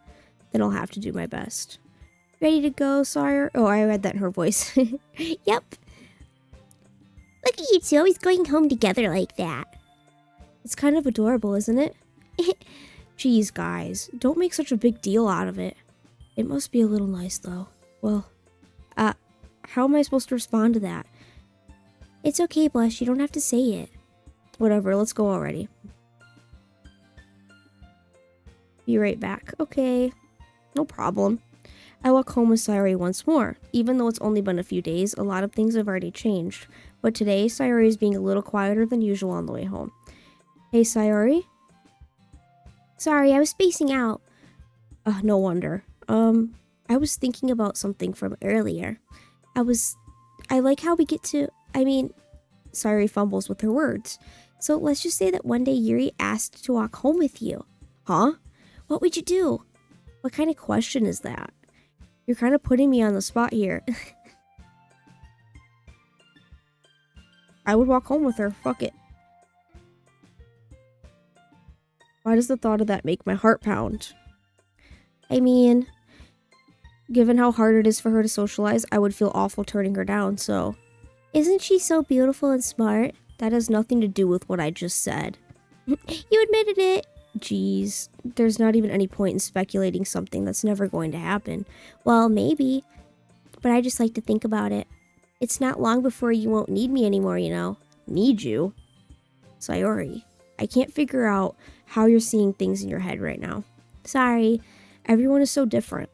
then I'll have to do my best. Ready to go, Sire? Oh, I read that in her voice. Yep. Look at you two always going home together like that. It's kind of adorable, isn't it? Geez, guys, don't make such a big deal out of it. It must be a little nice, though. Well, how am I supposed to respond to that? It's okay, Blush. You don't have to say it. Whatever, let's go already. Be right back. Okay, no problem. I walk home with Sayori once more. Even though it's only been a few days, a lot of things have already changed. But today, Sayori is being a little quieter than usual on the way home. Hey, Sayori? Sorry, I was spacing out. No wonder. I was thinking about something from earlier. I like how we get to, Sayori fumbles with her words. So let's just say that one day Yuri asked to walk home with you. Huh? What would you do? What kind of question is that? You're kind of putting me on the spot here. I would walk home with her. Fuck it. Why does the thought of that make my heart pound? I mean, given how hard it is for her to socialize, I would feel awful turning her down, so... Isn't she so beautiful and smart? That has nothing to do with what I just said. You admitted it. Jeez, there's not even any point in speculating something that's never going to happen. Well, maybe. But I just like to think about it. It's not long before you won't need me anymore, you know. Need you? Sayori, I can't figure out how you're seeing things in your head right now. Sorry, everyone is so different.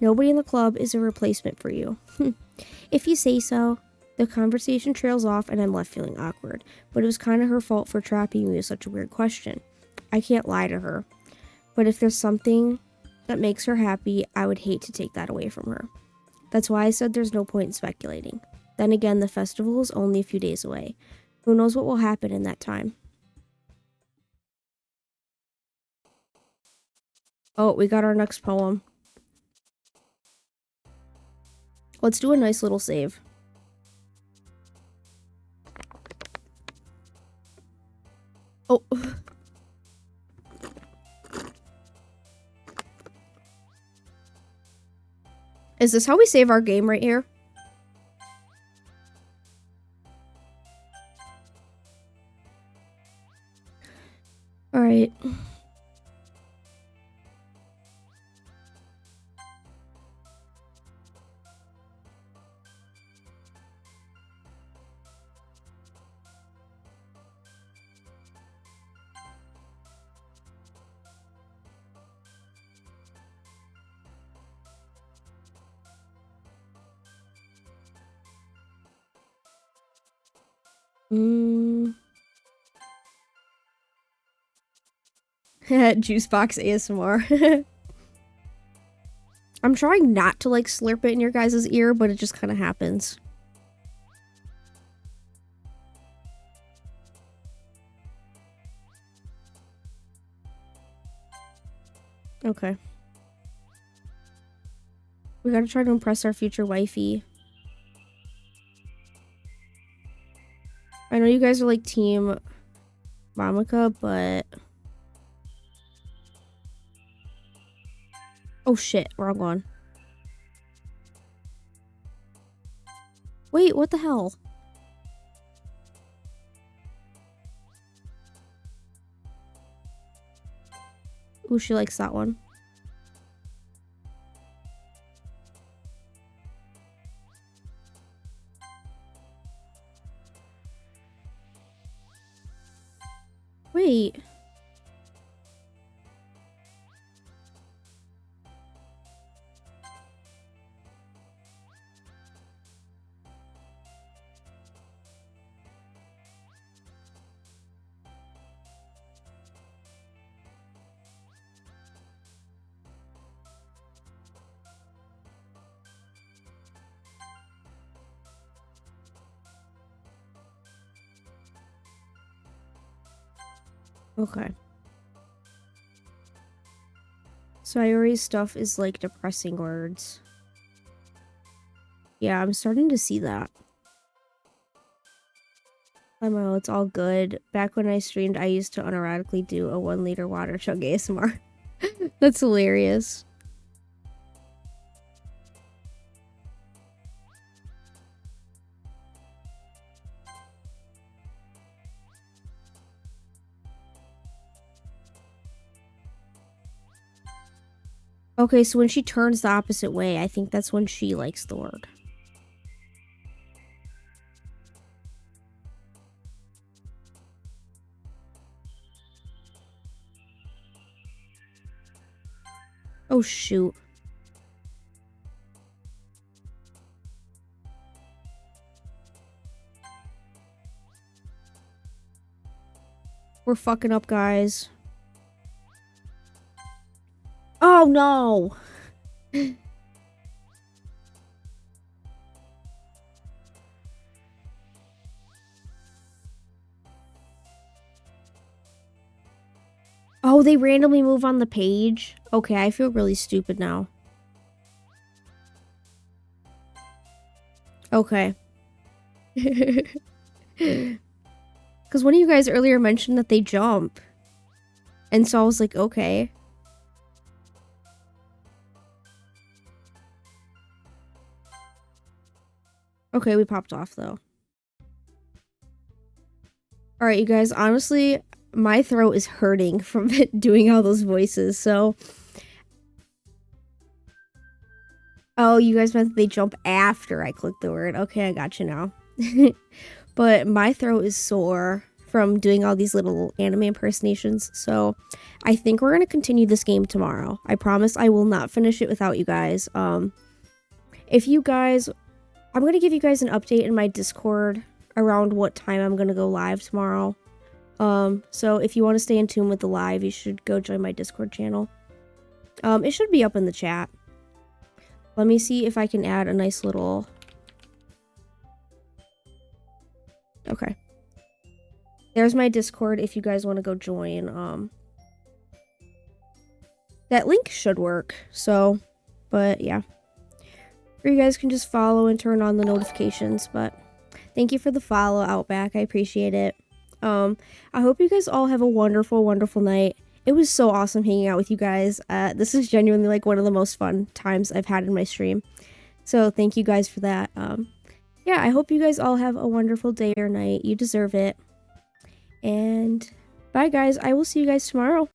Nobody in the club is a replacement for you. If you say so. The conversation trails off and I'm left feeling awkward, but it was kind of her fault for trapping me with such a weird question. I can't lie to her, but if there's something that makes her happy, I would hate to take that away from her. That's why I said there's no point in speculating. Then again, the festival is only a few days away. Who knows what will happen in that time? Oh, we got our next poem. Let's do a nice little save. Oh. Is this how we save our game right here? Alright. Juice box ASMR. I'm trying not to like slurp it in your guys' ear, but it just kind of happens. Okay. We gotta try to impress our future wifey. I know you guys are like team Mamika, but... Oh shit, wrong one. Wait, what the hell? Ooh, she likes that one. Wait. Okay. Sayori's stuff is like depressing words. Yeah, I'm starting to see that. I know, it's all good. Back when I streamed, I used to unironically do a 1-liter water chug ASMR. That's hilarious. Okay, so when she turns the opposite way, I think that's when she likes the word. Oh, shoot. We're fucking up, guys. Oh, no! Oh, they randomly move on the page? Okay, I feel really stupid now. Okay. Because one of you guys earlier mentioned that they jump. And so I was like, okay. Okay, we popped off though. Alright, you guys, honestly, my throat is hurting from doing all those voices, so... Oh, you guys meant that they jump after I click the word. Okay, I got you now. But my throat is sore from doing all these little anime impersonations. So I think we're going to continue this game tomorrow. I promise I will not finish it without you guys. If you guys, I'm going to give you guys an update in my Discord around what time I'm going to go live tomorrow. So if you want to stay in tune with the live, you should go join my Discord channel. It should be up in the chat. Let me see if I can add a nice little... Okay. There's my Discord if you guys want to go join. That link should work. So, but yeah. Or you guys can just follow and turn on the notifications. But thank you for the follow, Outback. I appreciate it. I hope you guys all have a wonderful, wonderful night. It was so awesome hanging out with you guys. This is genuinely like one of the most fun times I've had in my stream. So thank you guys for that. Yeah, I hope you guys all have a wonderful day or night. You deserve it. And bye guys. I will see you guys tomorrow.